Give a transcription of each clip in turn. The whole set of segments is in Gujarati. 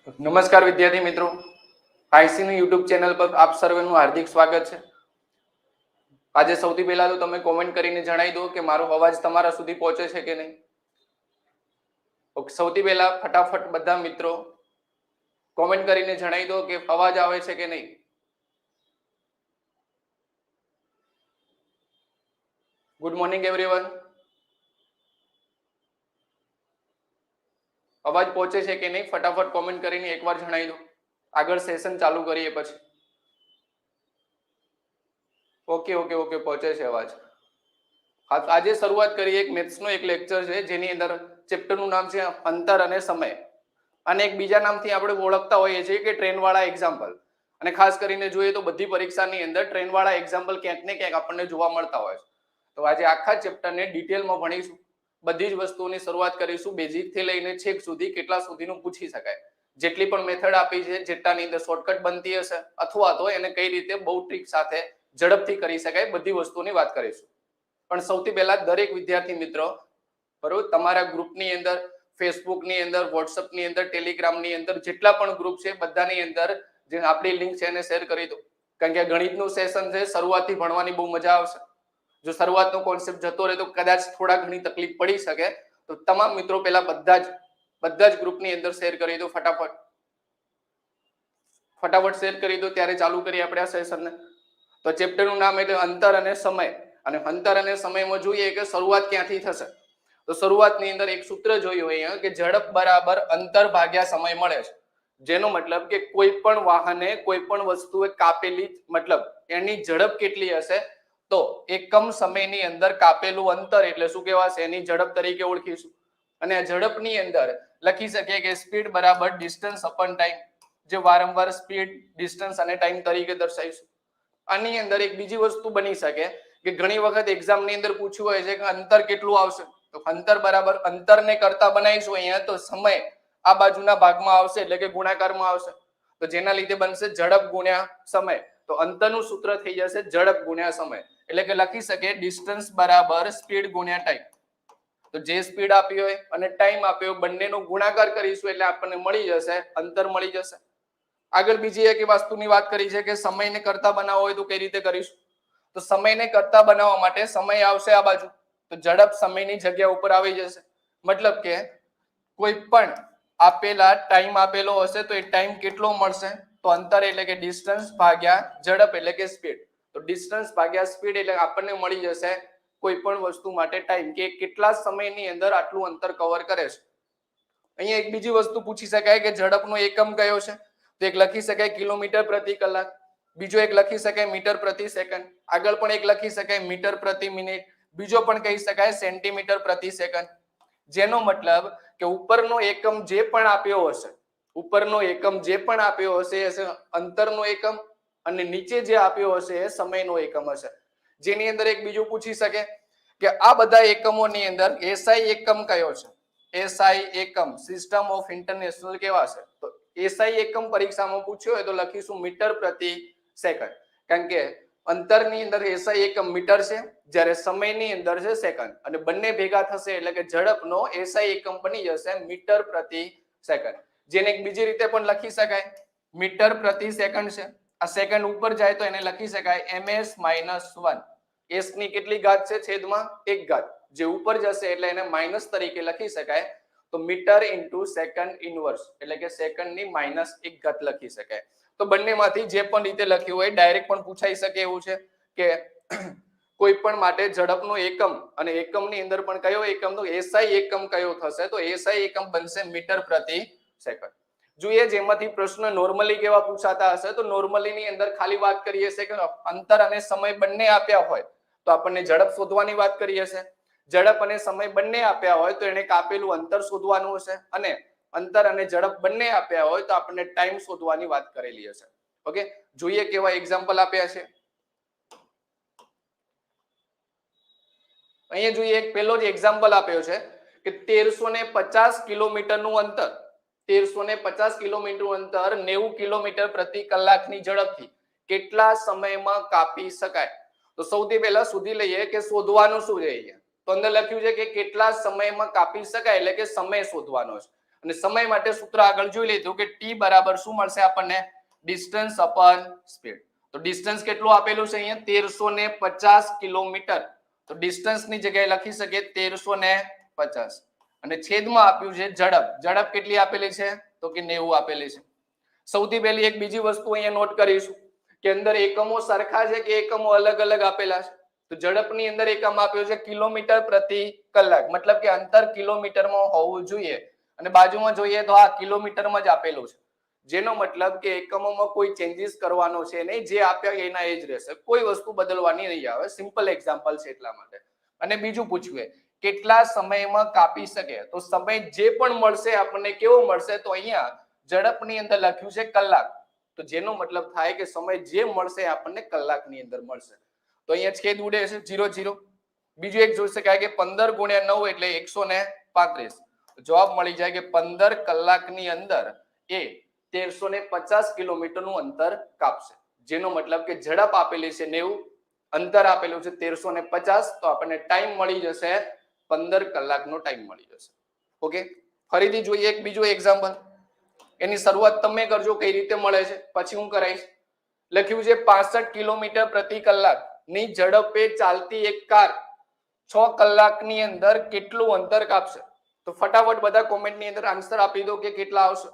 નમસ્કાર વિદ્યાર્થી મિત્રો, આઈસીની યુટ્યુબ ચેનલ પર આપ સર્વેનું હાર્દિક સ્વાગત છે। આજે સૌથી પહેલા તો તમે કોમેન્ટ કરીને જણાવી દો કે મારો અવાજ તમારા સુધી પહોંચે છે કે નહીં। ઓકે, સૌથી પહેલા ફટાફટ બધા મિત્રો કોમેન્ટ કરીને જણાવી દો કે અવાજ આવે છે કે નહીં। ગુડ મોર્નિંગ એવરીવન, અવાજ પહોંચે છે કે નહીં ફટાફટ કોમેન્ટ કરીને એકવાર જણાવી દો, આગળ સેશન ચાલુ કરીએ પછી। ઓકે ઓકે ઓકે, પહોંચે છે અવાજ। આજે શરૂઆત કરીએ એક મેથ્સનો એક લેક્ચર છે જેની અંદર ચેપ્ટરનું નામ છે અંતર અને સમય, અને એક બીજા નામથી આપણે ઓળખતા હોઈએ છીએ કે ટ્રેનવાળા એક્ઝામ્પલ। અને ખાસ કરીને જોઈએ તો બધી પરીક્ષાની અંદર ટ્રેનવાળા એક્ઝામ્પલ ક્યાંક ને ક્યાંક આપણને જોવા મળતા હોય છે। તો આજે આખા ચેપ્ટરને ડિટેલમાં ભણીશું, બધી જ વસ્તુઓની શરૂઆત કરીશું, બેઝિક થી લઈને છેક સુધી કેટલા સુધીનું પૂછી શકાય, જેટલી પણ મેથડ આપી છે, જેટલાની અંદર શોર્ટકટ બનતી હશે અથવા તો એને કઈ રીતે બહુ ટ્રીક સાથે ઝડપથી કરી શકાય, બધી વસ્તુની વાત કરીશું। પણ સૌથી પહેલા દરેક વિદ્યાર્થી મિત્રો બરોબર તમારા ગ્રુપની અંદર, ફેસબુકની અંદર, વોટ્સઅપની અંદર, ટેલિગ્રામની અંદર જેટલા પણ ગ્રુપ છે બધાની અંદર જે આપણી લિંક છે એને શેર કરી દો, કારણ કે ગણિતનું સેશન છે, શરૂઆતથી ભણવાની બહુ મજા આવશે। જો શરૂઆતનો કોન્સેપ્ટ જતો રહે તો કદાચ થોડા ઘણી તકલીફ પડી શકે, તો તમામ મિત્રો પહેલા બધા જ ગ્રુપની અંદર શેર કરી દો, ફટાફટ શેર કરી દો, ત્યારે ચાલુ કરીએ આપણે આ સેશનને। તો ચેપ્ટરનું નામ એટલે અંતર અને સમય, અને અંતર અને સમયમાં જોઈએ કે શરૂઆત ક્યાંથી થશે। તો શરૂઆતની અંદર એક સૂત્ર જોયું અહીંયા કે ઝડપ બરાબર અંતર ભાગ્યા સમય મળે છે, જેનો મતલબ કે કોઈ પણ વાહને કોઈ પણ વસ્તુએ કાપેલી મતલબ એની ઝડપ કેટલી હશે તો એકમ સમયની અંદર કાપેલું અંતર એટલે શું કહેવાશે, એની ઝડપ તરીકે ઓળખીશું। અને આ ઝડપની અંદર લખી શકીએ કે સ્પીડ બરાબર ડિસ્ટન્સ અપોન ટાઈમ, જે વારંવાર સ્પીડ, ડિસ્ટન્સ અને ટાઈમ તરીકે દર્શાવીશું। આની અંદર એક બીજી વસ્તુ બની શકે કે ઘણી વખત એક્ઝામની અંદર પૂછ્યું હોય છે કે અંતર કેટલું આવશે, તો અંતર બરાબર અંતરને કરતા બનાવીશું અહીંયા, તો સમય આ બાજુના ભાગમાં આવશે એટલે કે ગુણાકારમાં આવશે, તો જેના લીધે બનશે ઝડપ ગુણ્યા સમય। તો અંતરનું સૂત્ર થઈ જશે ઝડપ ગુણ્યા સમય, એટલે કે લખી શકીએ ડિસ્ટન્સ બરાબર સ્પીડ ગુણ્યા ટાઈમ। તો જે સ્પીડ આપી હોય અને ટાઈમ આપ્યો બંનેનો ગુણાકાર કરીશું એટલે આપણને મળી જશે અંતર મળી જશે। આગળ બીજી એક વસ્તુની વાત કરી છે કે સમયને કરતા બનાવવો હોય તો કઈ રીતે કરીશું। તો સમયને કરતા બનાવવા માટે સમય આવશે આ બાજુ, તો ઝડપ સમયની જગ્યા ઉપર આવી જશે। મતલબ કે કોઈ પણ આપેલા ટાઈમ આપેલો હશે તો એ ટાઈમ કેટલો મળશે, તો અંતર એટલે કે ડિસ્ટન્સ ભાગ્યા ઝડપ એટલે કે સ્પીડ। તો ડિસ્ટન્સ ભાગ્યા સ્પીડ એટલે આપણને મળી જશે કોઈ પણ વસ્તુ માટે ટાઈમ, કે કેટલા સમયની અંદર આટલું અંતર કવર કરે છે। અહીંયા એક બીજી વસ્તુ પૂછી શકાય કે ઝડપનો એકમ કયો છે, તો એક લખી શકાય કિલોમીટર પ્રતિ કલાક, બીજો એક લખી શકાય મીટર પ્રતિ સેકન્ડ, આગળ પણ એક લખી શકાય મીટર પ્રતિ મિનિટ, બીજો પણ કહી શકાય સેન્ટીમીટર પ્રતિ સેકન્ડ। જેનો મતલબ કે ઉપરનો એકમ જે પણ આપ્યો હશે, એ અંતરનો એકમ, અને નીચે જે આપ્યો હશે એ સમયનો એકમ હશે। જેની અંદર એક બીજું પૂછી શકે કે આ બધા એકમોની અંદર એસઆઈ એકમ કયો છે, એસઆઈ એકમ સિસ્ટમ ઓફ ઇન્ટરનેશનલ કેવા છે, તો એસઆઈ એકમ પરીક્ષામાં પૂછ્યો હોય તો લખીશું મીટર પ્રતિ સેકન્ડ, કારણ કે અંતરની અંદર એસઆઈ એકમ મીટર છે, જ્યારે સમયની અંદર છે સેકન્ડ, અને બંને ભેગા થશે એટલે કે ઝડપનો એસઆઈ એકમ બની જશે મીટર પ્રતિ સેકન્ડ। જેને એક બીજી રીતે પણ લખી શકાય મીટર પ્રતિ સેકન્ડ છે, આ સેકન્ડ ઉપર જાય તો એને લખી શકાય ms-1, s ની કેટલી ઘાત છે, છેદમાં 1 ઘાત, જે ઉપર જશે એટલે એને માઇનસ તરીકે લખી શકાય, તો મીટર ઇન્ટુ સેકન્ડ ઇનવર્સ એટલે કે સેકન્ડની -1 ઘાત લખી શકાય। તો બંનેમાંથી જે પણ રીતે લખ્યું હોય ડાયરેક્ટ પણ પૂછાઈ શકે એવું છે કે કોઈ પણ માટે ઝડપનો એકમ અને એકમની અંદર પણ કયો એકમ, તો એસઆઈ એકમ કયો થશે, તો એસઆઈ એકમ બનશે મીટર પ્રતિ સેકન્ડ। જોઈએ જેમાંથી પ્રશ્ન નોર્મલી કેવા પૂછાતા હશે, તો નોર્મલી ની અંદર ખાલી વાત કરીએ છે કે અંતર અને સમય બંને આપ્યા હોય તો આપણને ઝડપ શોધવાની વાત કરીએ છે, ઝડપ અને સમય બંને આપ્યા હોય તો એને કાપેલું અંતર શોધવાનું હશે, અને અંતર અને ઝડપ બંને આપ્યા હોય તો આપણને ટાઈમ શોધવાની વાત કરેલી હશે। ઓકે, જોઈએ કેવા એક્ઝામ્પલ આપ્યા છે। અહીંયા જોઈએ એક પહેલો જ એક્ઝામ્પલ આપ્યો છે કે 1350 કિલોમીટરનું અંતર, 1350 કિલોમીટરનું અંતર 90 કિલોમીટર પ્રતિ કલાકની ઝડપથી કેટલા સમયમાં કાપી શકાય। તો સૌથી પહેલા શોધી લઈએ કે શોધવાનું શું છે। અહીંયા તો અંદર લખ્યું છે કે કેટલા સમયમાં કાપી શકાય એટલે કે સમય શોધવાનો છે, અને સમય માટે સૂત્ર આગળ જોઈ લીધું કે t બરાબર શું મળશે આપણને, ડિસ્ટન્સ અપોન સ્પીડ. તો ડિસ્ટન્સ કેટલું આપેલું છે અહીંયા 1350 કિલોમીટર. તો ડિસ્ટન્સ ની જગ્યાએ લખી શકીએ 1350 અને છેદમાં આપ્યું છે ઝડપ. ઝડપ કેટલી આપેલી છે તો કે 90 આપેલી છે. સૌથી પહેલી એક બીજી વસ્તુ અહીંયા નોટ કરીશું કે અંદર એકમો સરખા છે કે એકમો અલગ અલગ આપેલા છે. તો ઝડપની અંદર એકમ આપ્યો છે કિલોમીટર પ્રતિ કલાક, મતલબ કે અંતર કિલોમીટરમાં હોવું જોઈએ અને બાજુમાં જોઈએ તો આ કિલોમીટરમાં જ આપેલું છે, જેનો મતલબ કે એકમોમાં કોઈ ચેન્જીસ કરવાનો છે નહીં, જે આપ્યા એના એ જ રહેશે, કોઈ વસ્તુ બદલવાની નહીં આવે. સિમ્પલ એક્ઝામ્પલ છે એટલા માટે. અને બીજું પૂછ્યું કેટલા સમયમાં કાપી શકે, તો સમય જે પણ મળશે આપણને કેવો મળશે, તો અહીંયા ઝડપની અંદર લખ્યું છે કલાક, તો જેનો મતલબ થાય કે સમય જે મળશે આપણને કલાકની અંદર મળશે. તો અહીંયા છેદ ઉડે છે 0 0. બીજું એક જોઈ શકાય કે 15 ગુણ્યા 9 એટલે 135. જવાબ મળી જાય કે 15 કલાકની અંદર એ 1350 કિલોમીટરનું અંતર કાપશે, જેનો મતલબ કે ઝડપ આપેલી છે 90, અંતર આપેલું છે 1350, તો આપણને ટાઈમ મળી જશે 15 કલાકનો ટાઈમ મળી જશે. ઓકે, ફરીથી જોઈએ એક બીજું એક્ઝામ્પલ. એની શરૂઆત તમે કરજો કઈ રીતે મળે છે, પછી હું કરાઈશ. લખ્યું છે 65 કિલોમીટર પ્રતિ કલાક ની ઝડપે ચાલતી એક કાર 6 કલાકની અંદર કેટલું અંતર કાપશે. તો ફટાફટ બધા કોમેન્ટની અંદર આન્સર આપી દો કે કેટલા આવશે.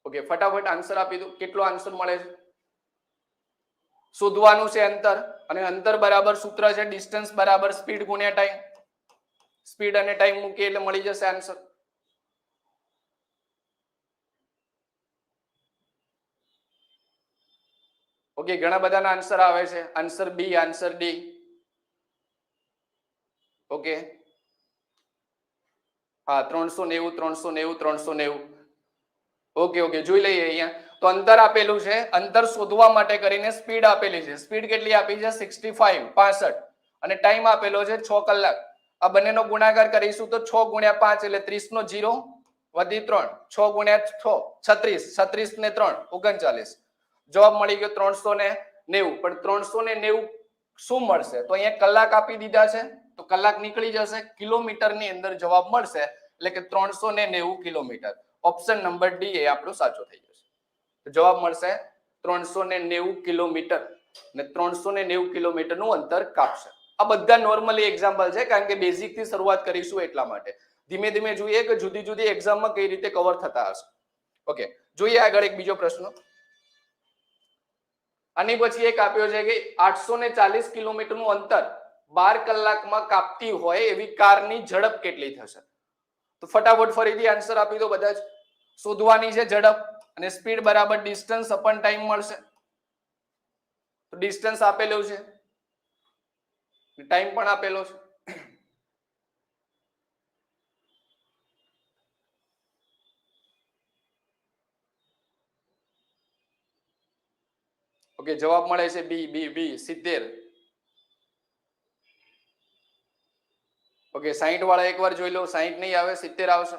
ઓકે, ફટાફટ આન્સર આપી દો, કેટલો આન્સર મળે છે. શોધવાનું છે અંતર, અને અંતર બરાબર સૂત્ર છે ડિસ્ટન્સ બરાબર સ્પીડ ગુણ્યા ટાઈમ. સ્પીડ અને ટાઈમ મૂકીએ એટલે મળી જશે આન્સર. ઓકે, ઘણા બધાના આન્સર આવે છે. Answer B, answer D. Okay, હા 390 390 390. ઓકે ઓકે, જોઈ લઈએ અહીંયા. તો અંતર આપેલું છે, અંતર શોધવા માટે કરીને સ્પીડ આપેલી છે. સ્પીડ કેટલી આપી છે 65 65 અને ટાઈમ આપેલો છે 6 કલાક. આ બંનેનો ગુણાકાર કરીશું તો 6 ગુણ્યા 5 એટલે 30 નો 0 વધી 3, 6 ગુણ્યા 6 36, 36 ને 3 39. જવાબ મળી ગયો 390. પણ 390 શું મળશે, તો અહીંયા કલાક આપી દીધા છે તો કલાક નીકળી જશે, કિલોમીટર ની અંદર જવાબ મળશે એટલે કે 390 કિલોમીટર. ઓપ્શન નંબર ડી એ આપણો સાચો થઈ જશે. તો જવાબ મળશે 390 કિલોમીટર ને 390 કિલોમીટર નું અંતર કાપશે. આ બધા નોર્મલી એક્ઝામ્પલ છે, કારણ કે બેઝિક થી શરૂઆત કરીશું એટલા માટે. ધીમે ધીમે જોઈએ કે જુદી જુદી એક્ઝામમાં કઈ રીતે કવર થતા હશે. ઓકે, જોઈએ આગળ એક બીજો પ્રશ્ન. આની પછી એક આપ્યો છે કે 840 કિલોમીટર નું અંતર 12 કલાકમાં કાપતી હોય એવી કારની ઝડપ કેટલી થશે. તો ફટાફટ ફરીથી આન્સર આપી દો બધા જ. શોધવાની છે ઝડપ અને સ્પીડ બરાબર ડિસ્ટન્સ અપન ટાઈમ મળશે. તો ડિસ્ટન્સ આપેલું છે, ટાઈમ પણ આપેલો છે. ઓકે, જવાબ મળે છે બી બી બી 70. ઓકે, 60 વાળા એકવાર જોઈ લો. 60 નહીં આવે, 70 આવશે.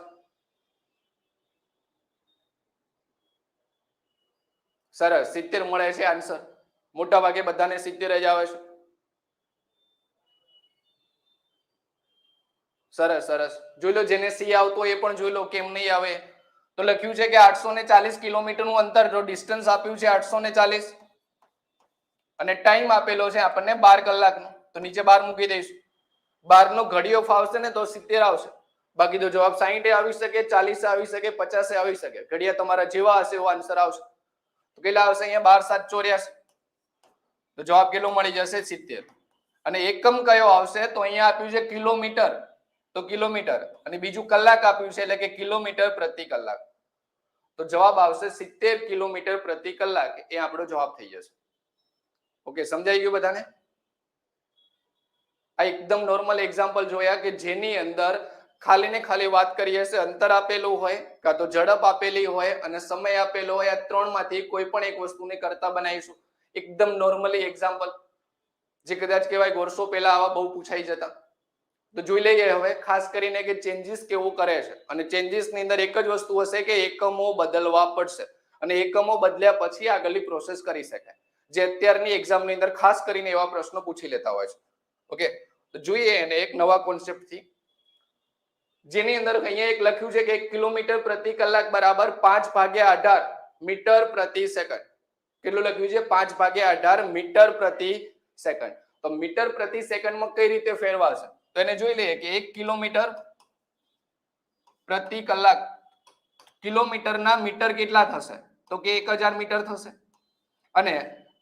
સરસ, 70 મળે છે આન્સર. મોટા ભાગે બધાને 70 જ આવે છે. સરસ સરસ, જોઈ લો જેને સી આવતો એ પણ જોઈ લો કેમ નહીં આવે. તો લખ્યું છે કે 840 કિલોમીટર નું અંતર, જો ડિસ્ટન્સ આપ્યું છે 840 અને ટાઈમ આપેલો છે આપણને 12 કલાકનો, તો નીચે 12 મૂકી દઈશું. 12 નો ઘડિયો ફાવશે ને તો 70 આવશે. બાકી તો જવાબ 60 આવી શકે, 40 આવી શકે, 50 આવી શકે. ઘડિયા તમારા જેવા હશે એવો આન્સર આવશે. તો કેટલા આવશે અહીંયા 12 7 84. તો જવાબ કેટલો મળી જશે 70. અને એકમ કયો આવશે, તો અહીંયા આપ્યું છે કિલોમીટર, તો કિલોમીટર, અને બીજું કલાક આપ્યું છે એટલે કે કિલોમીટર પ્રતિ કલાક. તો જવાબ આવશે 70 કિલોમીટર પ્રતિ કલાક, એ આપણો જવાબ થઈ જશે. ઓકે, સમજાઈ ગયું બધાને. આ એકદમ નોર્મલ એક્ઝામ્પલ જોયા કે જેની અંદર ખાલી ને ખાલી વાત કરીએ છે અંતર આપેલું હોય, કાં તો ઝડપ આપેલી હોય અને સમય આપેલો હોય. આ ત્રણ માંથી કોઈ પણ એક વસ્તુને કરતા બનાવીશું. એકદમ નોર્મલી એક્ઝામ્પલ, જે કદાચ કહેવાય વર્ષો પહેલા આવા બહુ પૂછાઈ જતા. તો જોઈ લઈએ હવે ખાસ કરીને કે ચેન્જીસ કેવું કરે છે. અને ચેન્જીસ ની અંદર એક જ વસ્તુ હશે કે એકમો બદલવા પડશે, અને એકમો બદલ્યા પછી આગળની પ્રોસેસ કરી શકાય, જે અત્યારની એક્ઝામની અંદર ખાસ કરીને એવા પ્રશ્નો પૂછી લેતા હોય છે. ઓકે, તો જોઈએ એને એક નવા કોન્સેપ્ટથી. જેની અંદર અહીંયા એક લખ્યું છે કે 1 કિલોમીટર પ્રતિ કલાક બરાબર 5/18 મીટર પ્રતિ સેકન્ડ. કેટલું લખ્યું છે? 5/18 મીટર પ્રતિ સેકન્ડ. તો મીટર પ્રતિ સેકન્ડમાં કઈ રીતે ફેરવાશે? તો એને જોઈ લઈએ કે 1 કિલોમીટર પ્રતિ કલાક, કિલોમીટરના મીટર કેટલા થશે? તો કે 1000 મીટર થશે. અને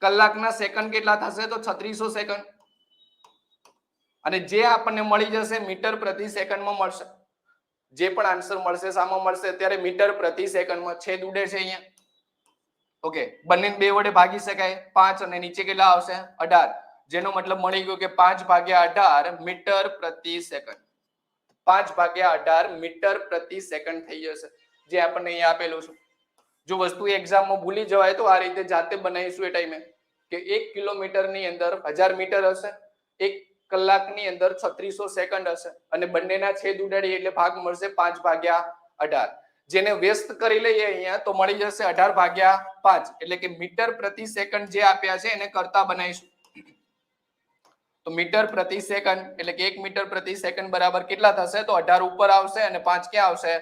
કલાકના સેકન્ડ કેટલા થશે? તો 3600 સેકન્ડ. અને જે આપણને મળી જશે મીટર પ્રતિ સેકન્ડમાં મળશે. જે પણ આન્સર મળશે સામો મળશે. અત્યારે મીટર પ્રતિ સેકન્ડમાં છેદ ઉડે છે અહીંયા. ઓકે, બંને 2 વડે ભાગી શકાય. 5 અને નીચે કેટલા આવશે? 18. જેનો મતલબ મળી ગયો કે 5/18 મીટર પ્રતિ સેકન્ડ. 5/18 મીટર પ્રતિ સેકન્ડ થઈ જશે, જે આપણને અહીંયા આપેલું છે. જો વસ્તુ એક્ઝામમાં ભૂલી જવાય તો આ રીતે જાતે બનાવીશું એ ટાઈમે કે 1 કિલોમીટરની અંદર 1000 મીટર હશે, 1 કલાકની અંદર 3600 સેકન્ડ હશે અને બંનેના છેદ ઉડાડીએ એટલે ભાગ મળશે 5/18. જેને વ્યસ્ત કરી લઈએ અહીંયા તો મળી જશે 18/5, એટલે કે મીટર પ્રતિ સેકન્ડ જે આપ્યા છે એને કરતા બનાવીશું. તો મીટર પ્રતિ સેકન્ડ એટલે કે 1 મીટર પ્રતિ સેકન્ડ બરાબર કેટલા થશે? તો 18 ઉપર આવશે અને 5 ક્યાં આવશે?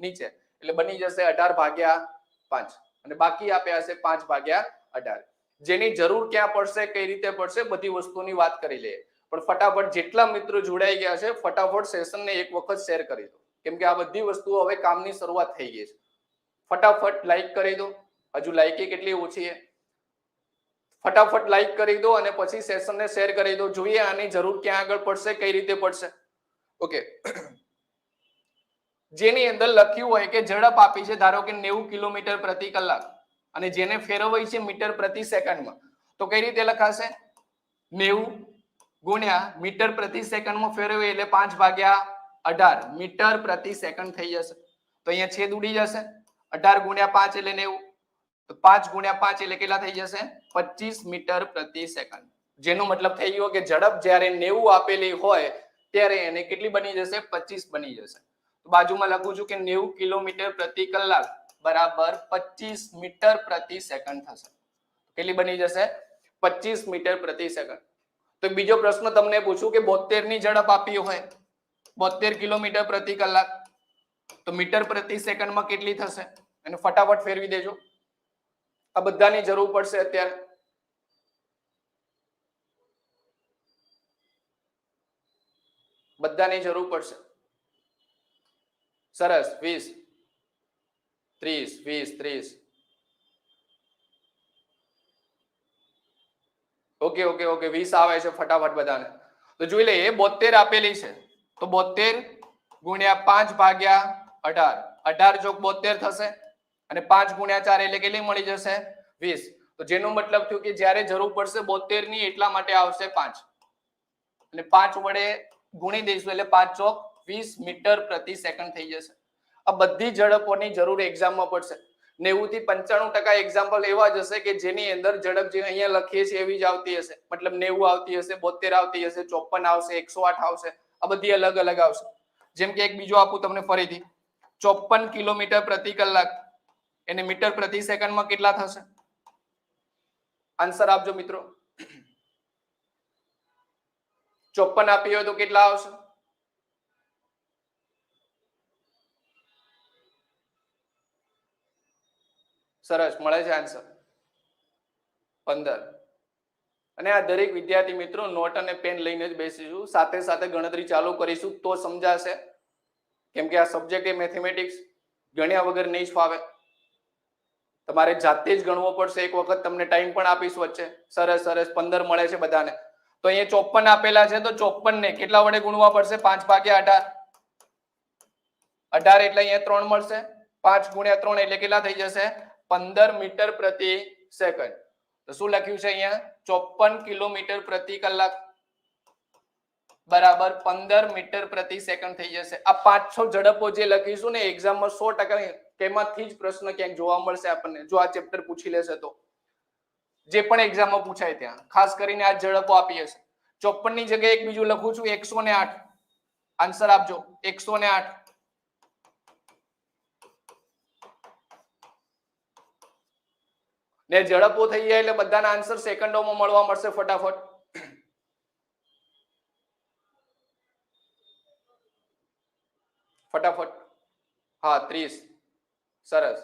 નીચે. એટલે બની જશે 18/5 અને બાકી આપ્યા છે 5/18. જેની જરૂર ક્યાં પડશે, કઈ રીતે પડશે, બધી વસ્તુની વાત કરી લઈએ. પણ ફટાફટ જેટલા મિત્રો જોડાઈ ગયા છે ફટાફટ સેશનને એક વખત શેર કરી દો, કેમ કે આ બધી વસ્તુઓ હવે કામની શરૂઆત થઈ ગઈ છે. ફટાફટ લાઈક કરી દો. હજુ લાઈકી કેટલી ઓછી છે. ફટાફટ લાઈક કરી દો અને પછી સેશનને શેર કરી દો. જોઈએ આની જરૂર ક્યાં આગળ પડશે, કઈ રીતે પડશે. ઓકે, જેની અંદર લખ્યું હોય કે ઝડપ આપી છે ધારો કે 90 કિલોમીટર પ્રતિ કલાક અને જેને ફેરવવી છે મીટર પ્રતિ સેકન્ડમાં, તો કઈ રીતે લખાશે? 90 ગુણ્યા મીટર પ્રતિ સેકન્ડમાં ફેરવીએ એટલે 5/18 મીટર પ્રતિ સેકન્ડ થઈ જશે. તો અહીંયા છેદ ઉડી જશે. 18 ગુણ્યા 5 એટલે 90. તો 5 ગુણ્યા 5 એટલે કેટલા થઈ જશે? 25 મીટર પ્રતિ સેકન્ડ. જેનો મતલબ થઈ ગયો કે ઝડપ જ્યારે 90 આપેલી હોય ત્યારે એને કેટલી બની જશે? 25 બની જશે. તો બાજુમાં લખું છું કે 90 કિલોમીટર પ્રતિ કલાક બરાબર 25 મીટર પ્રતિ સેકન્ડ થશે. કેટલી બની જશે? 25 મીટર પ્રતિ સેકન્ડ. તો બીજો પ્રશ્ન તમને પૂછું કે 72 ની ઝડપ આપી હોય, 72 કિલોમીટર પ્રતિ કલાક, તો મીટર પ્રતિ સેકન્ડમાં કેટલી થશે? અને ફટાફટ ફેરવી દેજો. આ બધાની જરૂર પડશે અત્યારે. બધાની જરૂર પડશે. સરસ. 20 30 20 30. ઓકે ઓકે ઓકે 20 આવે છે ફટાફટ બધાને. તો જોઈ લઈએ 72 આપેલી છે તો 72 ગુણ્યા 5/18, 18 ચોક 72 થશે અને 5 ગુણ્યા 4 એટલે કેટલી મળી જશે? 20. તો જેનો મતલબ થયો કે જ્યારે જરૂર પડશે 72 ની એટલા માટે આવશે 5 અને 5 વડે ગુણી દઈશું એટલે 5 ચોક 20 મીટર પ્રતિ સેકન્ડ થઈ જશે. આ બધી ઝડપોની જરૂર એક્ઝામમાં પડશે. 90 થી 95% એક્ઝામ્પલ એવા જ હશે કે જેની અંદર ઝડપ જે અહીંયા લખીએ છીએ એવી જ આવતી હશે. મતલબ 90 આવતી હશે, 72 આવતી હશે, 54 આવશે, 108 આવશે. આ બધી અલગ અલગ આવશે. જેમ કે એક બીજો આપું તમને ફરીથી, 54 કિલોમીટર પ્રતિ કલાક એને મીટર પ્રતિ સેકન્ડમાં કેટલા થશે? આન્સર આપજો મિત્રો. 54 આપી હોય તો કેટલા આવશે? સરસ, મળે છે આન્સર 15. અને આ દરેક વિદ્યાર્થી મિત્રો નોટ અને પેન લઈને જ બેસીશું, સાથે સાથે ગણતરી ચાલુ કરીશું તો સમજાશે. કેમ કે આ સબ્જેક્ટ એ મેથેમેટિક્સ ગણ્યા વગર નહીં જ ફાવે. તમારે જાતે જ ગણવો પડશે. એક વખત તમને ટાઈમ પણ આપીશું વચ્ચે. સરસ સરસ, 15 મળે છે બધાને. તો અહીંયા 54 આપેલા છે તો 54 ને કેટલા વડે ગુણવા પડશે? 5/18. 18 એટલે અહીંયા 3 મળશે. 5 ગુણ્યા 3 એટલે કેટલા થઈ જશે? 15 મીટર પ્રતિ સેકન્ડ. તો શું લખ્યું છે અહીંયા? 54 કિલોમીટર પ્રતિ કલાક બરાબર 15 મીટર પ્રતિ સેકન્ડ થઈ જશે. આ 5-6 ઝડપો જે લખીશું ને એક્ઝામમાં 100% તેમાંથી જ પ્રશ્ન ક્યાંક જોવા મળશે આપણને, જો આ ચેપ્ટર પૂછી લેશે તો. જે પણ એક્ઝામમાં પૂછાય ત્યાં ખાસ કરીને આ ઝડપો આપી હશે. 54 ની જગ્યાએ એક બીજું લખું છું 108. આન્સર આપજો 108. ને ઝડપો થઈ જાય એટલે બધાના આન્સર સેકન્ડોમાં મળવા મળશે ફટાફટ. ફટાફટ. હા 30. સરસ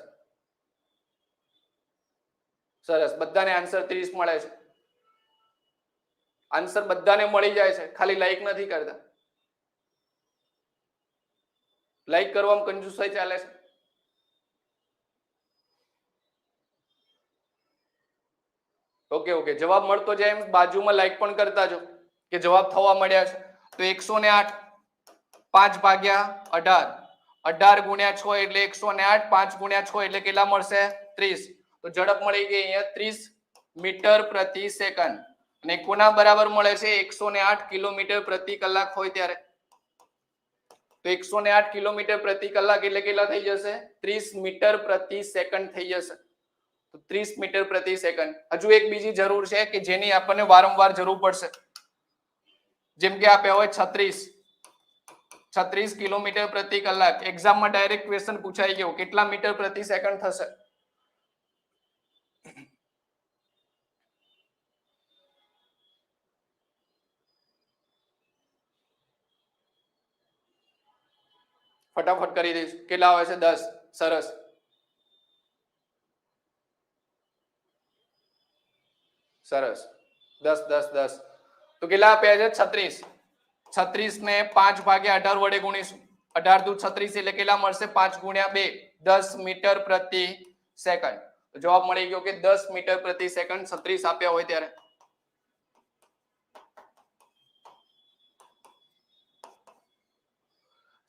સરસ, બધાને આન્સર 30 મળે છે. આન્સર બધાને મળી જાય છે, ખાલી લાઈક નથી કરતા. લાઈક કરવામાં કંજૂસાઈ ચાલે છે. ઓકે, જવાબ મળતો જાય એમ બાજુમાં લાઈક પણ કરતા જો કે જવાબ થવા મળ્યા છે. તો 108 5 ભાગ્યા 18, 18 ગુણ્યા 6 એટલે 108, 5 ગુણ્યા 6 એટલે કેટલા મળશે? 30. તો ઝડપ મળી ગઈ અહીંયા 30 મીટર પ્રતિ સેકન્ડ. અને કોના બરાબર મળે છે? 108 કિલોમીટર પ્રતિ કલાક હોય ત્યારે. તો 108 કિલોમીટર પ્રતિ કલાક એટલે કેટલા થઈ જશે? 30 મીટર પ્રતિ સેકન્ડ થઈ જશે. તો 30 મીટર પ્રતિ સેકન્ડ. હજુ એક બીજી જરૂર છે કે જેની આપણને વારંવાર જરૂર પડશે, જેમ કે આપ્યા હોય 36 કિલોમીટર પ્રતિ કલાક. એક્ઝામમાં ડાયરેક્ટ ક્વેશ્ચન પૂછાઈ ગયો, કેટલા મીટર પ્રતિ સેકન્ડ થશે? ફટાફટ કરી દઈશ. કેટલા આવે છે? 10. સરસ સરસ, 10 10 10. તો કેટલા આપ્યા છે? 36. 36 ને 5 ભાગ્યા 18 વડે ગુણીશું. 18 દુ 36 એટલે કેટલા મળશે? 5 ગુણ્યા 2, 10 મીટર પ્રતિ સેકન્ડ. જવાબ મળી ગયો કે 10 મીટર પ્રતિ સેકન્ડ 36 આપ્યા હોય ત્યારે.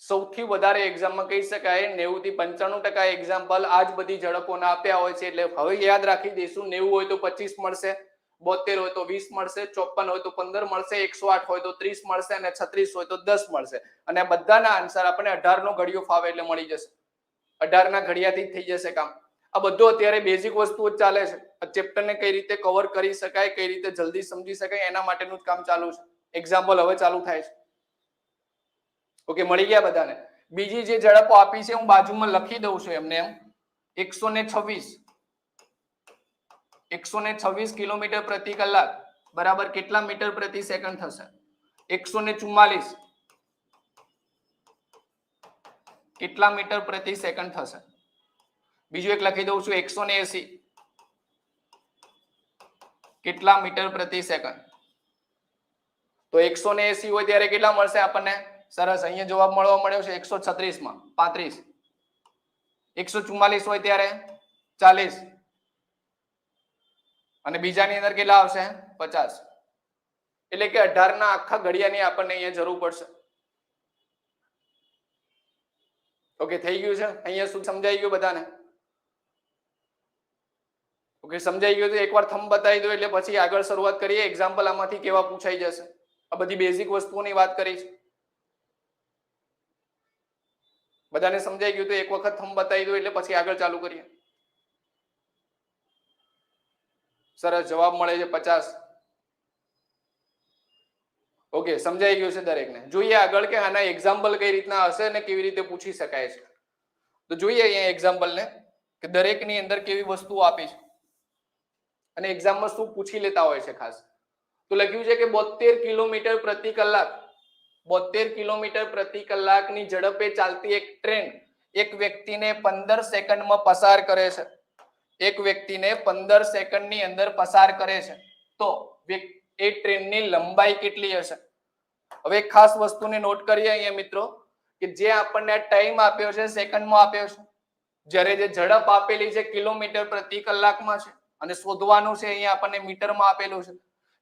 સૌથી વધારે એક્ઝામમાં કહી શકાય 90 થી 95% એક્ઝામ્પલ આ જ બધી ઝડપોના આપ્યા હોય છે. એટલે હવે યાદ રાખી દઈશું, 90 હોય તો 25 મળશે, 72 હોય તો 20 મળશે, 54 હોય તો 15 મળશે, 108 હોય તો 30 મળશે અને 36 હોય તો 10 મળશે. અને આ બધાના આન્સર આપણે 18 નો ઘડિયો ફાવે એટલે મળી જશે. 18 ના ઘડિયાથી થઈ જશે કામ. આ બધું અત્યારે બેઝિક વસ્તુઓ જ ચાલે છે. આ ચેપ્ટરને કઈ રીતે કવર કરી શકાય, કઈ રીતે જલ્દી સમજી શકાય, એના માટેનું જ કામ ચાલુ છે. એક્ઝામ્પલ હવે ચાલુ થાય છે. ઓકે, મળી ગયા બધાને? બીજી જે ઝડપો આપી છે હું બાજુમાં લખી દઉં છું એમને એમ. 126 કિલોમીટર પ્રતિ કલાક બરાબર કેટલા મીટર પ્રતિ સેકન્ડ થશે? 144 કેટલા મીટર પ્રતિ સેકન્ડ થશે? બીજું એક લખી દઉં છું 180 કેટલા મીટર પ્રતિ સેકન્ડ? તો 180 હોય ત્યારે કેટલા મળશે આપણને? સરસ, અહીંયા જવાબ મળવા મળ્યો છે 136 માં 35. 144 હોય ત્યારે 40 અને બીજાની અંદર કેટલા આવશે? 50. એટલે કે 18 ના આખા ઘડિયાની આપણને અહીંયા જરૂર પડશે. ઓકે, થઈ ગયું છે? અહીંયા શું સમજાઈ ગયું બધાને? ઓકે, સમજાઈ ગયું? તો એકવાર થંબ બતાવી દો એટલે પછી આગળ શરૂઆત કરીએ. એક્ઝામ્પલ આમાંથી કેવા પૂછાઈ જશે. આ બધી બેઝિક વસ્તુઓની વાત કરી છે. બધાને સમજાઈ ગયું? તો એક વખત થંબ બતાવી દો એટલે પછી આગળ ચાલુ કરીએ. સરસ, જવાબ મળે છે 50. ઓકે, સમજાઈ ગયું છે દરેકને? જોઈએ આગળ કે આના એક્ઝામ્પલ કઈ રીતના હશે અને કેવી રીતે પૂછી શકાય છે. તો જોઈએ અહીંયા એક્ઝામ્પલ ને કે દરેકની અંદર કેવી વસ્તુઓ આપી છે અને એક્ઝામમાં શું પૂછી લેતા હોય છે ખાસ. તો લખ્યું છે કે 72 કિલોમીટર પ્રતિ કલાક 72 કિલોમીટર પ્રતિ કલાકની ઝડપે ચાલતી એક ટ્રેન એક વ્યક્તિને 15 સેકન્ડમાં પસાર કરે છે. એક વ્યક્તિને 15 સેકન્ડની અંદર પસાર કરે છે. તો એ ટ્રેનની લંબાઈ કેટલી હશે? હવે એક ખાસ વસ્તુને નોટ કરીએ અહીંયા મિત્રો કે જે આપણને ટાઈમ આપ્યો છે સેકન્ડમાં આપ્યો છે, જ્યારે જે ઝડપ આપેલી છે કિલોમીટર પ્રતિ કલાકમાં છે અને શોધવાનું છે અહીંયા આપણને મીટરમાં આપેલું છે,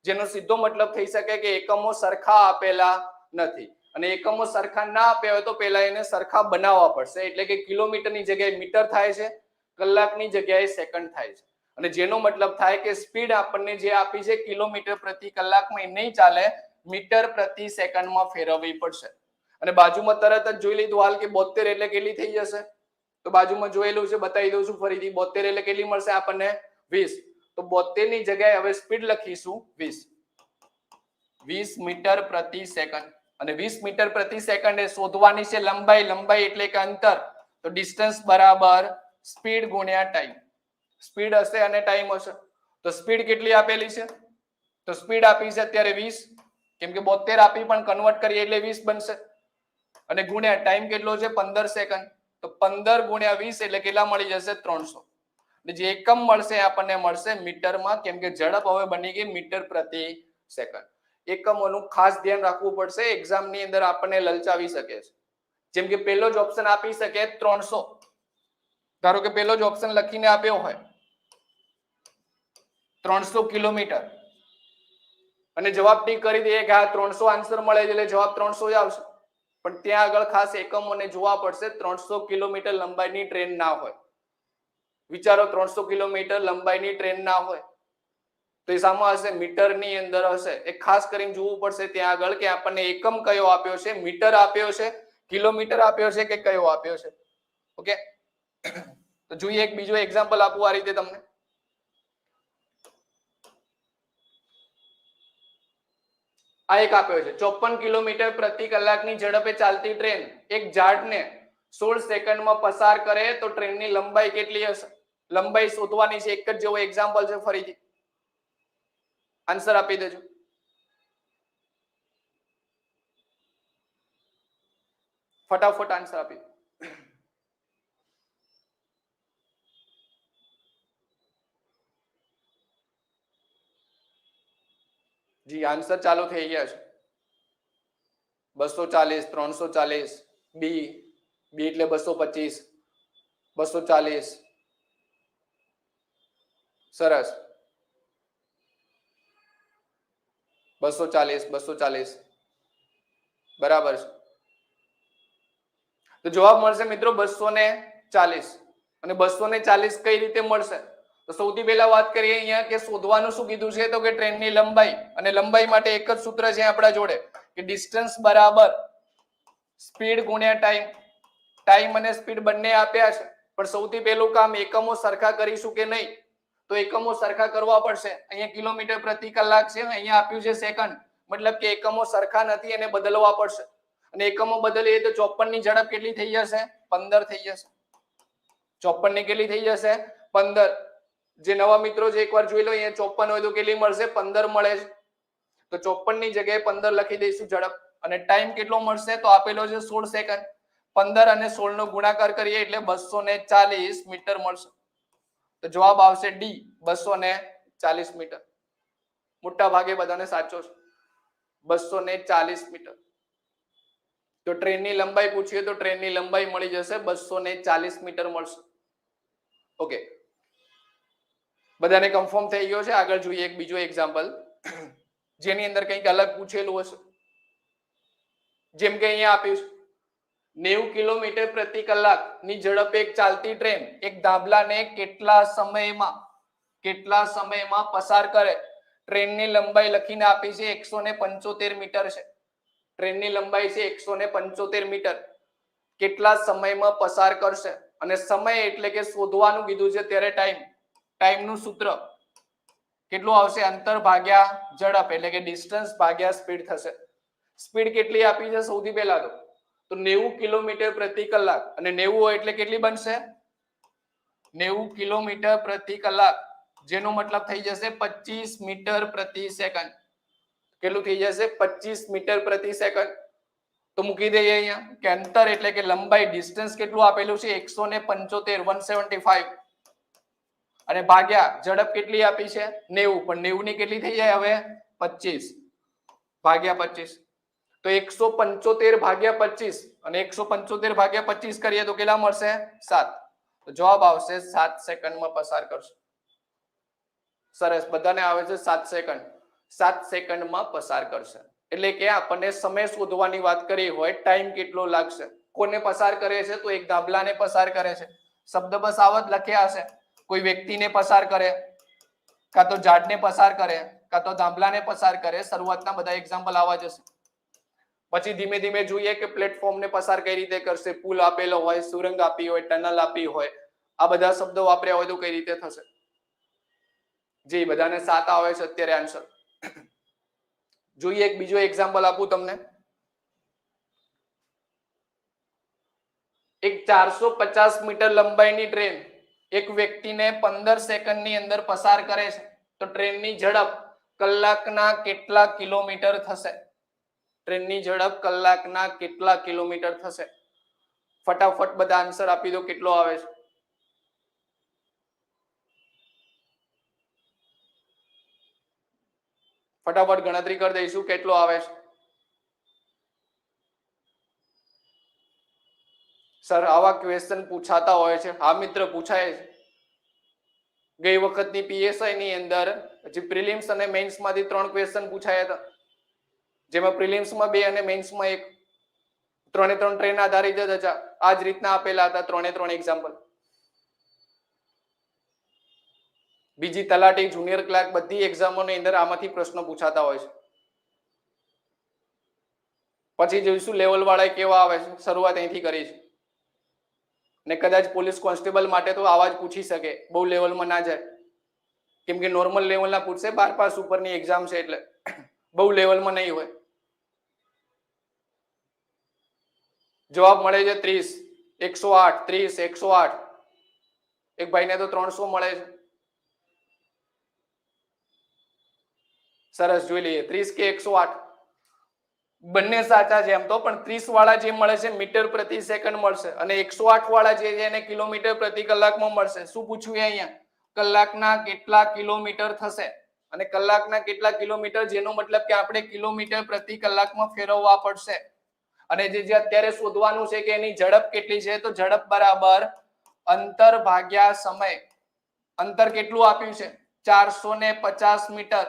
જેનો સીધો મતલબ થઈ શકે કે એકમો સરખા આપેલા નથી. અને એકમો સરખા ના આપ્યા હોય તો પહેલા એને સરખા બનાવવા પડશે. એટલે કે કિલોમીટરની જગ્યાએ મીટર થાય છે, કલાકની જગ્યાએ સેકન્ડ થાય છે. અને જેનો મતલબ થાય કે સ્પીડ આપણને જે આપી છે કિલોમીટર પ્રતિ કલાકમાં એ નહીં ચાલે, મીટર પ્રતિ સેકન્ડમાં ફેરવવી પડશે. અને બાજુમાં તરત જ જોઈ લીધું હાલ કે 72 એટલે કેટલી થઈ જશે? તો બાજુમાં જોયેલું છે, બતાવી દઉં છું ફરીથી. 72 એટલે કેટલી મળશે આપણને? 20. તો 72 ની જગ્યાએ હવે સ્પીડ લખીશું 20 મીટર પ્રતિ સેકન્ડ. અને 20 મીટર પ્રતિ સેકન્ડ એ શોધવાની છે લંબાઈ. લંબાઈ એટલે કે અંતર. તો ડિસ્ટન્સ બરાબર સ્પીડ ગુણ્યા ટાઈમ. સ્પીડ હશે અને ટાઈમ હશે. તો સ્પીડ કેટલી આપેલી છે? તો સ્પીડ આપી છે અત્યારે 20, કેમ કે 72 આપી પણ કન્વર્ટ કરીએ એટલે 20 બનશે. અને ગુણ્યા ટાઈમ કેટલો છે 15 સેકન્ડ, તો 15 ગુણ્યા 20 એટલે કેટલા મળી જશે 300. જે એકમ મળશે આપણને મળશે મીટરમાં, કેમ કે ઝડપ હવે બની ગઈ મીટર પ્રતિ સેકન્ડ. એકમોનું ખાસ ધ્યાન રાખવું પડશે, એક્ઝામ ની અંદર આપણને લલચાવી શકે છે. જેમ કે પહેલો જ ઓપ્શન આપી શકે 300, ધારો કે પહેલો જ ઓપ્શન લખીને આપ્યો હોય 300 કિલોમીટર અને જવાબ ટીક કરી દઈએ કે આ 300 આન્સર મળે એટલે જવાબ 300 જ આવશે, પણ ત્યાં આગળ ખાસ એકમોને જોવા પડશે. 300 કિલોમીટર લંબાઈની ટ્રેન ના હોય, વિચારો 300 કિલોમીટર લંબાઈની ટ્રેન ના હોય તો એ સામા હશે મીટરની અંદર હશે. એ ખાસ કરીને જોવું પડશે ત્યાં આગળ કે આપણને એકમ કયો આપ્યો છે, મીટર આપ્યો છે, કિલોમીટર આપ્યો છે કે કયો આપ્યો છે. ઓકે, તો જોઈએ એક બીજો એક્ઝામ્પલ આપું આ રીતે તમને. આ એક આપ્યો છે 54 કિલોમીટર પ્રતિ કલાકની ઝડપે ચાલતી ટ્રેન એક ઝાડને 16 સેકન્ડમાં પસાર કરે તો ટ્રેનની લંબાઈ કેટલી હશે? લંબાઈ શોધવાની છે. એક જ જેવો એક્ઝામ્પલ છે, ફરીથી આન્સર આપી દેજો. ફટાફટ આન્સર આપી દો. જી આન્સર ચાલુ થઈ ગયા છે. 240, 340, બી એટલે 225, 240. સરસ, 240, 240 બરાબર છે. તો જવાબ મળશે મિત્રો 240. અને 240 કઈ રીતે મળશે? તો સૌથી પહેલા વાત કરીએ અહીંયા કે શોધવાનું શું કીધું છે, તો કે ટ્રેનની લંબાઈ. અને લંબાઈ માટે એક જ સૂત્ર છે આપણા જોડે કે ડિસ્ટન્સ બરાબર સ્પીડ ગુણ્યા ટાઈમ. ટાઈમ અને સ્પીડ બંને આપ્યા છે, પણ સૌથી પહેલું કામ એકમો સરખા કરીશું કે નહીં, તો એકમો સરખા કરવા પડશે. અહીંયા કિલોમીટર પ્રતિ કલાક છે, અહીંયા આપ્યું છે સેકન્ડ, મતલબ કે એકમો સરખા નથી અને બદલવા પડશે. અને એકમો બદલીએ તો 54 ની ઝડપ કેટલી થઈ જશે? 15 થઈ જશે. 54 ની કેટલી થઈ જશે? 15. જે નવા મિત્રો છે એકવાર જોઈ લો, અહીંયા 54 હોય તો કેટલી મળશે? 15 મળે છે. તો 54 ની જગ્યાએ 15 લખી દઈશું ઝડપ. અને ટાઈમ કેટલો મળશે? તો આપેલો છે 16 સેકન્ડ. 15 અને 16 નો ગુણાકાર કરીએ એટલે 240 મીટર મળશે. તો જવાબ આવશે ડી, 240 મીટર. મોટા ભાગે બધાને સાચો છે, 240 મીટર. તો ટ્રેનની લંબાઈ પૂછીએ તો ટ્રેનની લંબાઈ મળી જશે 240 મીટર મળશે. ઓકે, બધાને કન્ફર્મ થઈ ગયો છે? આગળ જોઈએ એક બીજો એક્ઝામ્પલ જેની અંદર કંઈક અલગ પૂછેલું હશે. જેમ કે અહીંયા આપ્યું છે 90 કિલોમીટર પ્રતિ કલાક ની ઝડપે એક ચાલતી ટ્રેન એક ધાબલાને કેટલા સમયમાં પસાર કરે? ટ્રેનની લંબાઈ લખીને આપી છે 175 મીટર છે. ટ્રેનની લંબાઈ છે 175 મીટર. કેટલા સમયમાં પસાર કરશે? અને સમય એટલે કે શોધવાનું કીધું છે ત્યારે ટાઈમનું સૂત્ર કેટલું આવશે? અંતર ભાગ્યા ઝડપ, એટલે કે ડિસ્ટન્સ ભાગ્યા સ્પીડ થશે. સ્પીડ કેટલી આપી છે સૌથી પહેલા તો 90 કિલોમીટર પ્રતિ કલાક, અને 90 હોય એટલે કેટલી બનશે? 90 કિલોમીટર પ્રતિ કલાક, જેનો મતલબ થઈ જશે 25 મીટર પ્રતિ સેકન્ડ. કેટલું થઈ જશે? 25 મીટર પ્રતિ સેકન્ડ. તો મૂકી દઈએ અહીંયા કે અંતર એટલે કે લંબાઈ, ડિસ્ટન્સ કેટલું આપેલું છે? 175, અને ભાગ્યા ઝડપ કેટલી આપી છે? 90. પણ 90 ની કેટલી થઈ જાય હવે? 25 ભાગ્યા 25. તો 175 ભાગ્યા 25, અને 175 ભાગ્યા 25 કરીએ તો કેટલા મળશે? 7. તો જવાબ આવશે 7 સેકન્ડમાં પસાર કરશે. સરસ, બધાને આવે છે 7 સેકન્ડ. 7 સેકન્ડમાં પસાર કરશે. એટલે કે આપણને સમય શોધવાની વાત કરી હોય, ટાઈમ કેટલો લાગશે. કોને પસાર કરે છે? તો એક ધાબલાને પસાર કરે છે. શબ્દ બસ આવત લખ્યા હશે. કોઈ વ્યક્તિને પસાર કરે, કાં તો ઝાડને પસાર કરે, કાં તો ધાબલાને પસાર કરે. શરૂઆતના બધા એક્ઝામ્પલ આવા જશે. પછી ધીમે ધીમે જોઈએ કે પ્લેટફોર્મને પસાર કઈ રીતે કરશે. પુલ આપેલો હોય, સુરંગ આપી હોય, ટનલ આપી હોય, આ બધા શબ્દો વાપર્યા હોય તો કઈ રીતે થશે? જી બધાને 7 આવે છે અત્યારે આન્સર. જોઈએ એક બીજો એક્ઝામ્પલ આપું તમને. એક 450 મીટર લંબાઈની ટ્રેન એક વ્યક્તિને 15 સેકન્ડની અંદર પસાર કરે છે, તો ટ્રેનની ઝડપ કલાકના કેટલા કિલોમીટર થશે? ટ્રેનની ઝડપ કલાકના કેટલા કિલોમીટર થશે? ફટાફટ બધા આન્સર આપી દો, કેટલો આવે છે? ફટાફટ ગણતરી કરી દઈશું, કેટલો આવે છે? સર આવા ક્વેશ્ચન પૂછાતા હોય છે? હા મિત્ર, પૂછાય છે. ગઈ વખતની પીએસઆઈ ની અંદર જે પ્રિલિમ્સ અને મેઇન્સ માંથી 3 ક્વેશ્ચન પૂછાયા હતા, જેમાં પ્રિલિમ્સમાં 2 અને મેઇન્સમાં 1. 3 ટ્રેન આધારિત જ હતા. આ જ રીતના આપેલા હતા 3 એક્ઝામ્પલ. બીજી તલાટી, જુનિયર ક્લાર્ક બધી એક્ઝામોની અંદર આમાંથી પ્રશ્નો પૂછાતા હોય છે. પછી જોઈશું લેવલ વાળા કેવા આવે છે. શરૂઆત અહીંથી કરી છે. ને કદાચ પોલીસ કોન્સ્ટેબલ માટે તો આવા જ પૂછી શકે, બહુ લેવલમાં ના જાય, કેમ કે નોર્મલ લેવલના પૂછશે. 12 પાસ ઉપરની એક્ઝામ છે એટલે બહુ લેવલમાં નહીં હોય. જવાબ મળે છે 30, 108, 30, 108. એક ભાઈને તો 300 મળે છે. સરસ, જોઈ લઈએ 30 કે 108. બંને સાચા છે એમ તો, પણ 30 વાળા જે મળે છે મીટર પ્રતિ સેકન્ડ મળશે, અને 108 વાળા જે છે એને કિલોમીટર પ્રતિ કલાકમાં મળશે. શું પૂછ્યું અહીંયા? કલાકના કેટલા કિલોમીટર થશે? અને કલાકના કેટલા કિલોમીટર, જેનો મતલબ કે આપણે કિલોમીટર પ્રતિ કલાકમાં ફેરવવા પડશે. અને જે અત્યારે શોધવાનું છે કે એની ઝડપ કેટલી છે, તો ઝડપ બરાબર અંતર ભાગ્યા સમય. અંતર કેટલું આપ્યું છે? 450 મીટર.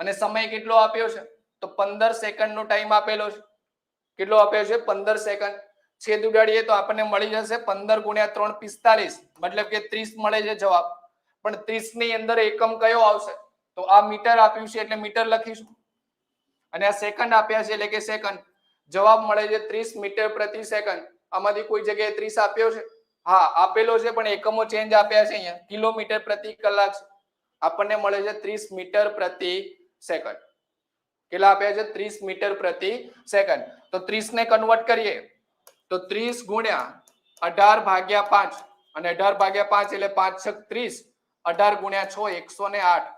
અને સમય કેટલો આપ્યો છે? તો 15 સેકન્ડ નો ટાઈમ આપેલો છે. કેટલો આપ્યો છે? 15 સેકન્ડ. છેદ ઉડાડીએ તો આપણને મળી જશે 15 ગુણ્યા 3 45, મતલબ કે 30 મળે છે જવાબ. પણ 30 ની અંદર એકમ કયો આવશે? તો આ મીટર આપ્યું છે એટલે મીટર લખીશું, અને આ સેકન્ડ આપ્યા છે એટલે કે સેકન્ડ. જવાબ મળે છે 30 મીટર પ્રતિ સેકન્ડ. આમાંથી કોઈ જગ્યાએ 30 આપ્યો છે? હા આપેલો છે, પણ એકમો ચેન્જ આપ્યા છે. અહીંયા કિલોમીટર પ્રતિ કલાક આપણને મળે છે 30 મીટર પ્રતિ સેકન્ડ. કેટલા આપ્યા છે? 30 મીટર પ્રતિ સેકન્ડ. તો 30 ને કન્વર્ટ કરીએ તો 30 ગુણ્યા 18 ભાગ્યા 5, અને 18 ભાગ્યા 5 એટલે 5 છક 30. 18 ગુણ્યા 6 108.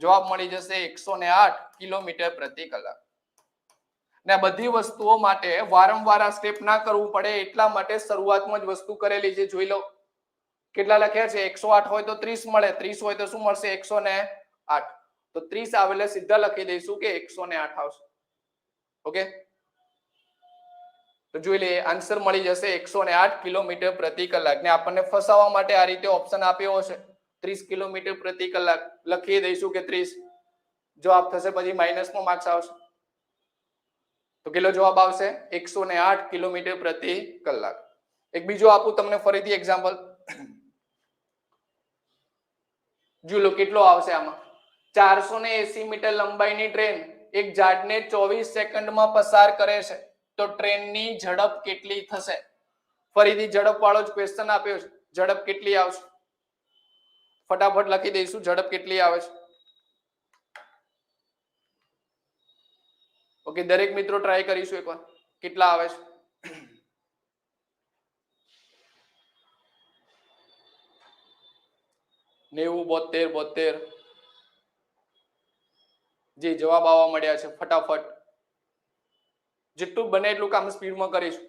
જવાબ મળી જશે 108 કિલોમીટર પ્રતિ કલાક. ને બધી વસ્તુઓ માટે વારંવાર આ સ્ટેપ ના કરવું પડે એટલા માટે શરૂઆતમાં જ વસ્તુ કરેલી છે. જોઈ લો કેટલા લખ્યા છે. 108 હોય તો 30 મળે, 30 હોય તો શું મળશે? 108. તો 30 આવે એટલે સીધા લખી દઈશું કે 108 આવશે. ઓકે, તો જોઈ લઈએ, આન્સર મળી જશે 108 કિલોમીટર પ્રતિ કલાક. ને આપણને ફસાવવા માટે આ રીતે ઓપ્શન આપ્યો હશે 30 કિલોમીટર પ્રતિ કલાક. લખી દઈશું કે 30. જવાબ થશે પછી માઇનસનો માર્ક્સ આવશે. તો કેટલો જવાબ આવશે? 108 કિલોમીટર પ્રતિ કલાક. એક બીજો આપું તમને ફરીથી એક્ઝામ્પલ. જોઈ લો કેટલો આવશે આમાં. 480 મીટર લંબાઈની ટ્રેન એક ઝાડને 24 સેકન્ડમાં પસાર કરે છે, તો ટ્રેનની ઝડપ કેટલી થશે? ફરીથી ઝડપ વાળો જ ક્વેશ્ચન આપ્યો છે. ઝડપ કેટલી આવશે? ફટાફટ લખી દઈશું ઝડપ કેટલી આવે છે. ઓકે, દરેક મિત્રો ટ્રાય કરીશું એકવાર કેટલા આવે છે. નેવું, 72, 72. જે જવાબ આવવા મળ્યા છે ફટાફટ. જેટલું બને એટલું કામ સ્પીડમાં કરીશું.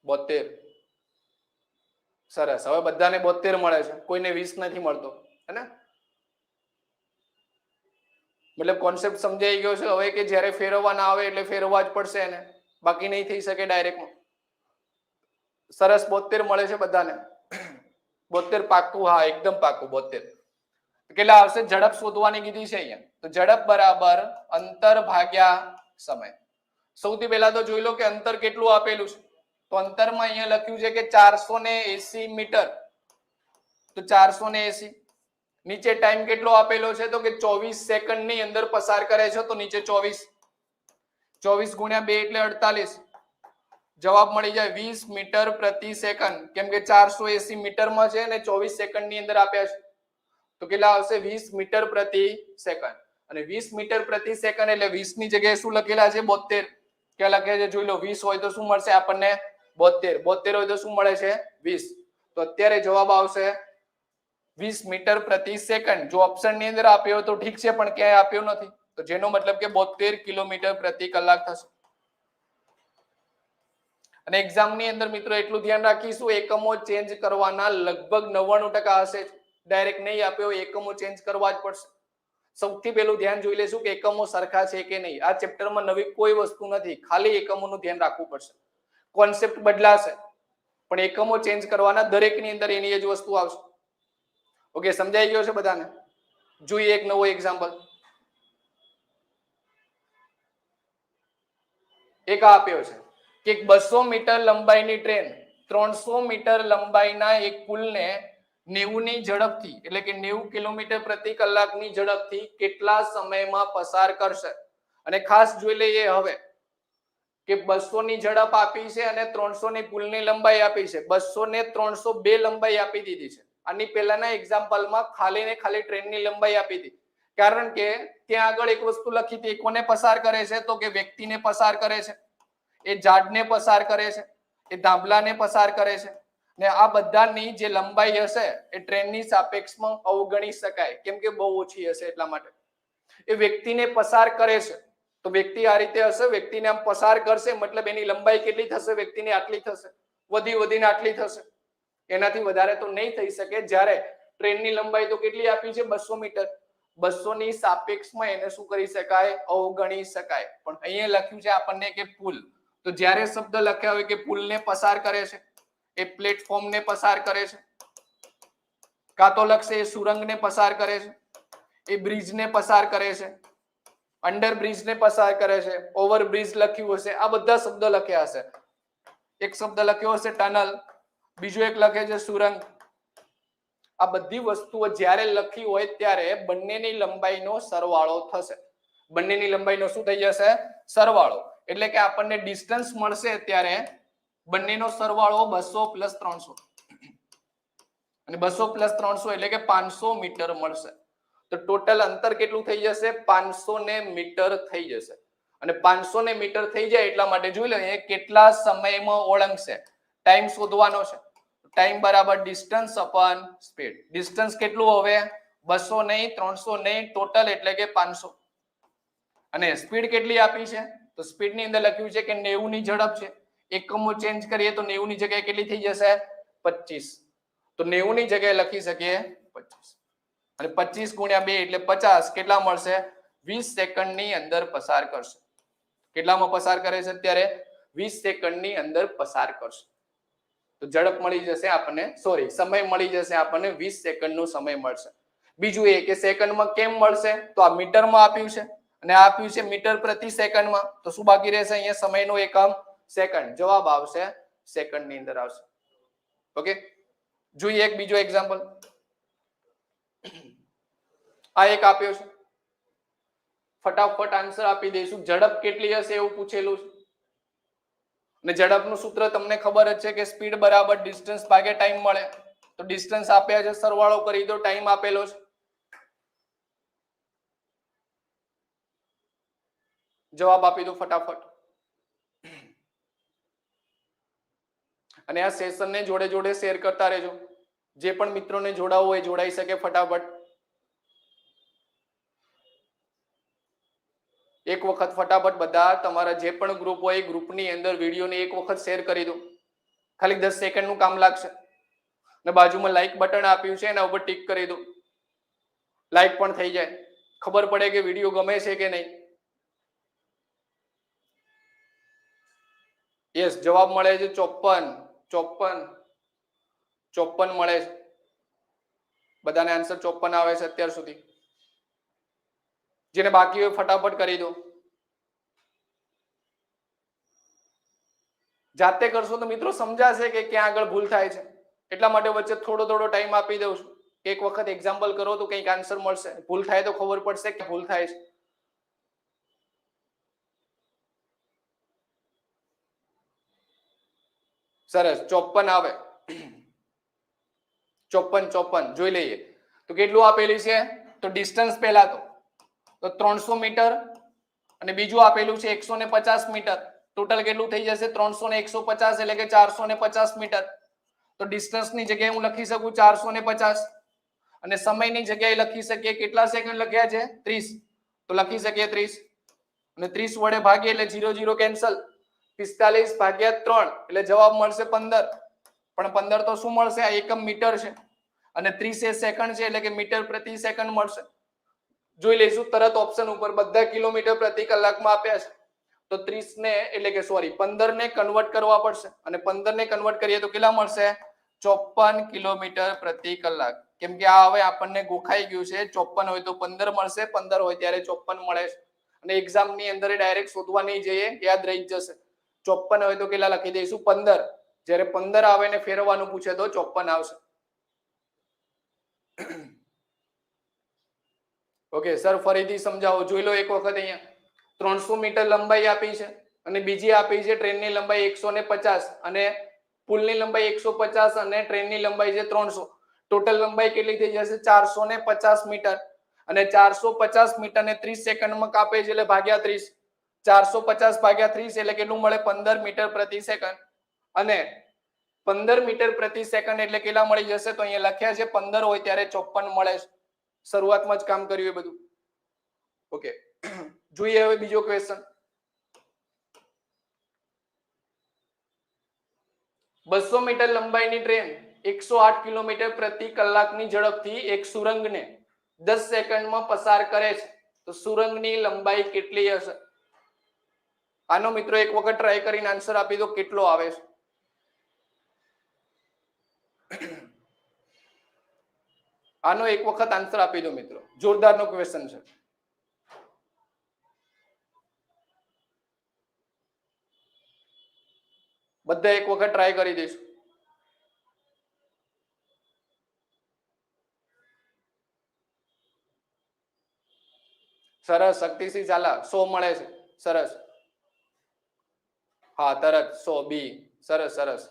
72. સરસ. હવે બધાને 72 મળે છે, કોઈને 20 નથી મળતો, હે ને? મતલબ કોન્સેપ્ટ સમજાઈ ગયો છે હવે, કે જ્યારે ફેરવવા ના આવે એટલે ફેરવવા જ પડશે એને, બાકી નહીં થઈ શકે ડાયરેક્ટ. સરસ, 72 મળે છે બધાને. 72 પાક્કું? હા એકદમ પાક્કું 72. કેટલા આવશે? ઝડપ શોધવાની કીધી છે અહીંયા, તો ઝડપ બરાબર અંતર ભાગ્યા સમય. સૌથી પહેલા તો જોઈ લો કે અંતર કેટલું આપેલું છે. તો અંતરમાં અહીંયા લખ્યું છે કે 480 મીટર. તો 480. નીચે ટાઈમ કેટલો આપેલો છે? તો કે 24 સેકન્ડ ની અંદર પસાર કરે છે, તો નીચે 24. 24 ગુણ્યા 2 એટલે 48. જવાબ મળી જાય 20 મીટર પ્રતિ સેકન્ડ, કેમ કે 480 મીટરમાં છે અને 24 સેકન્ડ ની અંદર આપ્યા છે. તો કેટલા આવશે? 20 મીટર પ્રતિ સેકન્ડ. અને 20 મીટર પ્રતિ સેકન્ડ એટલે 20 ની જગ્યાએ શું લખેલા છે? 72. ક્યાં લખ્યા છે? જોઈ લો. 20 હોય તો શું મળશે આપણને? 72. 72 હોય તો શું મળે છે? 20. તો અત્યારે જવાબ આવશે 20 મીટર પ્રતિ સેકન્ડ. જો ઓપ્શન ની અંદર આપ્યો તો ઠીક છે, પણ ક્યાંય આપ્યો નથી, તો જેનો મતલબ કે 72 કિલોમીટર પ્રતિ કલાક થશે. અને એક્ઝામ ની અંદર મિત્રો એટલું ધ્યાન રાખીશું, એકમો ચેન્જ કરવાના લગભગ 99% હશે. ડાયરેક્ટ નહીં આપ્યો, એકમો ચેન્જ કરવા જ પડશે. સૌથી પહેલું ધ્યાન જોઈ લેશું કે એકમો સરખા છે કે નહીં. આ ચેપ્ટરમાં નવી કોઈ વસ્તુ નથી, ખાલી એકમોનું ધ્યાન રાખવું પડશે. કોન્સેપ્ટ બદલાશે પણ એકમો ચેન્જ કરવાના, દરેકની અંદર એની જ વસ્તુ આવશે. ઓકે, સમજાઈ ગયો છે બધાને? જોઈએ એક નવો એક્ઝામ્પલ. એક આપ્યો છે કે 200 મીટર લંબાઈની ટ્રેન 300 મીટર લંબાઈના એક પુલને 90 ની ઝડપથી, એટલે કે 90 કિલોમીટર પ્રતિ કલાકની ઝડપથી કેટલા સમયમાં પસાર કરશે? અને ખાસ જોઈ લઈએ હવે કે 200 ની ઝડપ આપી છે અને 300 ની પુલની લંબાઈ આપી છે. 200 ને 302 લંબાઈ આપી દીધી છે. આની પહેલાના એક્ઝામ્પલમાં ખાલી ને ખાલી ટ્રેનની લંબાઈ આપી હતી, કારણ કે ત્યાં આગળ એક વસ્તુ લખી હતી, કોને પસાર કરે છે? તો કે વ્યક્તિને પસાર કરે છે, એ ઝાડને પસાર કરે છે, એ ધાબલાને પસાર કરે છે. ને આ બધાની જે લંબાઈ હશે એ ટ્રેનની સાપેક્ષમાં અવગણી શકાય, કેમ કે બહુ ઓછી હશે એટલા માટે. એ વ્યક્તિને પસાર કરે છે તો વ્યક્તિ આ રીતે હશે, વ્યક્તિને આમ પસાર કરશે મતલબ એની લંબાઈ કેટલી થશે? વ્યક્તિની આટલી થશે, વધીને આટલી થશે, એનાથી વધારે તો નહીં થઈ શકે. જ્યારે ટ્રેનની લંબાઈ તો કેટલી આપી છે? 200 મીટર. 200 ની સાપેક્ષમાં એને શું કરી શકાય? અવગણી શકાય. પણ અહીંયા લખ્યું છે આપણને કે પુલ, તો જ્યારે શબ્દ લખ્યા હોય કે પુલને પસાર કરે છે, એ પ્લેટફોર્મને પસાર કરે છે, કાં તો લખશે એ સુરંગને પસાર કરે છે, એ બ્રિજને પસાર કરે છે, અંડરબ્રિજને પસાર કરે છે, ઓવરબ્રિજ લખ્યું હશે, આ બધા શબ્દ લખ્યા હશે. એક શબ્દ લખ્યો હશે ટનલ, બીજો એક લખે છે સુરંગ. આ બધી વસ્તુઓ જ્યારે લખી હોય ત્યારે બંનેની લંબાઈનો સરવાળો થશે. બંનેની લંબાઈનો શું થઈ જશે? સરવાળો. એટલે કે આપણને ડિસ્ટન્સ મળશે ત્યારે બંનેનો સરવાળો 200 પ્લસ 300, અને 200 પ્લસ 300 એટલે કે 500 મીટર મળશે. તો ટોટલ અંતર કેટલું થઈ જશે? 500 મીટર થઈ જશે. અને 500 મીટર થઈ જાય એટલા માટે જોઈ લો કેટલા સમયમાં ઓળંગશે. ટાઈમ શોધવાનો છે. ટાઈમ બરાબર ડિસ્ટન્સ અપોન સ્પીડ. ડિસ્ટન્સ કેટલું હવે? 200 નહીં, 300 નહીં, ટોટલ એટલે કે 500. અને સ્પીડ કેટલી આપી છે? તો સ્પીડ ની અંદર લખ્યું છે કે 90 ની ઝડપ છે. એકમો ચેન્જ કરીએ તો 90 ની જગ્યાએ કેટલી થઈ જશે? 25. તો 90 ની જગ્યાએ લખી શકીએ 25, અને 25 ગુણ્યા 2 એટલે 50. કેટલા મળશે? 20 સેકન્ડની અંદર પસાર કરશે. કેટલામાં પસાર કરે છે અત્યારે? 20 સેકન્ડની અંદર પસાર કરશે. તો ઝડપ મળી જશે આપણને, સોરી સમય મળી જશે આપણને, 20 સેકન્ડનો સમય મળશે. બીજું એ કે સેકન્ડમાં કેમ મળશે? તો આ મીટરમાં આપ્યું છે અને આ આપ્યું છે મીટર પ્રતિ સેકન્ડમાં. તો શું બાકી રહેશે અહીંયા? સમયનો એકમ સેકન્ડ. જવાબ આવશે સેકન્ડ ની અંદર આવશે. ઓકે, જોઈએ એક બીજો એક્ઝામ્પલ. આ એક આપ્યો છે, ફટાફટ આન્સર આપી દઈશું. ઝડપ કેટલી હશે એવું પૂછેલું છે, અને ઝડપનું સૂત્ર તમને ખબર જ છે કે સ્પીડ બરાબર ડિસ્ટન્સ ભાગે ટાઈમ મળે. તો ડિસ્ટન્સ આપ્યા છે, સરવાળો કરી દો, ટાઈમ આપેલો છે. જવાબ આપી દો ફટાફટ. અને આ સેશનને જોડે જોડે શેર કરતા રહેજો. જે પણ મિત્રોને જોડાવવું હોય જોડાઈ શકે ફટાફટ. એક વખત ફટાફટ બધા તમારા જે પણ ગ્રુપ હોય એ ગ્રુપની અંદર વિડીયોને એક વખત શેર કરી દો. ખાલી 10 સેકન્ડનું કામ લાગશે. અને બાજુમાં લાઈક બટન આપ્યું છે એના ઉપર ટિક કરી દો. લાઈક પણ થઈ જાય, ખબર પડે કે વિડીયો ગમે છે કે નહીં. યસ, જવાબ મળે છે 54 મળે છે. બધાને આન્સર 54 આવે છે અત્યાર સુધી. જેને બાકી હોય ફટાફટ કરી દો. જાતે કરશો તો મિત્રો સમજાશે કે ક્યાં આગળ ભૂલ થાય છે. એટલા માટે વચ્ચે થોડો ટાઈમ આપી દઉં છું. એક વખત એક્ઝામ્પલ કરો તો કંઈક આન્સર મળશે. ભૂલ થાય તો ખબર પડશે કે ભૂલ થાય છે. સરસ, 54 આવે. 54 જોઈ લઈએ તો કેટલું આપેલું છે? તો ડિસ્ટન્સ પહેલા તો 300 મીટર અને બીજું આપેલું છે 150 મીટર. ટોટલ કેટલું થઈ જશે? 300 ને 150 એટલે કે 450 મીટર. તો ડિસ્ટન્સ ની જગ્યાએ હું લખી શકું 450. અને સમયની જગ્યાએ લખી શકીએ કેટલા સેકન્ડ લખ્યા છે 30, તો લખી શકીએ 30 અને 30 વડે ભાગીએ એટલે 0 0 કેન્સલ, 45 ભાગ્યા 3 એટલે જવાબ મળશે 15, પણ 15 તો શું મળશે, આ એકમ મીટર છે અને 30 એ સેકન્ડ છે એટલે કે મીટર પ્રતિ સેકન્ડ મળશે. જોઈ લઈશું તરત ઓપ્શન ઉપર બધા કિલોમીટર પ્રતિ કલાકમાં આપ્યા છે, તો 30 ને એટલે કે સોરી 15 ને કન્વર્ટ કરવા પડશે અને 15 ને કન્વર્ટ કરીએ તો કેટલા મળશે 54 કિલોમીટર પ્રતિ કલાક. કેમ કે આ હવે આપણને ગોખાઈ ગયું છે, 54 હોય તો 15 મળશે, 15 હોય ત્યારે 54 મળે છે અને એક્ઝામ ની અંદર ડાયરેક્ટ શોધવા નહીં જઈએ, યાદ રહી જશે. 54 હોય તો કેટલા લખી દઈશું 15, જ્યારે 15 આવે ને ફેરવવાનું પૂછે તો 54 આવશે. ઓકે સર ફરીથી સમજાવો, જોઈ લો એક વખત. અહીંયા 300 મીટર લંબાઈ આપી છે અને બીજી આપી છે ટ્રેનની લંબાઈ 150 અને પુલની લંબાઈ 150 અને ટ્રેનની લંબાઈ છે 300. ટોટલ લંબાઈ કેટલી થઈ જશે 450 મીટર અને 450 મીટર ને 30 સેકન્ડમાં કાપે છે એટલે ભાગ્યા 30. 450 ભાગ્યા 30 એટલે કેટલું મળે 15 મીટર પ્રતિ સેકન્ડ અને 15 મીટર પ્રતિ સેકન્ડ એટલે કેટલા મળી જશે, તો અહીંયા લખ્યા છે 15 હોય ત્યારે 54 મળે છે. શરૂઆતમાં જ કામ કર્યું એ બધું. ઓકે જોઈએ હવે બીજો ક્વેશ્ચન. 200 મીટર લંબાઈની ટ્રેન 108 કિલોમીટર પ્રતિ કલાકની ઝડપથી એક સુરંગને 10 સેકન્ડમાં પસાર કરે છે, તો સુરંગની લંબાઈ કેટલી હશે? આનો મિત્રો એક વખત ટ્રાય કરીને આન્સર આપી દો કેટલો આવે છે. આનો એક વખત આન્સર આપી દો મિત્રો, જોરદારનો ક્વેશ્ચન છે. બધા એક વખત ટ્રાય કરી દઈશું. સરસ શક્તિસિંહ ઝાલા 100 મળે છે, સરસ. હા તરત 100 બી, સરસ સરસ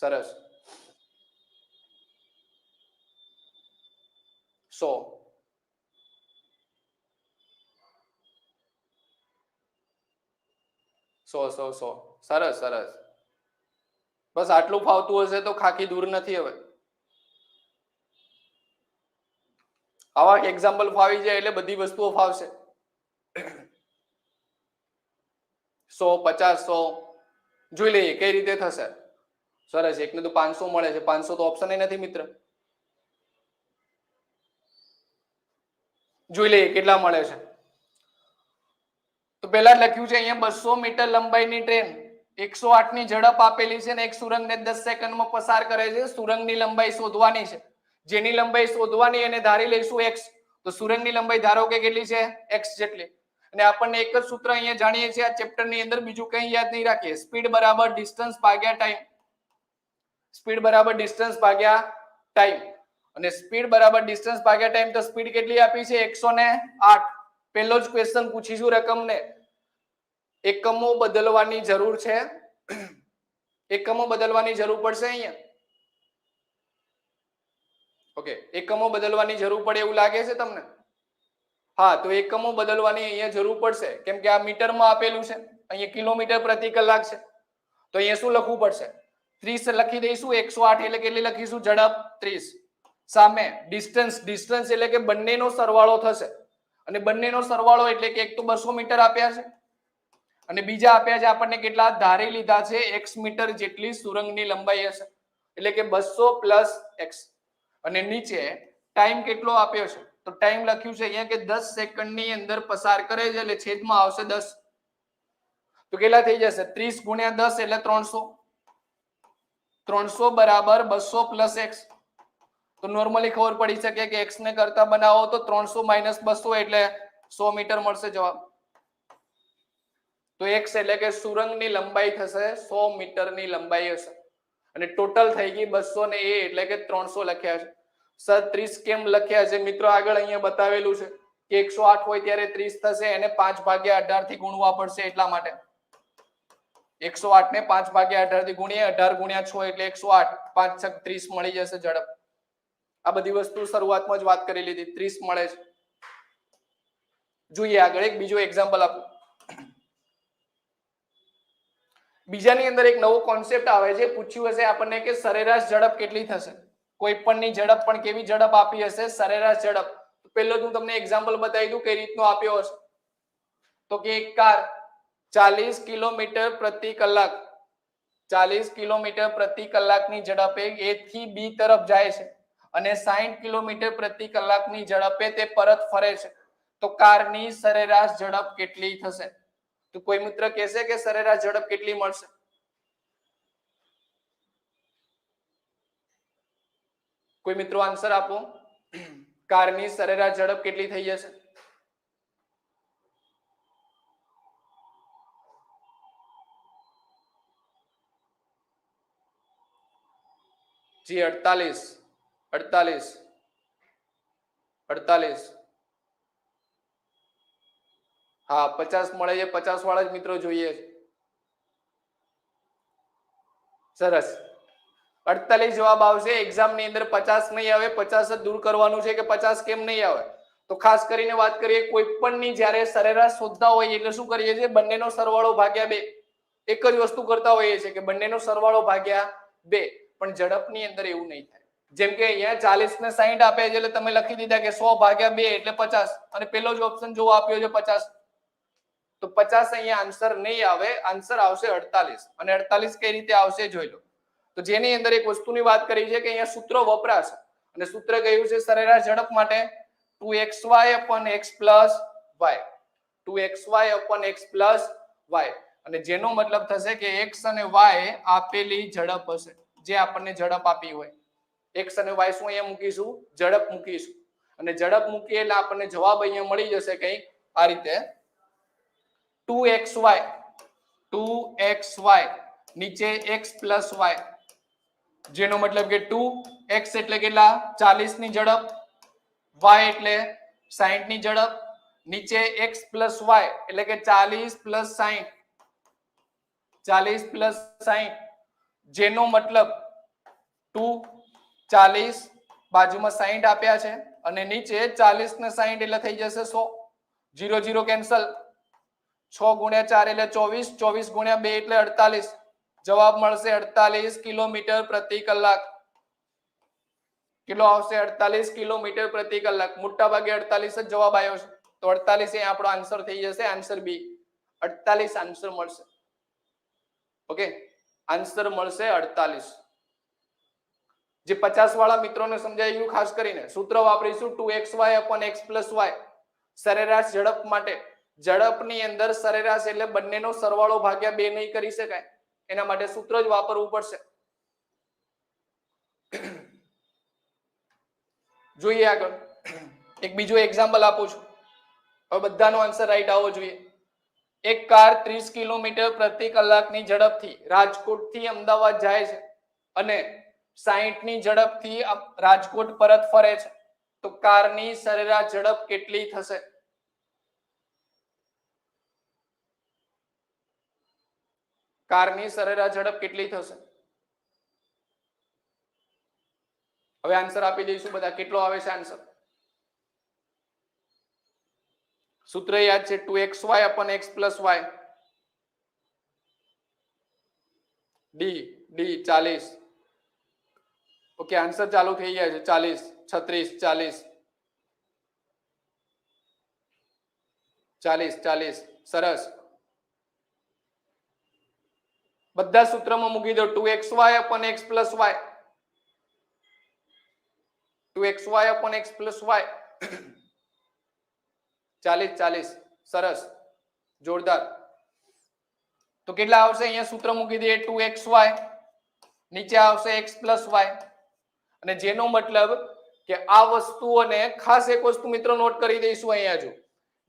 સરસ 100 100 સરસ સરસ. બસ આટલું ફાવતું હશે તો ખાકી દૂર નથી. હવે આવા એક્ઝામ્પલ ફાવી જાય એટલે બધી વસ્તુઓ ફાવશે. 100 50 100 જોઈ લઈએ કઈ રીતે થશે. સરસ, એકને તો 500 મળે છે, 500 તો ઓપ્શન નથી મિત્ર. જોઈ લઈએ કેટલા મળે છે. તો પહેલા જ લખ્યું છે અહીંયા 200 મીટર લંબાઈની ટ્રેન 108 ની ઝડપ આપેલી છે ને એક સુરંગને 10 સેકન્ડમાં પસાર કરે છે. સુરંગની લંબાઈ શોધવાની છે. જેની લંબાઈ શોધવાની એને ધારી લઈશું x, તો સુરંગની લંબાઈ ધારો કે કેટલી છે x જેટલી. અને આપણને એક જ સૂત્ર અહીંયા જાણીએ છીએ આ ચેપ્ટર ની અંદર, બીજું કંઈ યાદ નહીં રાખીએ. સ્પીડ બરાબર ડિસ્ટન્સ ભાગ્યા ટાઈમ. સ્પીડ બરાબર ડિસ્ટન્સ ભાગ્યા ટાઈમ અને સ્પીડ બરાબર ડિસ્ટન્સ ભાગ્યા ટાઈમ. તો સ્પીડ કેટલી આપી છે 108. પહેલો જ ક્વેશ્ચન પૂછીશું રકમને, એકમો બદલવાની જરૂર છે. એકમો બદલવાની જરૂર પડશે અહીંયા. ઓકે એકમો બદલવાની જરૂર પડે એવું લાગે છે તમને? હા તો એકમો બદલવાની અહીંયા જરૂર પડશે, કેમ કે આ મીટરમાં આપેલું છે, અહીંયા કિલોમીટર પ્રતિ કલાક છે. તો અહીંયા શું લખવું પડશે 30 લખી દઈશું. 108 એટલે કેટલી લખીશું ઝડપ 30. સામે ડિસ્ટન્સ, ડિસ્ટન્સ એટલે કે બંનેનો સરવાળો થશે અને બંનેનો સરવાળો એટલે કે એક તો 200 મીટર આપ્યા છે અને બીજા આપ્યા છે આપણને કેટલા ધારી લીધા છે x મીટર જેટલી સુરંગની લંબાઈ હશે, એટલે કે 200 પ્લસ x. અને નીચે ટાઈમ કેટલો આપ્યો છે, તો ટાઈમ લખ્યું છે અહીંયા કે 10 સેકન્ડની અંદર પસાર કરે છે એટલે છેદમાં આવશે 10. તો કેટલા થઈ જશે 30 ગુણ્યા 10 એટલે 300. 300 બરાબર 200 પ્લસ x. તો નોર્મલી ખબર પડી શકે કે x ને કરતા બનાવો તો 300 માઇનસ 200 એટલે 100 મીટર મળશે જવાબ. તો x એટલે કે સુરંગની લંબાઈ થશે 100 મીટરની લંબાઈ હશે અને ટોટલ થઈ ગઈ 200 ને a એટલે કે 300 લખ્યા છે. સર 30 કેમ લખ્યા છે મિત્રો? આગળ અહીંયા બતાવેલું છે કે 108 હોય ત્યારે 30 થશે, એને 5 ભાગ્યા 18 થી ગુણવા પડશે એટલા માટે. 108 ને 5 ભાગ્યા 18 થી ગુણીએ, 18 ગુણ્યા 6 એટલે 108, 5 6 30 મળી જશે ઝડપ. આ બધી વસ્તુ શરૂઆતમાં જ વાત કરી લીધી, 30 મળે છે. જોઈએ આગળ એક બીજો એક્ઝામ્પલ આપો. બીજાની અંદર એક નવો કોન્સેપ્ટ આવે છે, પૂછ્યું હશે આપણને કે સરેરાશ ઝડપ કેટલી થશે, કોઈ પણની ઝડપ પણ કેવી ઝડપ આપી હશે, સરેરાશ ઝડપ. પહેલો હું તમને એક્ઝામ્પલ બતાવી દઉં કઈ રીતનો આપ્યો હશે. તો કે એક કાર 40 કિલોમીટર પ્રતિ કલાક 40 કિલોમીટર પ્રતિ કલાકની ઝડપે A થી B તરફ જાય છે અને 60 કિલોમીટર પ્રતિ કલાકની ઝડપે તે પરત ફરે છે, તો કારની સરેરાશ ઝડપ કેટલી થશે? તો કોઈ મિત્ર કહેશે કે સરેરાશ ઝડપ કેટલી મળશે? કોઈ મિત્રો આન્સર આપો. કારની સરેરાશ ઝડપ કેટલી થઈ જશે? જી 48. હા 50 મળે છે, 50 વાળા જ મિત્રો જોઈએ. સરસ, 48 જવાબ આવશે. એક્ઝામ ની અંદર 50 નહીં આવે, 50 જ દૂર કરવાનું છે કે 50 કેમ નહીં આવે. તો ખાસ કરીને વાત કરીએ, કોઈ પણ ની જ્યારે સરેરાશ શોધતા હોય એટલે શું કરીએ છીએ? બંનેનો સરવાળો ભાગ્યા 2. એક જ વસ્તુ કરતા હોઈએ છીએ કે બંનેનો સરવાળો ભાગ્યા 2. પણ ઝડપની અંદર એવું નહીં થાય. જેમ કે અહીંયા 40 ને 60 આપે છે એટલે તમે લખી દીધા કે 100 ભાગ્યા 2 એટલે 50, અને પેલો જ ઓપ્શન જો આપ્યો છે 50, તો 50 અહીંયા આન્સર નહીં આવે, આન્સર આવશે 48. અને 48 કઈ રીતે આવશે જોઈ લો. તો જેની અંદર એક વસ્તુની વાત કરી છે કે અહીંયા સૂત્ર વપરાશે, અને સૂત્ર કયું છે સરેરાશ ઝડપ માટે? 2xy upon x plus y. 2xy upon x plus y. અને જેનો મતલબ થશે કે x અને y આપેલી ઝડપ હશે, જે આપણને ઝડપ આપી હોય. x અને y શું અહીંયા મૂકીશું? ઝડપ મૂકીશું. અને ઝડપ મૂકીએ એટલે આપણને જવાબ અહીંયા મળી જશે કંઈક આ રીતે 2xy નીચે x plus y, જેનો મતલબ કે 2x એટલે કેટલા? 40 ની ઝડપ, y એટલે 60 ની ઝડપ, નીચે x plus y એટલે કે 40 plus 60, 40 plus 60, જેનો મતલબ 2 40 બાજુમાં 60 આપ્યા છે અને નીચે 40 ને 60 એટલે થઈ જશે 100. 0 0 કેન્સલ, 6 ગુણ્યા 4 એટલે 24, 24 ગુણ્યા 2 એટલે 48. જવાબ મળશે 48 કિલોમીટર પ્રતિ કલાક. કેટલો આવશે? 48 કિલોમીટર પ્રતિ કલાક. મોટા ભાગે 48 જ જવાબ આવ્યો છે, તો 48 એ આપણો આન્સર થઈ જશે, આન્સર બી. 48 આન્સર મળશે. ઓકે, આન્સર મળશે 48. જે 50 વાળા મિત્રોને સમજાઈ ગયું. ખાસ કરીને સૂત્ર વાપરીશું 2xy upon x plus y સરેરાશ ઝડપ માટે. ઝડપની અંદર સરેરાશ એટલે બંનેનો સરવાળો ભાગ્યા 2 નહીં કરી શકાય, એના માટે સૂત્ર જ વાપરવું પડશે. જોઈએ આગળ, એક બીજું એક્ઝામ્પલ આપું છું. હવે બધાનો આન્સર રાઈટ આવવો જોઈએ. એક કાર 30 કિલોમીટર પ્રતિ કલાકની ઝડપથી રાજકોટથી અમદાવાદ જાય છે અને 60 ની ઝડપથી રાજકોટ પરત ફરે છે, તો કારની સરેરાશ ઝડપ કેટલી થશે? કારની સરેરાશ ઝડપ કેટલી થશે? હવે આન્સર આપી દઈશું બધા. કેટલો આવે છે આન્સર? સૂત્ર યાદ છે 2xy upon x plus y. D 40. Okay, answer ચાલુ થઈ ગયા છે. 40 36 40 40 40. સરસ, બધા સૂત્રમાં મૂકી દો. 2xy upon x plus y, 2xy upon x plus y. 40 40. સરસ, જોરદાર. તો કેટલા આવશે? અહીંયા સૂત્ર મૂકી દઈએ 2xy, નીચે આવશે x plus y, અને જેનો મતલબ કે આ વસ્તુઓને ખાસ એક વસ્તુ મિત્રો નોટ કરી દઈશું. અહીંયા જો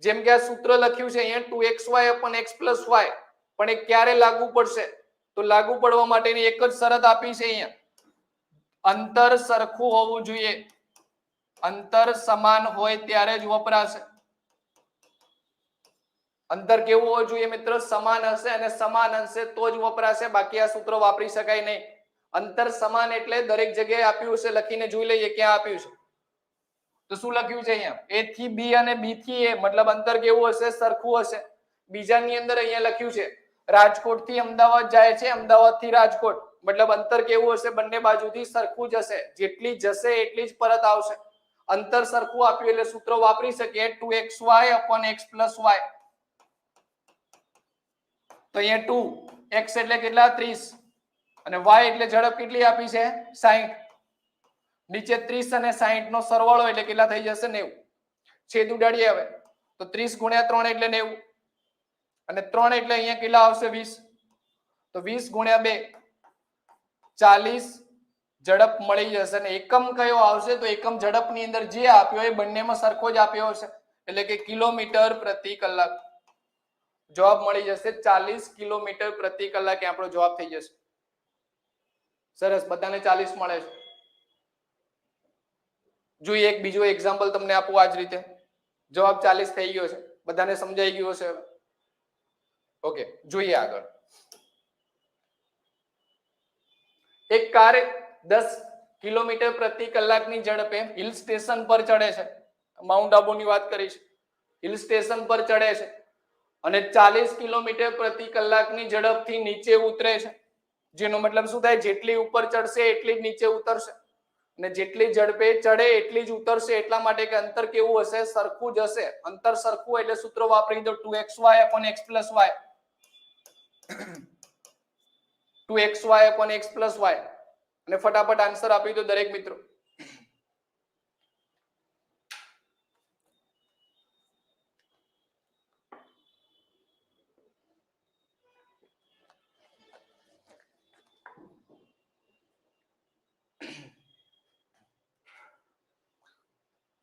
જેમ કે આ સૂત્ર લખ્યું છે અહીંયા 2xy upon x plus y, પણ એ ક્યારે લાગુ પડશે? તો લાગુ પડવા માટેની એક જ શરત આપી છે અહીંયા, અંતર સરખું હોવું જોઈએ. અંતર સમાન હોય ત્યારે જ વપરાશે. અંતર કેવું હોવું જોઈએ મિત્રો? સમાન હશે, અને સમાન હશે તો જ વપરાશે, બાકી આ સૂત્ર વાપરી શકાય નહીં. અંતર સમાન એટલે દરેક જગ્યાએ આપ્યું હશે, લખીને જોઈ લઈએ ક્યાં આપ્યું છે. તો શું લખ્યું છે અહીંયા? A થી B અને B થી A, મતલબ અંતર કેવું હશે? સરખું હશે. બીજાની અંદર અહીંયા લખ્યું છે રાજકોટ થી અમદાવાદ જાય છે, અમદાવાદ થી રાજકોટ, મતલબ અંતર કેવું હશે? બંને બાજુથી સરખું જશે, જેટલી જશે એટલી જ પરત આવશે. અંતર સરખું આપ્યું એટલે સૂત્ર વાપરી શકીએ 2xy upon x plus y. તો અહીંયા 2x એટલે કેટલા? 30 અને y એટલે ઝડપ કેટલી આપી છે? 60. નીચે 30 અને 60 નો સરવાળો એટલે કેટલા થઈ જશે? 90. છેદ ઉડાડીએ હવે તો 30 ગુણ્યા 3 એટલે 90 અને 3 એટલે અહીંયા કેટલા આવશે? 20. તો 20 ગુણ્યા 2 40 ઝડપ મળી જશે. અને એકમ કયો આવશે? તો એકમ ઝડપની અંદર જે આપ્યો એ બંનેમાં સરખો જ આપ્યો હશે એટલે કે કિલોમીટર પ્રતિ કલાક. જવાબ મળી જશે 40 કિલોમીટર પ્રતિ કલાકે આપણો જવાબ થઈ જશે. સરસ, બધાને 40 મળે છે. જોઈએ એક બીજો એક્ઝામ્પલ તમને આપું આ જ રીતે. જવાબ 40 થઈ ગયો છે, બધાને સમજાઈ ગયો છે. ઓકે, જોઈએ આગળ. એક કાર 10 કિલોમીટર પ્રતિ કલાકની ઝડપે હિલ સ્ટેશન પર ચડે છે. માઉન્ટ આબુની વાત કરી છે. હિલ સ્ટેશન પર ચડે છે અને 40 કિલોમીટર પ્રતિ કલાકની ઝડપથી નીચે ઉતરે છે. જેનો મતલબ શું થાય? જેટલી ઉપર ચડશે એટલી જ નીચે ઉતરશે અને જેટલી ઝડપે ચડે એટલી જ ઉતરશે. એટલા માટે કે અંતર કેવું હશે? સરખું જ હશે. અંતર સરખું એટલે સૂત્ર વાપરી દો 2xy upon x plus y. 2xy upon x plus y અને ફટાફટ આન્સર આપી દો દરેક મિત્રો.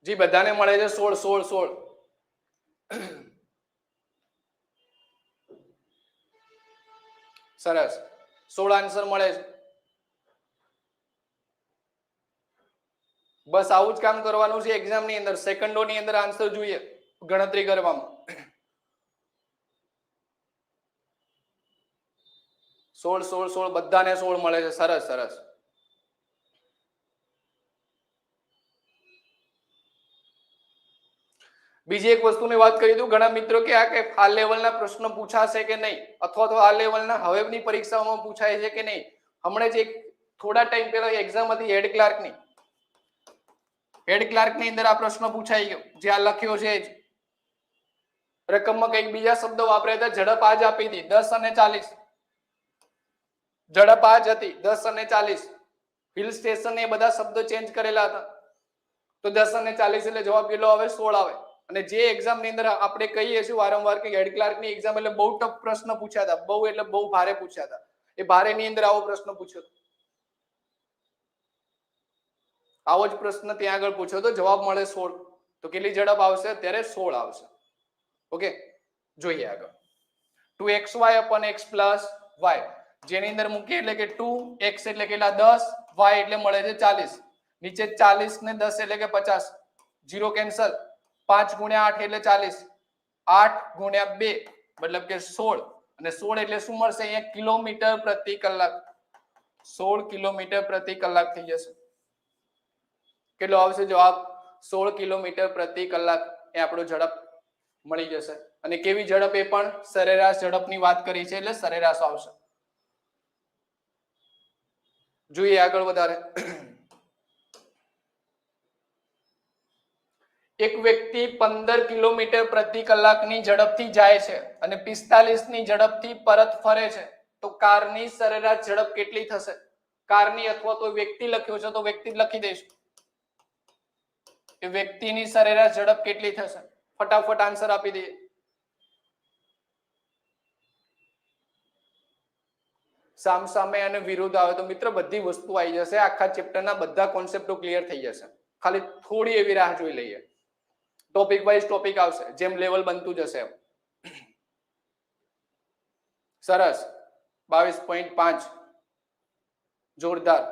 જી બધાને મળે છે 16. સરસ, 16 આન્સર મળે છે. બસ આવું જ કામ કરવાનું છે એક્ઝામની અંદર. સેકન્ડોની અંદર આન્સર જોઈએ ગણતરી કરવામાં. 16 બધાને 16 મળે છે. સરસ. બીજી એક વસ્તુની વાત કરી દઉં. ઘણા મિત્રો કે આ લેવલના પ્રશ્નો પૂછાશે કે નહીં, અથવા તો આ લેવલના હવેની પરીક્ષાઓમાં પૂછાય છે કે નહીં. હમણાં જ એક થોડા ટાઈમ પહેલા એક્ઝામ હતી હેડ ક્લાર્કની. હેડ ક્લાર્કની અંદર આ પ્રશ્ન પૂછાઈ ગયો જે આ લખ્યો છે. રકમમાં કંઈક બીજા શબ્દો વાપર્યા હતા. ઝડપ આ જ આપી હતી 10 અને 40. ઝડપ આ જ હતી 10 અને 40. હિલ સ્ટેશન એ બધા શબ્દો ચેન્જ કરેલા હતા. તો 10 અને 40 એટલે જવાબ કેટલો આવે? 16 આવે. અને જે એક્ઝામ ની અંદર આપણે કહીએ છીએ વારંવાર કે હેડ ક્લાર્કની એક્ઝામ એટલે બહુ ટફ પ્રશ્ન પૂછ્યા હતા. બહુ એટલે બહુ ભારે પૂછ્યા હતા. એ ભારે ની અંદર આવો પ્રશ્ન પૂછ્યો હતો. આવો જ પ્રશ્ન ત્યાં આગળ પૂછ્યો તો જવાબ મળે 16. તો કેટલી ઝડપ આવશે? અત્યારે 16 આવશે. ઓકે, જોઈએ આગળ. 2xy upon x plus y જેની અંદર મૂકીએ એટલે કે 2x એટલે કેટલા? 10, y એટલે મળે છે 40. નીચે 40 ને 10 એટલે કે 50. 0 કેન્સલ. 5 ગુણ્યા 8 એટલે 40. 8 ગુણ્યા 2 મતલબ કે 16 અને 16 એટલે શું મળશે? અહીંયા કિલોમીટર પ્રતિ કલાક. 16 કિલોમીટર પ્રતિ કલાક થઈ જશે. કેટલો આવશે જવાબ? 16 કિલોમીટર પ્રતિ કલાક એ આપણો ઝડપ મળી જશે. અને કેવી ઝડપ? એ પણ સરેરાશ ઝડપની વાત કરી છે એટલે સરેરાશ આવશે. જોઈએ આગળ વધારે. એક વ્યક્તિ 15 કિલોમીટર પ્રતિ કલાકની ઝડપથી જાય છે અને 45 ની ઝડપથી પરત ફરે છે. તો કારની સરેરાશ ઝડપ કેટલી થશે? કારની અથવા તો વ્યક્તિ લખ્યો છે તો વ્યક્તિ લખી દઈશું. એ વ્યક્તિની સરેરાશ ઝડપ કેટલી થશે? ફટાફટ આન્સર આપી દઈએ. સામસામે અને વિરુદ્ધ આવે તો મિત્ર બધી વસ્તુ આવી જશે. આખા ચેપ્ટરના બધા કોન્સેપ્ટો ક્લિયર થઈ જશે. ખાલી થોડી એવી રાહ જોઈ લઈએ. ટોપિક વાઇઝ ટોપિક આવશે જેમ લેવલ બનતું જશે. સરસ, 22.5 જોરદાર.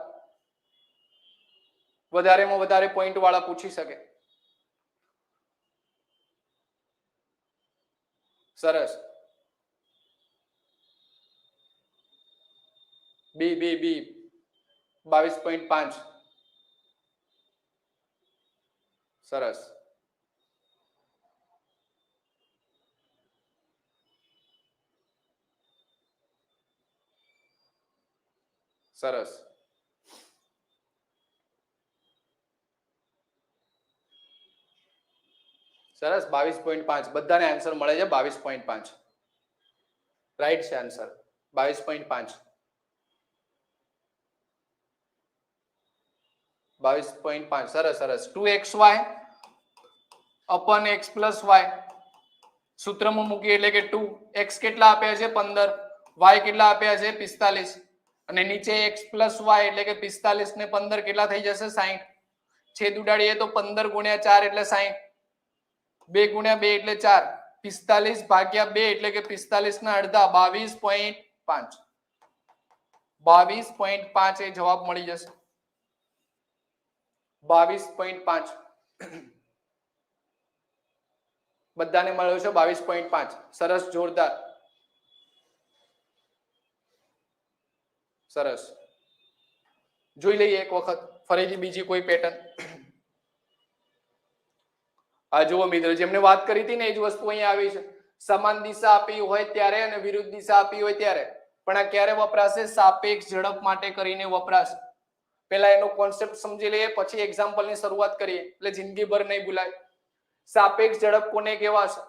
વધારેમાં વધારે પોઈન્ટ વાળા પૂછી શકે. સરસ. બી 22.5. સરસ. સરસ. સરસ. 22.5 બધાને આન્સર મળે છે. 22.5 રાઈટ છે આન્સર. 22.5 22.5 સરસ સરસ. 2xy upon x plus y સૂત્રમાં મૂકીએ એટલે કે 2 x કેટલા આપ્યા છે 15, y કેટલા આપ્યા છે 45 અને નીચે x plus y એટલે કે 45 ને 15 કેટલા થઈ જશે 60. છેદ ઉડાડીએ તો 15 ગુણ્યા 4 એટલે 60, 2 ગુણ્યા 2 એટલે 4, 45 ભાગ્યા 2 એટલે કે 45 ના અડધા 22.5 22.5 એ જવાબ મળી જશે. 22.5 બધાને મળ્યો છે 22.5. સરસ, જોરદાર, સરસ. જોઈ લઈએ એક વખત ફરીથી બીજી કોઈ પેટર્ન. આ જુઓ મિત્રો, જેમને વાત કરી હતી ને એ જ વસ્તુ અહીંયા આવી છે. સમાન દિશા આપી હોય ત્યારે અને વિરુદ્ધ દિશા આપી હોય ત્યારે. પણ આ ક્યારે વપરાશે? સાપેક્ષ ઝડપ માટે કરીને વપરાશે. પહેલા એનો કોન્સેપ્ટ સમજી લઈએ, પછી એક્ઝામ્પલ ની શરૂઆત કરીએ એટલે જિંદગીભર નહીં ભૂલાય. સાપેક્ષ ઝડપ કોને કહેવાશે?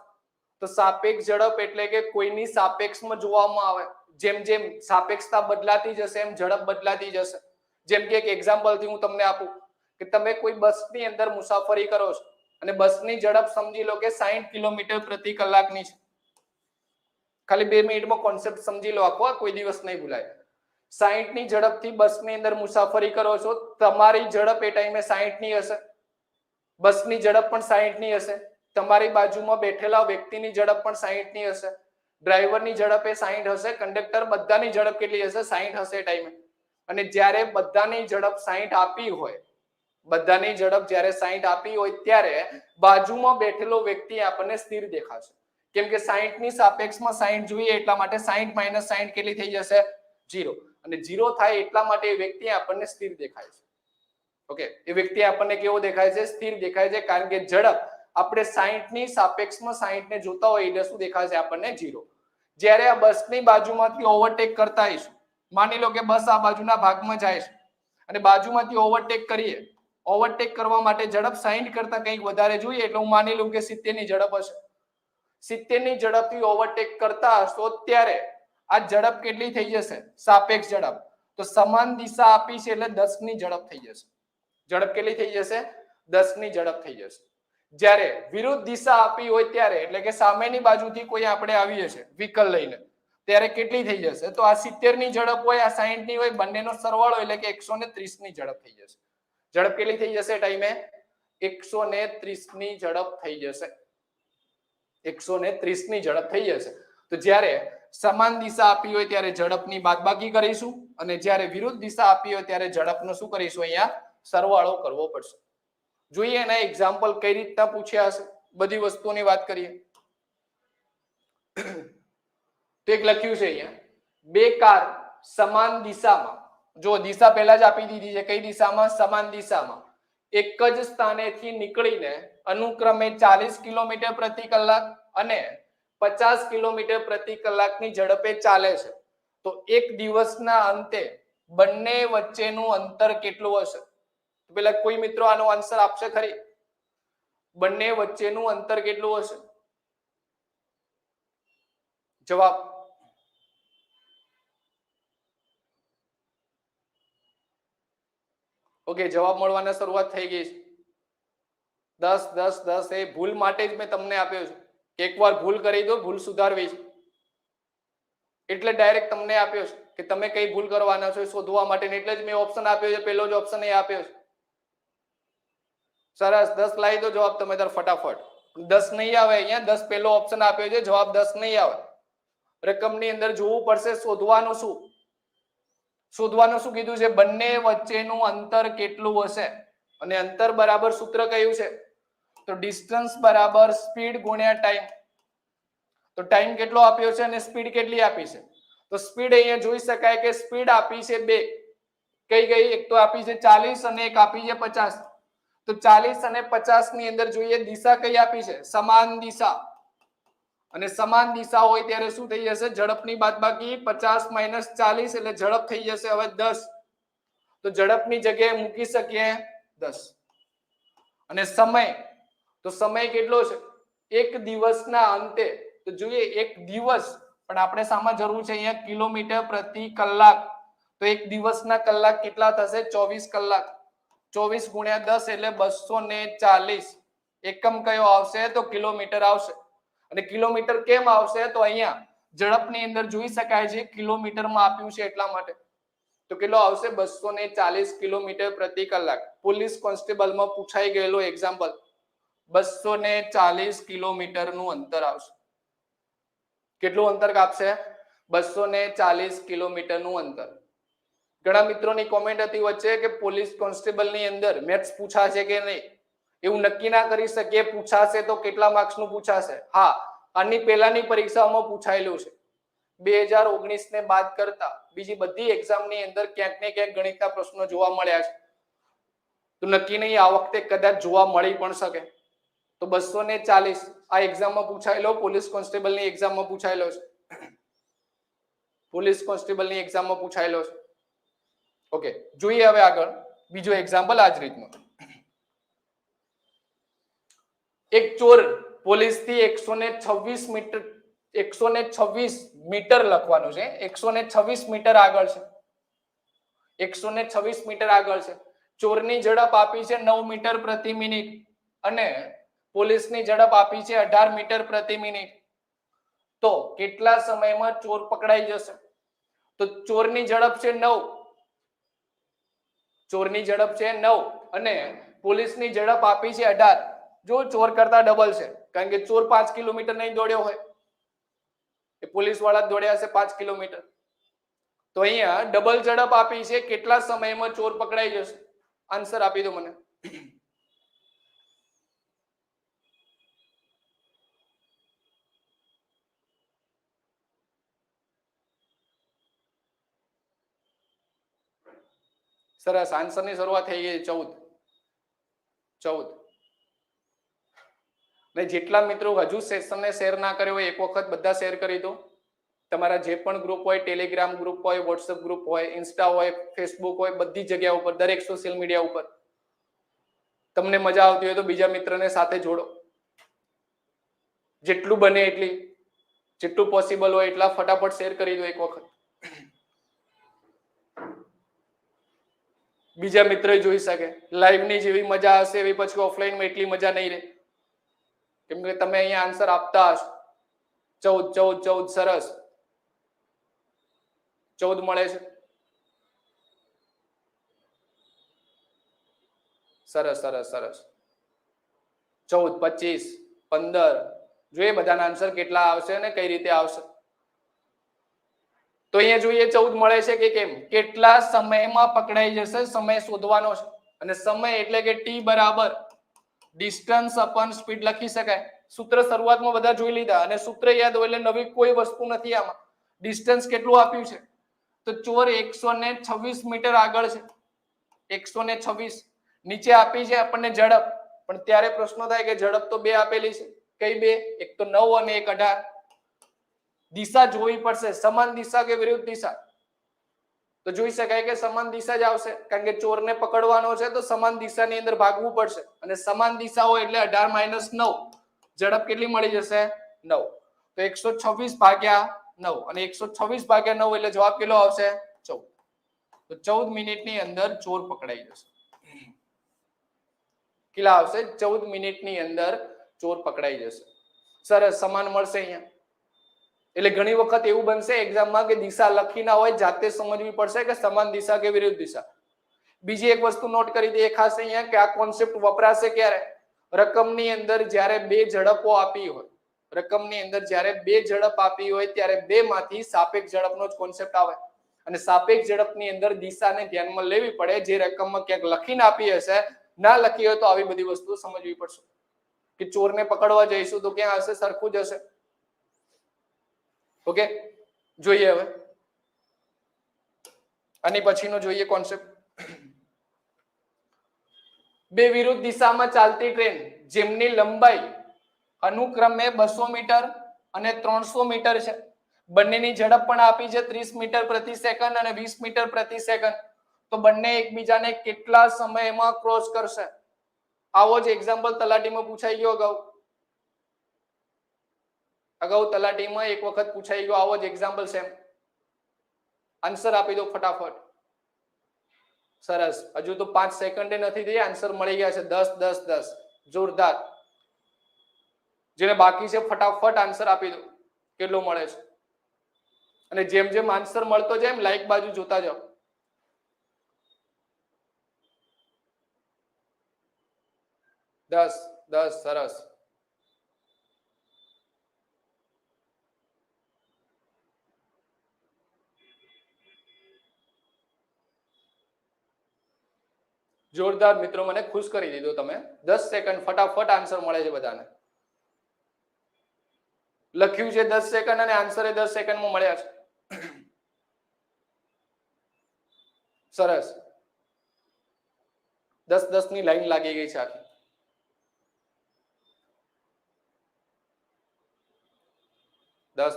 તો સાપેક્ષ ઝડપ એટલે કે કોઈની સાપેક્ષમાં જોવામાં આવે. જેમ જેમ સાપેક્ષતા બદલાતી જશે એમ ઝડપ બદલાતી જશે. જેમ કે એક એક્ઝામ્પલ થી હું તમને આપું કે તમે કોઈ બસની અંદર મુસાફરી કરો છો અને બસની ઝડપ સમજી લો કે 60 કિલોમીટર પ્રતિ કલાકની છે. ખાલી 2 મિનિટમાં કોન્સેપ્ટ સમજી લો આખો, કોઈ દિવસ નહીં ભૂલાય. 60 ની ઝડપથી બસની અંદર મુસાફરી કરો છો, તમારી ઝડપ એ ટાઈમે 60 ની હશે, બસની ઝડપ પણ 60 ની હશે, તમારી બાજુમાં બેઠેલા વ્યક્તિની ઝડપ પણ 60 ની હશે, ડ્રાઈવરની ઝડપ એ 60 હશે, કંડક્ટર બધાની ઝડપ કેટલી હશે? 60 હશે ટાઈમે. અને જ્યારે બધાની ઝડપ 60 આપી હોય, બધાની ઝડપ જ્યારે 60 આપી હોય ત્યારે બાજુમાં બેઠેલો વ્યક્તિ આપણને સ્થિર દેખાશે. કેમ કે 60 ની સાપેક્ષમાં 60 જોઈએ એટલા માટે 60 - 60 કેટલી થઈ જશે? 0. અને 0 થાય એટલા માટે એ વ્યક્તિ આપણને સ્થિર દેખાય છે. ઓકે, એ વ્યક્તિ આપણને કેવો દેખાય છે? સ્થિર દેખાય છે. કારણ કે ઝડપ આપણે 60 ની સાપેક્ષમાં 60 ને જોતા હોય એટલે શું દેખાય છે આપણને? 0. જ્યારે આ બસની બાજુમાંથી ઓવરટેક કરતા આવીશું, માની લો કે બસ આ બાજુના ભાગમાં જાય છે અને બાજુમાંથી ઓવરટેક કરીએ, ઓવરટેક કરવા માટે ઝડપ 60 કરતા કંઈક વધારે જોઈએ એટલે હું માની લઉં કે 70 ની ઝડપ હશે. 70 ની ઝડપથી ઓવરટેક કરતા હશો ત્યારે આ ઝડપ કેટલી થઈ જશે? સાપેક્ષ ઝડપ. તો સમાન દિશા આપી છે એટલે 10 ની ઝડપ થઈ જશે. ઝડપ કેટલી થઈ જશે? 10 ની ઝડપ થઈ જશે. જ્યારે વિરુદ્ધ દિશા આપી હોય ત્યારે એટલે કે સામેની બાજુથી કોઈ આપણે આવીએ છીએ વ્હીકલ લઈને, ત્યારે કેટલી થઈ જશે? તો આ 70 ની ઝડપ હોય, આ 60 ની હોય, બંનેનો સરવાળો એટલે કે 130 ની ઝડપ થઈ જશે. ઝડપ કેટલી થઈ જશે ટાઈમે? 130 ની ઝડપ થઈ જશે. 130 ની ઝડપ થઈ જશે. તો જ્યારે સમાન દિશા આપી હોય ત્યારે ઝડપની બાદબાકી કરીશું અને જ્યારે વિરુદ્ધ દિશા આપી હોય ત્યારે ઝડપનો શું કરીશું? અહીંયા સરવાળો કરવો પડશે. જોઈએ એના એક્ઝામ્પલ કઈ રીતના પૂછ્યા હશે, બધી વસ્તુઓની વાત કરીએ. તો એક લખ્યું છે અહીંયા, 2 કાર સમાન દિશામાં, જો દિશા પહેલા જ આપી દીધી છે, કઈ દિશામાં? સમાન દિશામાં એક જ સ્થાનેથી નીકળીને અનુક્રમે 40 કિલોમીટર પ્રતિ કલાક અને 50 કિલોમીટર પ્રતિ કલાકની ઝડપે ચાલે છે. તો એક દિવસના અંતે બંને વચ્ચેનું અંતર કેટલું હશે? પેલા કોઈ મિત્રો આનો આન્સર આપશે ખરી? બંને વચ્ચેનું અંતર કેટલું હશે? જવાબ ઓકે, જવાબ મળવાના શરૂઆત થઈ ગઈ છે. 10 10 10 એ ભૂલ માટે જ મેં તમને આપ્યો છે કે એકવાર ભૂલ કરી દો, ભૂલ સુધારવી છે એટલે ડાયરેક્ટ તમને આપ્યો છે કે તમે કઈ ભૂલ કરવાના છો શોધવા માટે, એટલે જ મેં ઓપ્શન આપ્યો છે. પહેલો જ ઓપ્શન એ આપ્યો છે. સરસ, 10 લાવી દો જવાબ તમે તાર ફટાફટ. 10 નહીં આવે અહીંયા, 10 પહેલો ઓપ્શન આપ્યો છે, જવાબ 10 નહીં આવે. રકમની અંદર જોવું પડશે શોધવાનું શું? શોધવાનું શું કીધું છે? બંને વચ્ચેનું અંતર કેટલું હશે? અને અંતર બરાબર સૂત્ર કયું છે? તો ડિસ્ટન્સ બરાબર સ્પીડ ગુણ્યા ટાઈમ. તો ટાઈમ કેટલો આપ્યો છે અને સ્પીડ કેટલી આપી છે? તો સ્પીડ અહીંયા જોઈ શકાય કે સ્પીડ આપી છે 2. કઈ કઈ? એક તો આપી છે 40 અને એક આપી છે 50. તો 40 અને 50 ની અંદર જોઈએ દિશા કઈ આપી છે? સમાન દિશા. અને સમાન દિશા હોય ત્યારે શું થઈ જશે? ઝડપની બાદબાકી 50 - 40 એટલે ઝડપ થઈ જશે હવે 10. તો ઝડપની જગ્યાએ મૂકી શકીએ 10 અને સમય તો સમય કેટલો છે એક દિવસના અંતે તો જોઈએ એક દિવસ પણ આપણે સામાં જરૂર છે અહીંયા કિલોમીટર પ્રતિ કલાક તો એક દિવસના કલાક કેટલા થશે 24 કલાક 24 ગુણ્યા 10 એટલે 240 એકમ કયો આવશે તો કિલોમીટર આવશે અને કિલોમીટર કેમ આવશે તો અહીંયા ઝડપની અંદર જોઈ શકાય છે કિલોમીટરમાં આપ્યું છે એટલા માટે તો કેટલો આવશે 240 કિલોમીટર પ્રતિ કલાક પોલીસ કોન્સ્ટેબલમાં પૂછાઈ ગયેલો એક્ઝામ્પલ 240 કિલોમીટરનું અંતર આવશે કેટલું અંતર કાપશે 240 કિલોમીટરનું અંતર ઘણા મિત્રોની કોમેન્ટ હતી વચ્ચે કે પોલીસ કોન્સ્ટેબલની અંદર મેથ્સ પૂછાશે કે નહીં એવું નક્કી ના કરી શકીએ પૂછાશે તો કેટલા માર્ક્સનું પૂછાશે હા આની પહેલાની પરીક્ષાઓમાં પૂછાયેલું છે 2019 ને બાદ કરતા બીજી બધી એક્ઝામની અંદર ક્યાંક ને ક્યાંક ગણિતના પ્રશ્નો જોવા મળ્યા છે તો નક્કી નહીં આ વખતે કદાચ જોવા મળી પણ શકે તો 240 આ એક્ઝામમાં પૂછાયેલો પોલીસ કોન્સ્ટેબલની એક્ઝામમાં પૂછાયેલો છે પોલીસ કોન્સ્ટેબલની એક્ઝામમાં પૂછાયેલો છે ઓકે જોઈએ હવે આગળ બીજો એક્ઝામ્પલ આ જ રીતનો એક ચોર પોલીસ થી 126 મીટર લખવાનું છે 126 મીટર આગળ છે 126 મીટર આગળ છે ચોરની ઝડપ આપી છે 9 મીટર પ્રતિ મિનિટ અને પોલીસની ઝડપ આપી છે 18 મીટર પ્રતિ મિનિટ તો કેટલા સમયમાં ચોર પકડાઈ જશે તો ચોરની ઝડપ છે 9 ચોરની ઝડપ છે 9 અને પોલીસની ઝડપ આપી છે 18 જો ચોર કરતા ડબલ છે કારણ કે ચોર 5 કિલોમીટર નહીં દોડ્યો હોય એ પોલીસ વાળા દોડ્યા છે 5 કિલોમીટર તો અહીંયા ડબલ ઝડપ આપી છે કેટલા સમયમાં ચોર પકડાઈ જશે આન્સર આપી દો મને સરસ આન્સરની શરૂઆત થઈ ગઈ 14 ને જેટલા મિત્રો હજુ સેશનને શેર ના કર્યો હોય એક વખત બધા શેર કરી દો તમારા જે પણ ગ્રુપ હોય ટેલિગ્રામ ગ્રુપ હોય વોટ્સએપ ગ્રુપ હોય ઇન્સ્ટા હોય ફેસબુક હોય બધી જગ્યા ઉપર દરેક સોશિયલ મીડિયા ઉપર તમને મજા આવતી હોય તો બીજા મિત્રને સાથે જોડો જેટલું બને એટલી જેટલું પોસિબલ હોય એટલા ફટાફટ શેર કરી દો એક વખત બીજા મિત્ર જોઈ શકે લાઈવ ની જેવી મજા હશે એવી પછી ઓફલાઈનમાં એટલી મજા નહીં રહે કેમ કે તમે અહીંયા આન્સર આપતા હશો 14 સરસ 14 મળે છે સરસ 14 25 15 જોઈએ બધાના આન્સર કેટલા આવશે અને કઈ રીતે આવશે તો અહીંયા જોઈએ 14 મળે છે કે કેમ કેટલા સમયમાં પકડાઈ જશે સમય શોધવાનો છે અને સમય એટલે કે t બરાબર ડિસ્ટન્સ અપોન સ્પીડ લખી શકાય સૂત્ર શરૂઆતમાં બધા જોઈ લીધા અને સૂત્ર યાદ હોય એટલે નવી કોઈ વસ્તુ નથી આમાં ડિસ્ટન્સ કેટલું આપ્યું છે તો ચોર 126 મીટર આગળ છે 126 નીચે આપી છે આપણને ઝડપ પણ ત્યારે પ્રશ્ન થાય કે ઝડપ તો બે આપેલી છે કઈ બે એક તો 9 અને એક 18 દિશા જોવી પડશે સમાન દિશા કે વિરુદ્ધ દિશા તો જોઈ શકાય કે સમાન દિશા જ આવશે કારણ કે ચોરને પકડવાનો છે તો સમાન દિશાની અંદર ભાગવું પડશે અને સમાન દિશા હોય એટલે 18 - 9 ઝડપ કેટલી મળી જશે 9 તો 126 ભાગ્યા 9 અને 126 ભાગ્યા 9 એટલે જવાબ કેટલો આવશે 14 તો 14 મિનિટની અંદર ચોર પકડાઈ જશે કેટલા આવશે 14 મિનિટની અંદર ચોર પકડાઈ જશે સરસ સમાન મળશે અહીંયા એટલે ઘણી વખત એવું બનશે એક્ઝામમાં કે દિશા લખી ના હોય જાતે સમજવી પડશે કે સમાન દિશા કે વિરુદ્ધ દિશા બીજી એક વસ્તુ નોટ કરી દઈએ ખાસ અહીંયા કે આ કોન્સેપ્ટ વપરાશે ક્યારે રકમની અંદર જ્યારે બે ઝડપો આપી હોય રકમની અંદર જ્યારે બે ઝડપ આપી હોય ત્યારે બે માંથી સાપેક્ષ ઝડપનો જ કોન્સેપ્ટ આવે અને સાપેક્ષ ઝડપની અંદર દિશાને ધ્યાનમાં લેવી પડે જે રકમમાં ક્યાંક લખીને આપી હશે ના લખી હોય તો આવી બધી વસ્તુ સમજવી પડશે કે ચોરને પકડવા જઈશું તો ક્યાં હશે સરખું જ હશે ઓકે જોઈએ હવે આની પછીનો જોઈએ કોન્સેપ્ટ બે વિરુદ્ધ દિશામાં ચાલતી ટ્રેન જેમની લંબાઈ અનુક્રમે 200 મીટર અને 300 મીટર છે બંનેની ઝડપ પણ આપી છે 30 મીટર પ્રતિ સેકન્ડ અને 20 મીટર પ્રતિ સેકન્ડ તો બંને એકબીજાને કેટલા સમયમાં ક્રોસ કરશે? આવો જ એક્ઝામ્પલ તલાટીમાં પૂછાઈ ગયો અગાઉ તલાટીમાં એક વખત પૂછાઈ ગયો આવો જ એક્ઝામ્પલ સેમ. આન્સર આપી દો ફટાફટ. સરસ, હજુ તો 5 સેકન્ડે નથી થઈ, આન્સર મળી ગયા છે 10 10 10. જોરદાર. જેને બાકી છે ફટાફટ આન્સર આપી દો કેટલો મળે છે. અને જેમ જેમ આન્સર મળતો જાય એમ લાઈક બાજુ જોતા જાઓ. દસ 10. સરસ. જોરદાર મિત્રો, મને ખુશ કરી દીધો તમે. 10 સેકન્ડ ફટાફટ આન્સર મળે છે બધાને. લખ્યું છે 10 સેકન્ડ અને આન્સર 10 સેકન્ડમાં મળ્યા છે. સરસ. 10 ની લાઈન લાગી ગઈ છે આખી. દસ.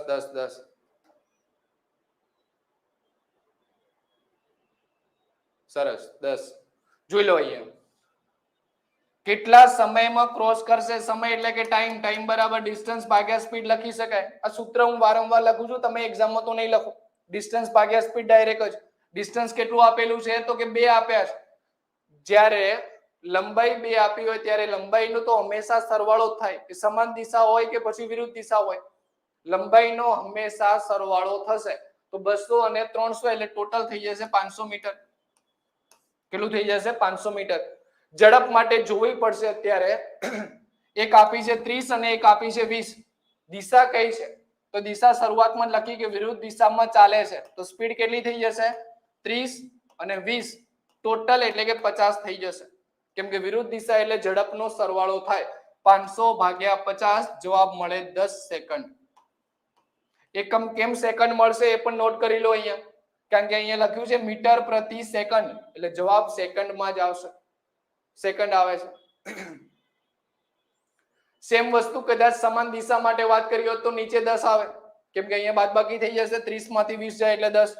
સરસ. 10 જોઈ લો અહીંયા કેટલા સમયમાં ક્રોસ કરશે. સમય એટલે કે ટાઈમ બરાબર ડિસ્ટન્સ ભાગ્યા સ્પીડ લખી શકાય. આ સૂત્ર હું વારંવાર લખું છું, તમે એક્ઝામમાં તો નહીં લખો. ડિસ્ટન્સ ભાગ્યા સ્પીડ ડાયરેક્ટ જ. ડિસ્ટન્સ કેટલું આપેલું છે તો કે 2 આપ્યા છે. જ્યારે લંબાઈ 2 આપી હોય ત્યારે લંબાઈનો તો હંમેશા સરવાળો જ થાય. એ સમાન દિશા હોય કે પછી વિરુદ્ધ દિશા હોય, લંબાઈનો હંમેશા સરવાળો થશે. તો 200 અને 300 એટલે ટોટલ થઈ જશે 500 મીટર. કેટલું થઈ જશે? 500 મીટર. ઝડપ માટે જોવી પડશે અત્યારે. એક આપી છે 30 અને એક આપી છે 20. દિશા કઈ છે? તો દિશા શરૂઆતમાં લખી કે વિરુદ્ધ દિશામાં ચાલે છે, તો સ્પીડ કેટલી થઈ જશે? 30 અને 20 ટોટલ એટલે કે 50 થઈ જશે. કેમ કે વિરુદ્ધ દિશા એટલે ઝડપનો સરવાળો થાય. 500 ભાગ્યા 50 જવાબ મળે 10 સેકન્ડ. એકમ કેમ સેકન્ડ મળશે એ પણ નોટ કરી લો અહીંયા, કારણ કે અહીંયા લખ્યું છે મીટર પ્રતિ સેકન્ડ, એટલે જવાબ સેકન્ડમાં જ આવશે. સેકન્ડ આવે છે. સેમ વસ્તુ કદાચ સમાન દિશા માટે વાત કરી હોત તો નીચે 10 આવે, કેમ કે અહીંયા બાદબાકી થઈ જશે. 30 માંથી 20 જાય એટલે 10,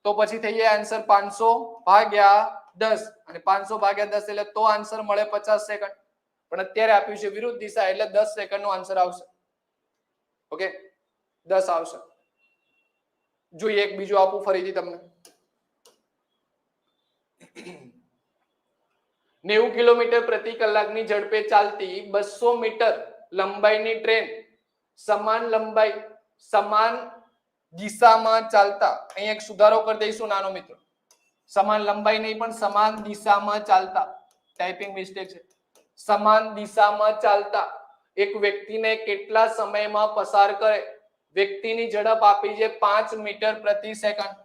તો પછી થઈ જાય આન્સર 500 ભાગ્યા 10 અને 500 ભાગ્યા 10 એટલે તો આન્સર મળે 50 સેકન્ડ. પણ અત્યારે આપ્યું છે વિરુદ્ધ દિશા એટલે 10 સેકન્ડ નો આન્સર આવશે. ઓકે, 10 આવશે. જોઈએ એક બીજું આપું ફરીથી તમને. 90 કિલોમીટર પ્રતિ કલાકની ઝડપે ચાલતી 200 મીટર લંબાઈની ટ્રેન સમાન લંબાઈ સમાન દિશામાં ચાલતા, અહીં એક સુધારો કરી દઈશું નાનો મિત્રો, સમાન લંબાઈ નહીં પણ સમાન દિશામાં ચાલતા, ટાઈપિંગ મિસ્ટેક છે. સમાન દિશામાં ચાલતા એક વ્યક્તિને કેટલા સમયમાં પસાર કરે? વ્યક્તિની ઝડપ આપી છે 5 મીટર પ્રતિ સેકન્ડ.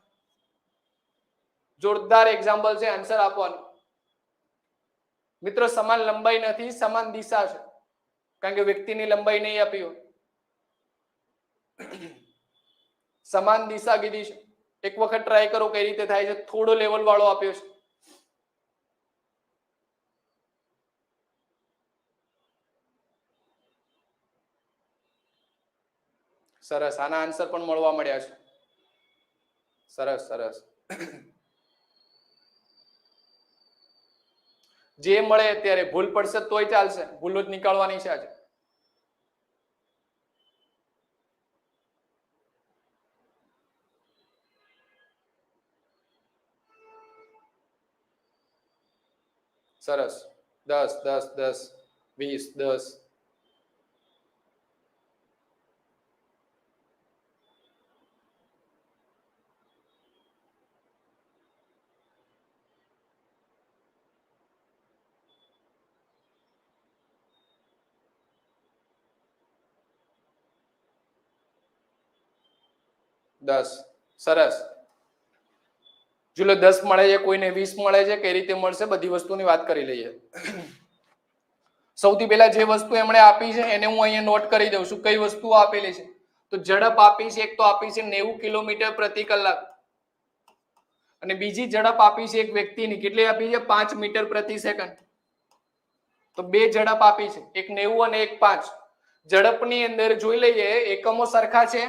જોરદાર એક્ઝામ્પલ છે, આન્સર આપવાનું. મિત્રો સમાન લંબાઈ નથી, સમાન દિશા છે, કારણ કે વ્યક્તિની લંબાઈ નહીં આપી હોય. સમાન દિશા કીધી છે. એક વખત ટ્રાય કરો કઈ રીતે થાય છે. થોડો લેવલ વાળો આપ્યો છે. સરસ, આના આન્સર પણ મળવા મળ્યા છે. સરસ સરસ. જે મળે અત્યારે, ભૂલ પડશે તોય ચાલશે, ભૂલો જ નીકાળવાની છે આજે. સરસ. 10 10 10 20 10. સરસ. જો 10 મળે છે, કોઈને 20 મળે છે, કઈ રીતે મળશે બધી વસ્તુની વાત કરી લઈએ. સૌથી પહેલા જે વસ્તુ એમણે આપી છે એને હું અહીંયા નોટ કરી દઉં છું. કઈ વસ્તુ આપેલી છે? તો ઝડપ આપી છે, એક તો આપી છે 90 કિલોમીટર પ્રતિ કલાક અને બીજી ઝડપ આપી છે એક વ્યક્તિની, કેટલી આપી છે? 5 મીટર પ્રતિ સેકન્ડ. તો બે ઝડપ આપી છે, એક 90 અને એક 5. ઝડપની અંદર જોઈ લઈએ, એકમો સરખા છે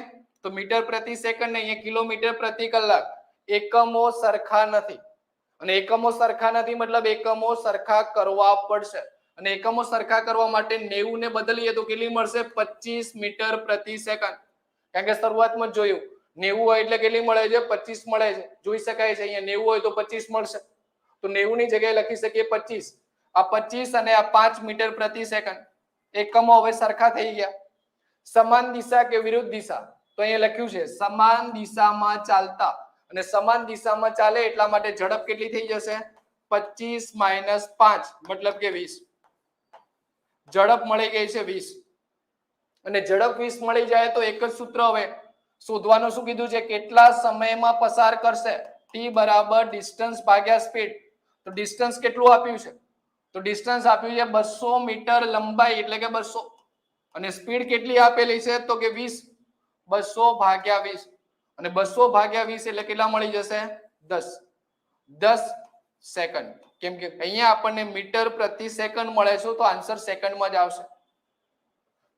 તો મીટર પ્રતિ સેકન્ડ નહીં, કિલોમીટર પ્રતિ કલાક. એકમો સરખા નથી. અને એકમો સરખા નથી મતલબ એકમો સરખા કરવા પડશે અને એકમો સરખા કરવા માટે 90 ને બદલીએ તો કેટલી મળશે 25 મીટર પ્રતિ સેકન્ડ કારણ કે શરૂઆતમાં જ જોયું 90 હોય એટલે કેટલી મળે છે 25 મળે છે જોઈ શકાય છે અહીંયા 90 હોય તો 25 મળશે તો 90 ની જગ્યાએ લખી શકીએ 25 આ 25 અને આ 5 મીટર પ્રતિ સેકન્ડ એકમો હવે સરખા થઈ ગયા સમાન દિશા કે વિરુદ્ધ દિશા તો અહીંયા લખ્યું છે સમાન દિશામાં ચાલતા અને સમાન દિશામાં ચાલે એટલા માટે ઝડપ કેટલી થઈ જશે 25 - 5 મતલબ કે 20 ઝડપ મળી ગઈ છે 20 અને ઝડપ 20 મળી જાય તો એક જ સૂત્ર હવે શોધવાનું શું કીધું છે કેટલા સમયમાં પસાર કરશે t બરાબર ડિસ્ટન્સ ભાગ્યા સ્પીડ તો ડિસ્ટન્સ કેટલું આપ્યું છે તો ડિસ્ટન્સ આપ્યું છે 200 મીટર લંબાઈ એટલે કે 200 અને સ્પીડ કેટલી આપેલી છે તો કે 20 200 ભાગ્યા 20 અને 200 ભાગ્યા 20 એટલે કેટલા મળી જશે 10 સેકન્ડ કેમ કે અહીંયા આપણને મીટર પ્રતિ સેકન્ડ મળે છે તો આન્સર સેકન્ડમાં જ આવશે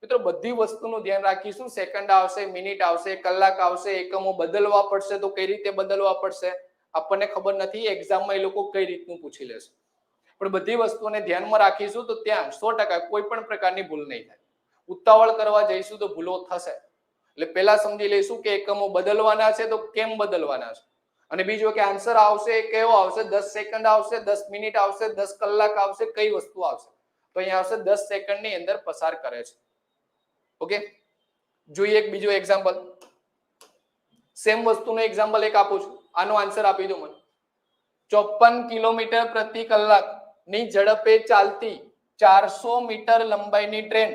મિત્રો બધી વસ્તુનું ધ્યાન રાખીશું સેકન્ડ આવશે મિનિટ આવશે કલાક આવશે એકમો બદલવા પડશે તો કઈ રીતે બદલવા પડશે આપણને ખબર નથી એક્ઝામમાં એ લોકો કઈ રીતનું પૂછી લેશે પણ બધી વસ્તુને ધ્યાનમાં રાખીશું તો ત્યાં 100% કોઈ પણ પ્રકારની ભૂલ નહીં થાય ઉતાવળ કરવા જઈશું તો ભૂલો થશે એટલે પહેલા સમજી લઈશું કે એકમો બદલવાના છે તો કેમ બદલવાના છે અને બીજું કે આન્સર આવશે કેવો આવશે 10 સેકન્ડ આવશે 10 મિનિટ આવશે 10 કલાક આવશે કઈ વસ્તુ આવશે તો અહીંયા આવશે 10 સેકન્ડની અંદર પસાર કરે છે ઓકે જોઈએ એક બીજો એક્ઝામ્પલ સેમ વસ્તુનો એક્ઝામ્પલ એક આપું છું આનો આન્સર આપી દો મને 54 કિલોમીટર પ્રતિ કલાક ની ઝડપે ચાલતી 400 મીટર લંબાઈની ટ્રેન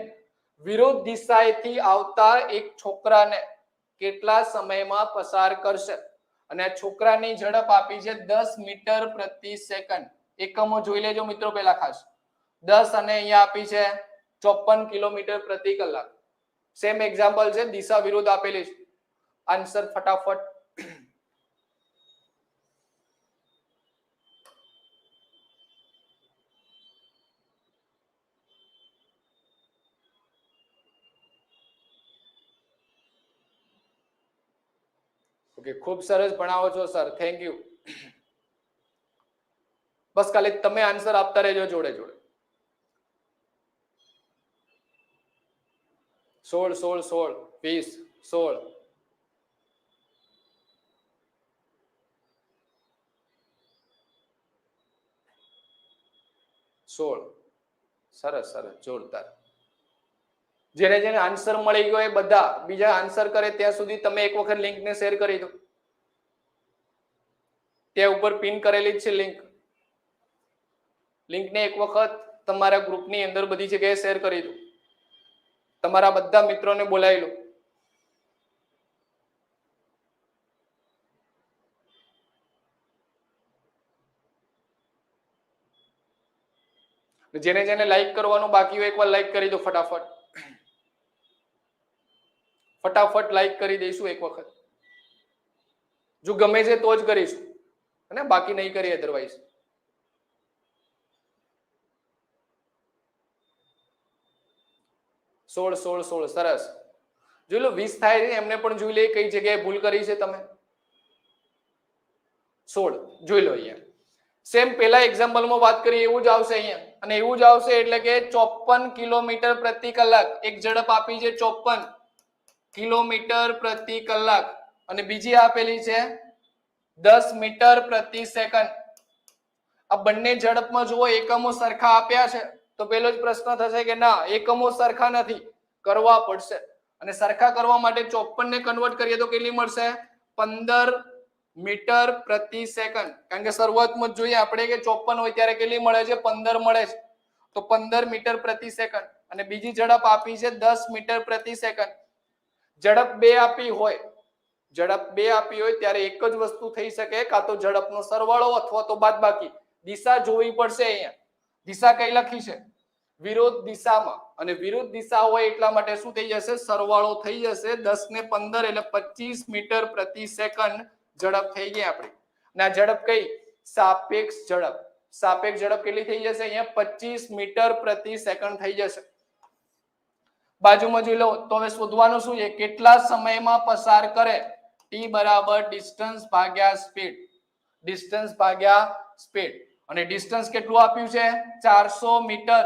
વિરુદ્ધ દિશાએથી આવતા એક છોકરાને કેટલા સમયમાં પસાર કરશે અને આ છોકરાની ઝડપ આપી છે 10 મીટર પ્રતિ સેકન્ડ એકમો જોઈ લેજો મિત્રો પહેલા ખાસ 10 અને અહીંયા આપી છે 54 કિલોમીટર પ્રતિ કલાક સેમ એક્ઝામ્પલ છે દિશા વિરુદ્ધ આપેલી છે આન્સર ફટાફટ ઓકે ખૂબ સરસ ભણાવો છો સર થેન્ક યુ બસ ખાલી તમે આન્સર આપતા રહેજો જોડે જોડે 16 16 16 20 16 16 સરસ સરસ જોરદાર જેને જેને આન્સર મળી ગયો એ બધા બીજા આન્સર કરે ત્યાં સુધી તમે એક વખત લિંક ને શેર કરી દો ત્યાં ઉપર પિન કરેલી છે લિંક ને એક વખત તમારા ગ્રુપની અંદર બધી જગ્યાએ શેર કરી દો તમારા બધા મિત્રોને બોલાવી લો જેને જેને લાઈક કરવાનું બાકી હોય એકવાર લાઈક કરી દો ફટાફટ લાઈક કરી દઈશું એક વખત જો ગમે છે તો જ કરીશું અને બાકી નહીં કરીએ અધરવાઇઝ સોળ સરસ જોઈ લો 20 થાય છે એમને પણ જોઈ લે કઈ જગ્યાએ ભૂલ કરી છે તમે 16 જોઈ લો અહીંયા સેમ પેલા એક્ઝામ્પલમાં વાત કરીએ એવું જ આવશે અહીંયા અને એવું જ આવશે એટલે કે 54 કિલોમીટર પ્રતિ કલાક એક ઝડપ આપી છે 54 કિલોમીટર પ્રતિ કલાક અને બીજી આપેલી છે 10 મીટર પ્રતિ સેકન્ડ આ બંને ઝડપમાં જુઓ એકમો સરખા આપ્યા છે તો પેલો જ પ્રશ્ન થશે કે ના એકમો સરખા નથી કરવા પડશે અને સરખા કરવા માટે 54 ને કન્વર્ટ કરીએ તો કેટલી મળશે 15 મીટર પ્રતિ સેકન્ડ કારણ કે શરૂઆતમાં જોઈએ આપણે કે 54 હોય ત્યારે કેટલી મળે છે 15 મળે છે તો 15 મીટર પ્રતિ સેકન્ડ અને બીજી ઝડપ આપી છે 10 મીટર પ્રતિ સેકન્ડ ઝડપ બે આપી હોય ત્યારે એક જ વસ્તુ થઈ શકે કાં તો ઝડપનો સરવાળો અથવા તો બાદબાકી દિશા જોવી પડશે અહીંયા દિશા કઈ લખી છે વિરોધ દિશામાં અને વિરુદ્ધ દિશા હોય એટલા માટે શું થઈ જશે સરવાળો થઈ જશે 10 ને 15 એટલે 25 મીટર પ્રતિ સેકન્ડ ઝડપ થઈ ગઈ આપણી અને આ ઝડપ કઈ સાપેક્ષ ઝડપ કેટલી થઈ જશે અહીંયા 25 મીટર પ્રતિ સેકન્ડ થઈ જશે બાજુમાં જોઈ લો તો હવે શોધવાનું શું છે કેટલા સમયમાં પસાર કરે t બરાબર ડિસ્ટન્સ ભાગ્યા સ્પીડ અને ડિસ્ટન્સ કેટલું આપ્યું છે 400 મીટર.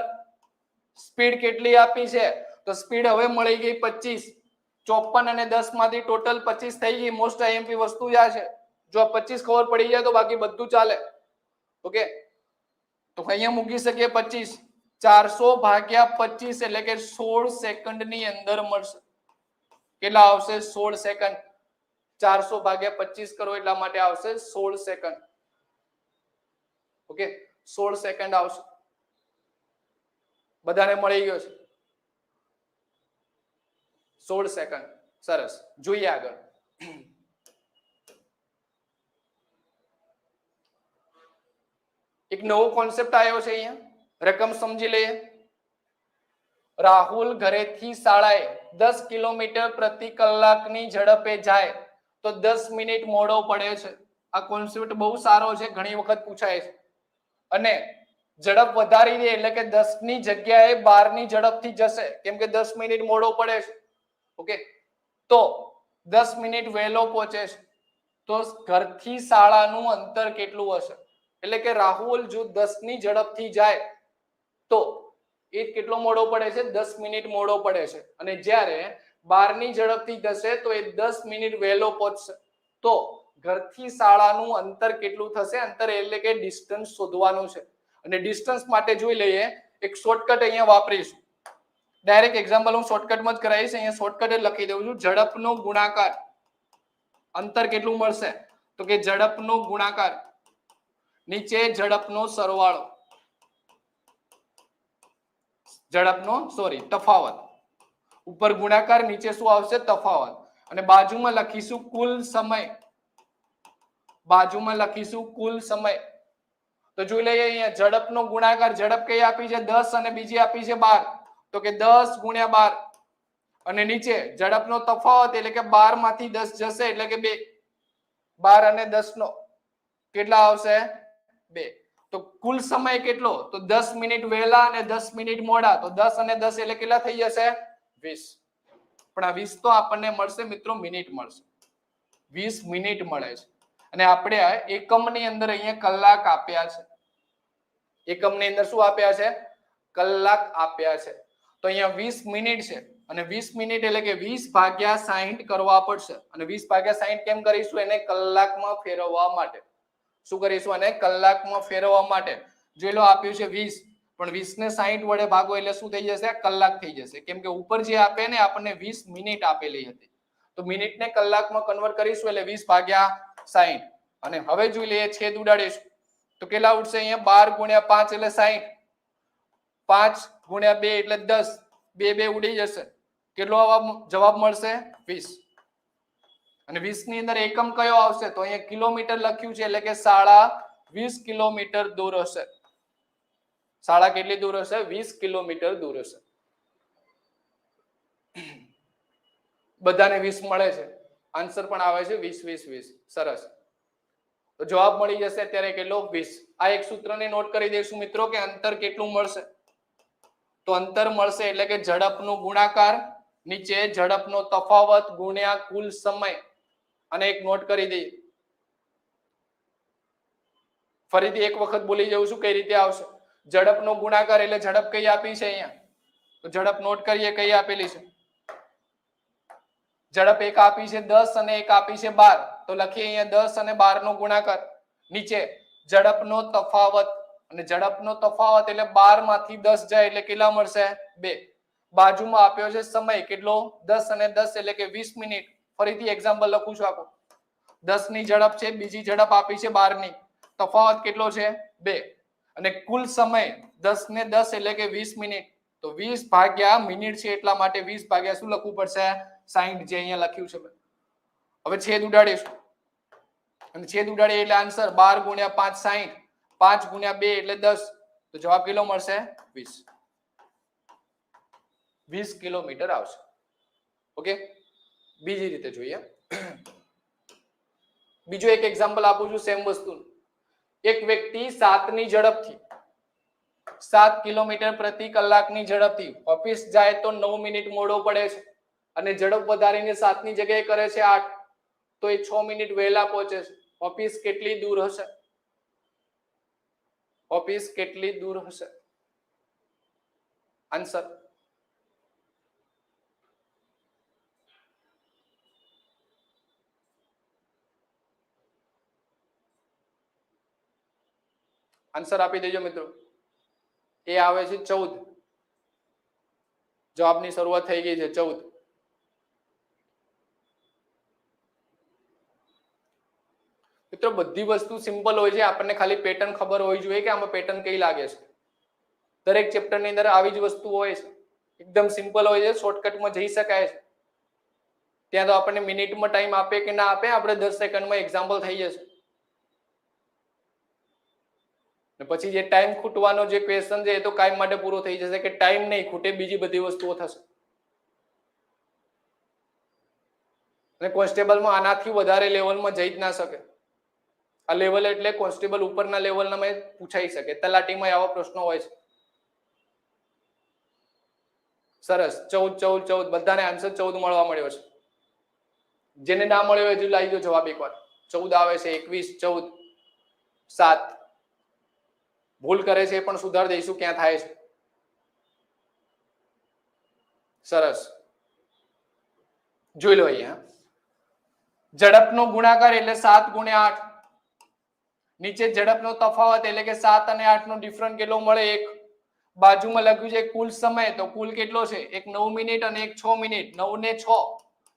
સ્પીડ કેટલી આપી છે તો સ્પીડ હવે મળી ગઈ 25. 54 અને 10 માંથી ટોટલ 25 થઈ ગઈ. મોસ્ટ આઈએમપી વસ્તુ આ છે. જો આ 25 ખબર પડી જાય તો બાકી બધું ચાલે. ઓકે, તો અહીંયા મૂકી શકીએ 25. 400 ભાગ્યા 25 એટલે કે 16 સેકન્ડની અંદર મળશે. કેટલા આવશે 16 સેકન્ડ. 400 ભાગ્યા 25 કરો એટલા માટે આવશે 16 સેકન્ડ. ઓકે, 16 સેકન્ડ આવશે. બધાને મળી ગયો છે 16 સેકન્ડ. સરસ, જોઈએ આગળ. એક નવો કોન્સેપ્ટ આવ્યો છે અહીંયા, રકમ સમજી લઈએ. રાહુલ ઘરેથી શાળાએ 10 કિલોમીટર પ્રતિ કલાકની ઝડપે જાય તો 10 મિનિટ મોડો પડે છે. આ કોન્સેપ્ટ બહુ સારો છે, ઘણી વખત પૂછાય છે. અને ઝડપ વધારી દે એટલે કે 10 ની જગ્યાએ 12 ની ઝડપથી જશે, કેમ કે 10 મિનિટ મોડો પડે છે. ઓકે, તો 10 મિનિટ વહેલો પહોંચે છે તો ઘરથી શાળાનું અંતર કેટલું હશે? એટલે કે રાહુલ જો 10 ની ઝડપથી જાય તો એ કેટલો મોડો પડે છે 10 મિનિટ મોડો પડે છે. અને જ્યારે 12 ની ઝડપથી જશે તો એ 10 મિનિટ વહેલો પહોંચશે. તો ઘરથી શાળાનું અંતર કેટલું થશે? અંતર એટલે કે ડિસ્ટન્સ શોધવાનું છે. અને ડિસ્ટન્સ માટે જોઈ લઈએ, એક શોર્ટકટ અહીંયા વાપરીશું. ડાયરેક્ટ એક્ઝામ્પલ હું શોર્ટકટમાં જ કરાવીશ. અહીંયા શોર્ટકટ લખી દઉં છું. ઝડપનો ગુણાકાર, અંતર કેટલું મળશે? તો કે ઝડપનો ગુણાકાર નીચે ઝડપનો સરવાળો, તફાવત. ઉપર ગુણાકાર, નીચે શું આવશે? તફાવત. અને બાજુમાં લખીશું કુલ સમય. બાજુમાં લખીશું કુલ સમય. તો જોઈ લઈએ અહીંયા ઝડપનો ગુણાકાર. ઝડપ કઈ આપી છે 10 અને બીજી આપી છે 12. તો કે 10 ગુણ્યા 12. અને નીચે ઝડપનો તફાવત એટલે કે 12 માંથી 10 જશે એટલે કે 2. 12 અને 10 નો કેટલા આવશે? 2. તો કુલ સમય કેટલો? તો 10 મિનિટ વહેલા અને 10 મિનિટ મોડા. તો 10 અને 10 એટલે કેટલા થઈ જશે? 20. પણ આ 20 તો આપણને મળશે મિત્રો મિનિટ મળશે. 20 મિનિટ મળે છે. અને આપણે એકમની અંદર અહીંયા કલાક આપ્યા છે. એકમની અંદર શું આપ્યા છે? કલાક આપ્યા છે. તો અહીંયા 20 મિનિટ છે અને 20 મિનિટ એટલે કે 20 ભાગ્યા 60 કરવા પડશે. અને 20 ભાગ્યા 60 કેમ કરીશું? એને કલાકમાં ફેરવવા માટે. શું કરીશું? અને કલાકમાં ફેરવવા માટે. જોઈ લો આપ્યું છે 20, પણ 20 ને 60 વડે ભાગો એટલે શું થઈ જશે? કલાક થઈ જશે. કેમ કે ઉપર જે આપે ને આપણને 20 મિનિટ આપેલી હતી. તો મિનિટને કલાકમાં કન્વર્ટ કરીશું એટલે 20 ભાગ્યા 60. અને હવે જોઈ લઈએ, છેદ ઉડાડીશું તો કેટલા ઉડશે? અહીંયા 12 ગુણ્યા 5 એટલે 60. 5 ગુણ્યા 2 એટલે 10. 2 2 ઉડી જશે. કેટલો જવાબ મળશે? 20. અને 20 ની અંદર એકમ કયો આવશે? તો અહીંયા કિલોમીટર લખ્યું છે એટલે કે શાળા 20 કિલોમીટર દૂર હશે. શાળા કેટલી દૂર હશે? 20 કિલોમીટર દૂર હશે. બધાને 20 મળે છે. આન્સર પણ આવે છે 20 20 20. સરસ. તો જવાબ મળી જશે અત્યારે કેટલો? 20. આ એક સૂત્રને નોટ કરી દઈશું મિત્રો કે અંતર કેટલું મળશે? તો અંતર મળશે એટલે કે ઝડપનો ગુણાકાર નીચે ઝડપનો તફાવત ગુણ્યા કુલ સમય. અને એક નોટ કરી દઈએ. ફરીથી એક વખત બોલી જાઉં છું કઈ રીતે આવશે. ઝડપનો ગુણાકાર એટલે ઝડપ કઈ આપી છે અહીંયા? તો ઝડપ નોટ કરીએ કઈ આપેલી છે? ઝડપ એક આપી છે 10 અને એક આપી છે 12. તો લખીએ અહીંયા 10 અને 12 નો ગુણાકાર. નીચે ઝડપનો તફાવત, અને ઝડપનો તફાવત એટલે 12 માંથી 10 જાય એટલે કેટલા મળશે? 2. બાજુમાં આપ્યો છે સમય કેટલો? 10 અને 10 એટલે કે 20 મિનિટ. ફરીથી એક્ઝામ્પલ લખું છું આખું. 10 ની ઝડપ છે, બીજી ઝડપ આપી છે 12 ની. તફાવત કેટલો છે? 2. અને કુલ સમય 10 ને 10 એટલે કે 20 મિનિટ. તો 20 ભાગ્યા મિનિટ છે એટલા માટે 20 ભાગ્યા શું લખવું પડશે? 60, જે અહીંયા લખ્યું છે. હવે છેદ ઉડાડીશું અને છેદ ઉડાડીએ એટલે આન્સર 12 ગુણ્યા 5 60. 5 ગુણ્યા 2 એટલે 10. તો જવાબ કેટલો મળશે? 20. 20 કિલોમીટર આવશે. ઓકે, બીજી રીતે જોઈએ. બીજું એક એક્ઝામ્પલ આપું છું સેમ વસ્તુ. એક વ્યક્તિ 7 ની ઝડપથી 7 કિલોમીટર પ્રતિ કલાકની ઝડપથી ઓફિસ જાય તો 9 મિનિટ મોડો પડે છે. અને ઝડપ વધારીને 7 ની જગ્યાએ કરે છે 8, તો એ 6 મિનિટ વહેલા પહોંચે છે. ઓફિસ કેટલી દૂર હશે? ઓફિસ કેટલી દૂર હશે? આન્સર આન્સર આપી દેજો મિત્રો. એ આવે છે 14. જવાબની શરૂઆત થઈ ગઈ છે 14. મિત્રો બધી વસ્તુ સિમ્પલ હોય છે, આપણને ખાલી પેટર્ન ખબર હોવી જોઈએ કે આમાં પેટર્ન કઈ લાગે છે. દરેક ચેપ્ટરની અંદર આવી જ વસ્તુ હોય છે, એકદમ સિમ્પલ હોય છે, શોર્ટકટમાં જઈ શકાય છે. ત્યાં તો આપણને મિનિટમાં ટાઈમ આપે કે ના આપે, આપણે 10 સેકન્ડમાં એક્ઝામ્પલ થઈ જશે. પછી જે ટાઈમ ખૂટવાનો જે ક્વેશ્ચન છે એ તો કાયમ માટે પૂરો થઈ જશે કે ટાઈમ નહીં ખૂટે, બીજી બધી વસ્તુઓ થશે. અને કોન્સ્ટેબલમાં આનાથી વધારે લેવલમાં જઈ જ ના શકે. આ લેવલ એટલે કોન્સ્ટેબલ ઉપરના લેવલના પૂછાઈ શકે. તલાટીમાં આવા પ્રશ્નો હોય છે. સરસ, 14 14 14 બધાને આન્સર 14 મળવા મળ્યો છે. જેને ના મળ્યો હોય હજુ લાવી દો જવાબ એકવાર. 14 આવે છે, 21, 14, 7. ભૂલ કરે છે પણ સુધાર દઈશું ક્યાં થાય છે. સરસ, જોઈ લો અહીંયા. ઝડપનો ગુણાકાર એટલે 7 ગુણ્યા 8. નીચે ઝડપનો તફાવત એટલે કે 7 અને 8 નો ડિફરન્ટ કેટલો મળે? 1. બાજુમાં લખ્યું છે કુલ સમય, તો કુલ કેટલો છે? એક 9 મિનિટ અને એક 6 મિનિટ. 9 ને 6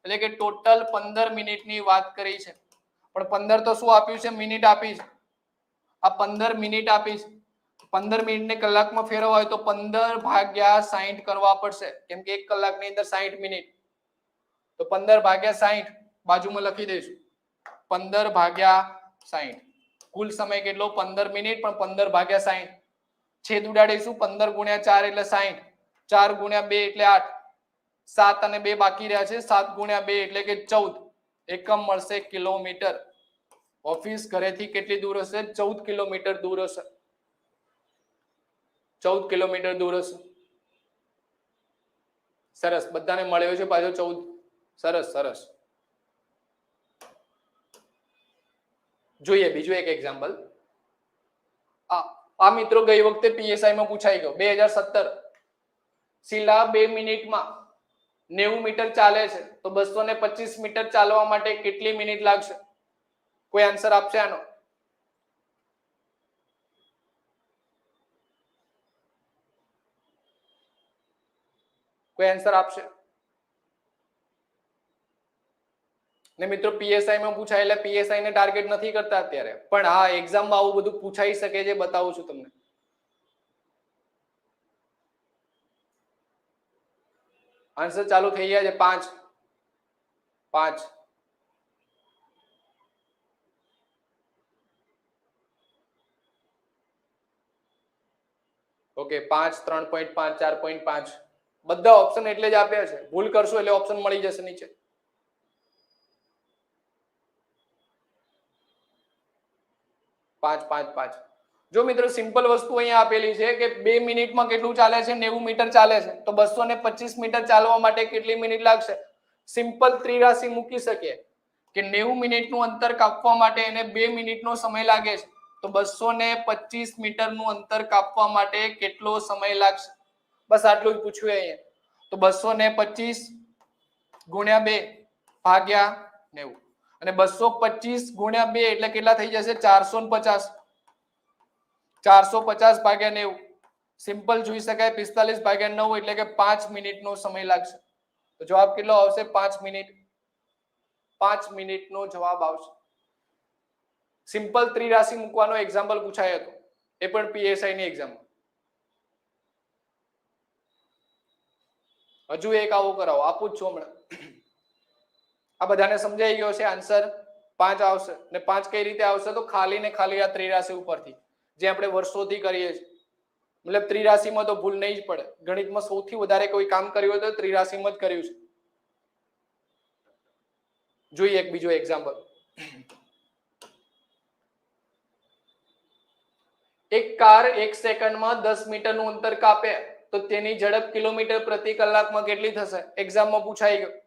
એટલે કે ટોટલ 15 મિનિટની વાત કરી છે. પણ 15 તો શું આપ્યું છે? મિનિટ આપી છે. આ 15 મિનિટ આપી છે. 15 મિનિટને કલાકમાં ફેરવવા હોય તો 15 ભાગ્યા 60 કરવા પડશે, કેમ કે 1 કલાકની અંદર 60 મિનિટ. તો 15 ભાગ્યા 60 બાજુમાં લખી દઈશું. 15 ભાગ્યા 60 કુલ સમય કેટલો? 15 મિનિટ, પણ 15 ભાગ્યા 60. છેદ ઉડાડીશું. 15 ગુણ્યા 4 એટલે 60. 4 ગુણ્યા 2 એટલે 8. 7 અને 2 બાકી રહ્યા છે. 7 ગુણ્યા 2 એટલે કે 14. એકમ મળશે કિલોમીટર. ઓફિસ ઘરેથી કેટલી દૂર હશે? 14 કિલોમીટર દૂર હશે. 14 કિલોમીટર દૂર હશે. સરસ, બધાને મળ્યો છે પાછો 14. સરસ સરસ. જોઈએ બીજું એક એક્ઝામ્પલ. આ મિત્રો ગઈ વખતે પીએસઆઈ માં પૂછાઈ ગયો. 2017 શીલા 2 મિનિટમાં 90 મીટર ચાલે છે, તો 225 મીટર ચાલવા માટે કેટલી મિનિટ લાગશે? કોઈ આન્સર આપશે આનો? કોઈ આન્સર આપશે? ને મિત્રો પીએસઆઈ માં પૂછાય એટલે પીએસઆઈ ને ટાર્ગેટ નથી કરતા અત્યારે, પણ હા એક્ઝામમાં આવું બધું પૂછાઈ શકે છે, બતાવું છું તમને. આન્સર ચાલુ થઈ ગયા છે. 5 5 ઓકે, 5 3.5 4.5 બધા ઓપ્શન એટલે જ આપ્યા છે. ભૂલ કરશો એટલે ઓપ્શન મળી જશે નીચે. પાંચ પાંચ પાંચ. જો મિત્રો સિમ્પલ વસ્તુ અહીંયા આપેલી છે કે 2 મિનિટમાં કેટલું ચાલે છે? 90 મીટર ચાલે છે, તો 225 મીટર ચાલવા માટે કેટલી મિનિટ લાગશે? સિમ્પલ ત્રિરાશી મૂકી શકીએ કે 90 મિનિટનું અંતર કાપવા માટે એને 2 મિનિટનો સમય લાગે છે, તો 225 મીટરનું અંતર કાપવા માટે કેટલો સમય લાગશે? બસ આટલું જ પૂછ્યું અહીંયા. તો 225 ગુણ્યા 2 ભાગ્યા 90 અને 225 ગુણ્યા 2 એટલે કેટલા થઈ જશે? 450. 450 ભાગ્યા 90 સિમ્પલ જોઈ શકાય. 45 ભાગ્યા 9 એટલે કે 5 મિનિટનો સમય લાગશે. તો જવાબ કેટલો આવશે? 5 મિનિટ. 5 મિનિટનો જવાબ આવશે. સિમ્પલ ત્રિરાશી મૂકવાનો એક્ઝામ્પલ પૂછાયો હતો, એ પણ પીએસઆઈ ની એક્ઝામ. હજુ એક આવો કરાવો, આપું જ છું હમણાં. આ બધાને સમજાઈ ગયો છે? આન્સર 5 આવશે. ને 5 કઈ રીતે આવશે? તો ખાલી ને ખાલી આ ત્રિરાશી ઉપરથી, જે આપણે વર્ષોથી કરીએ છીએ. મતલબ ત્રિરાશીમાં તો ભૂલ નહીં જ પડે. ગણિતમાં સૌથી વધારે કોઈ કામ કર્યું હોય તો ત્રિરાશીમાં જ કર્યું છે. જોઈએ એક બીજો એક્ઝામ્પલ. એક કાર 1 સેકન્ડમાં 10 મીટરનું અંતર કાપે તો તેની ઝડપ કિલોમીટર પ્રતિ કલાકમાં કેટલી થશે? એક્ઝામમાં પૂછાઈ ગયું.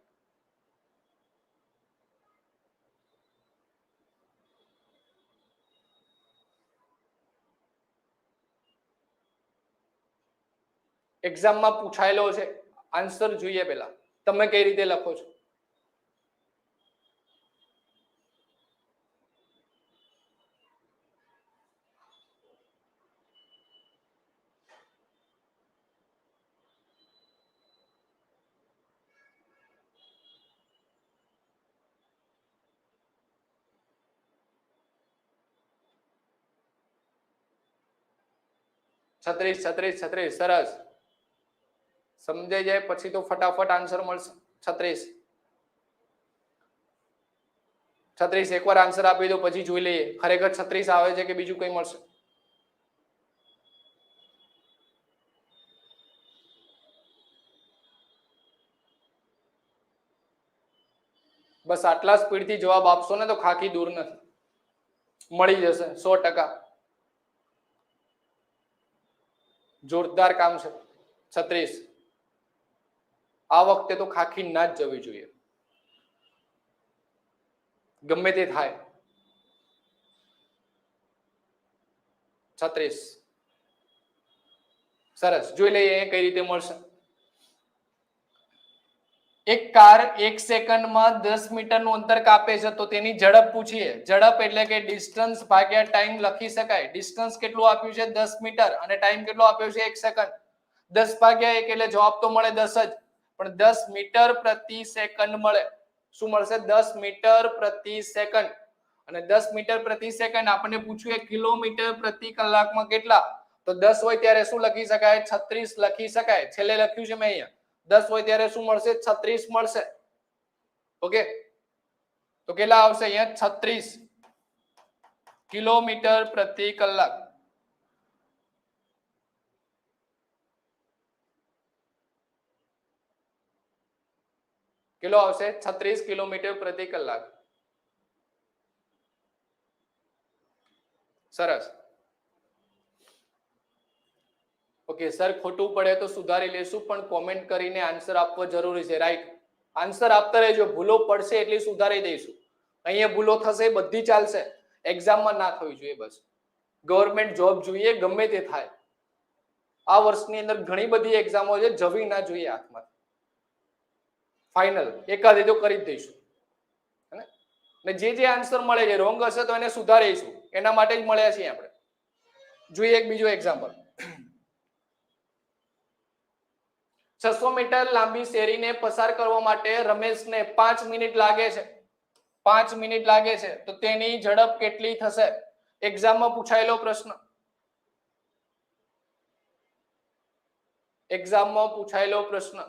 એક્ઝામમાં પૂછાયેલો છે, આન્સર જોઈએ પેલા તમે કઈ રીતે લખો છો. છત્રીસ છત્રીસ છત્રીસ, સરસ. સમજાઈ જાય પછી તો ફટાફટ આન્સર મળશે. 36 36 એકવાર આન્સર આપી દો પછી જોઈ લઈએ ખરેખર 36 આવે છે કે બીજું કઈ મળશે. બસ આટલા સ્પીડથી જવાબ આપશો ને તો ખાકી દૂર નથી, મળી જશે 100%. જોરદાર કામ છે. 36 આ વખતે તો ખાખી ના જ જવી જોઈએ, ગમે તે થાય. 36 સરસ. જોઈ લઈએ કઈ રીતે મળશે. એક કાર 1 સેકન્ડમાં 10 મીટરનું અંતર કાપે છે તો તેની ઝડપ પૂછીએ. ઝડપ એટલે કે ડિસ્ટન્સ ભાગ્યા ટાઈમ લખી શકાય. ડિસ્ટન્સ કેટલું આપ્યું છે 10 મીટર અને ટાઈમ કેટલો આપ્યો છે 1 સેકન્ડ. 10 ભાગ્યા 1 એટલે જવાબ તો મળે 10 જ, પણ 10 મીટર પ્રતિ સેકન્ડ મળે. શું મળશે? 10 મીટર પ્રતિ સેકન્ડ. અને 10 મીટર પ્રતિ સેકન્ડ આપણને પૂછ્યું કિલોમીટર પ્રતિ કલાકમાં કેટલા, તો 10 હોય ત્યારે શું લખી શકાય? 36 લખી શકાય. છેલ્લે લખ્યું છે મેં અહીંયા 10 હોય ત્યારે શું મળશે? 36 મળશે. ઓકે, તો કેટલા આવશે અહીંયા? 36 કિલોમીટર પ્રતિ કલાક. કેટલો આવશે? 36 કિલોમીટર પ્રતિ કલાક. સરસ. ઓકે સર, ખોટું પડે તો સુધારી લેશું, પણ કોમેન્ટ કરીને આન્સર આપવો જરૂરી છે. રાઈટ, આન્સર આપતા રહેજો. ભૂલો પડશે એટલી સુધારી દઈશું. અહીંયા ભૂલો થશે બધી ચાલશે, એક્ઝામમાં ના થવી જોઈએ. બસ ગવર્મેન્ટ જોબ જોઈએ, ગમે તે થાય. આ વર્ષની અંદર ઘણી બધી એક્ઝામો છે, જવી ના જોઈએ હાથમાં. ફાઇનલ એકાદી તો કરી જ દઈશું. ને જે આન્સર મળે છે રોંગ હશે તો એને સુધારીશું, એના માટે જ મળ્યા છીએ આપણે. જોઈએ એક બીજો એક્ઝામ્પલ. 600 મીટર લાંબી શેરીને પસાર કરવા માટે રમેશને 5 મિનિટ લાગે છે. 5 મિનિટ લાગે છે તો તેની ઝડપ કેટલી થશે? એક્ઝામમાં પૂછાયેલો પ્રશ્ન. એક્ઝામમાં પૂછાયેલો પ્રશ્ન.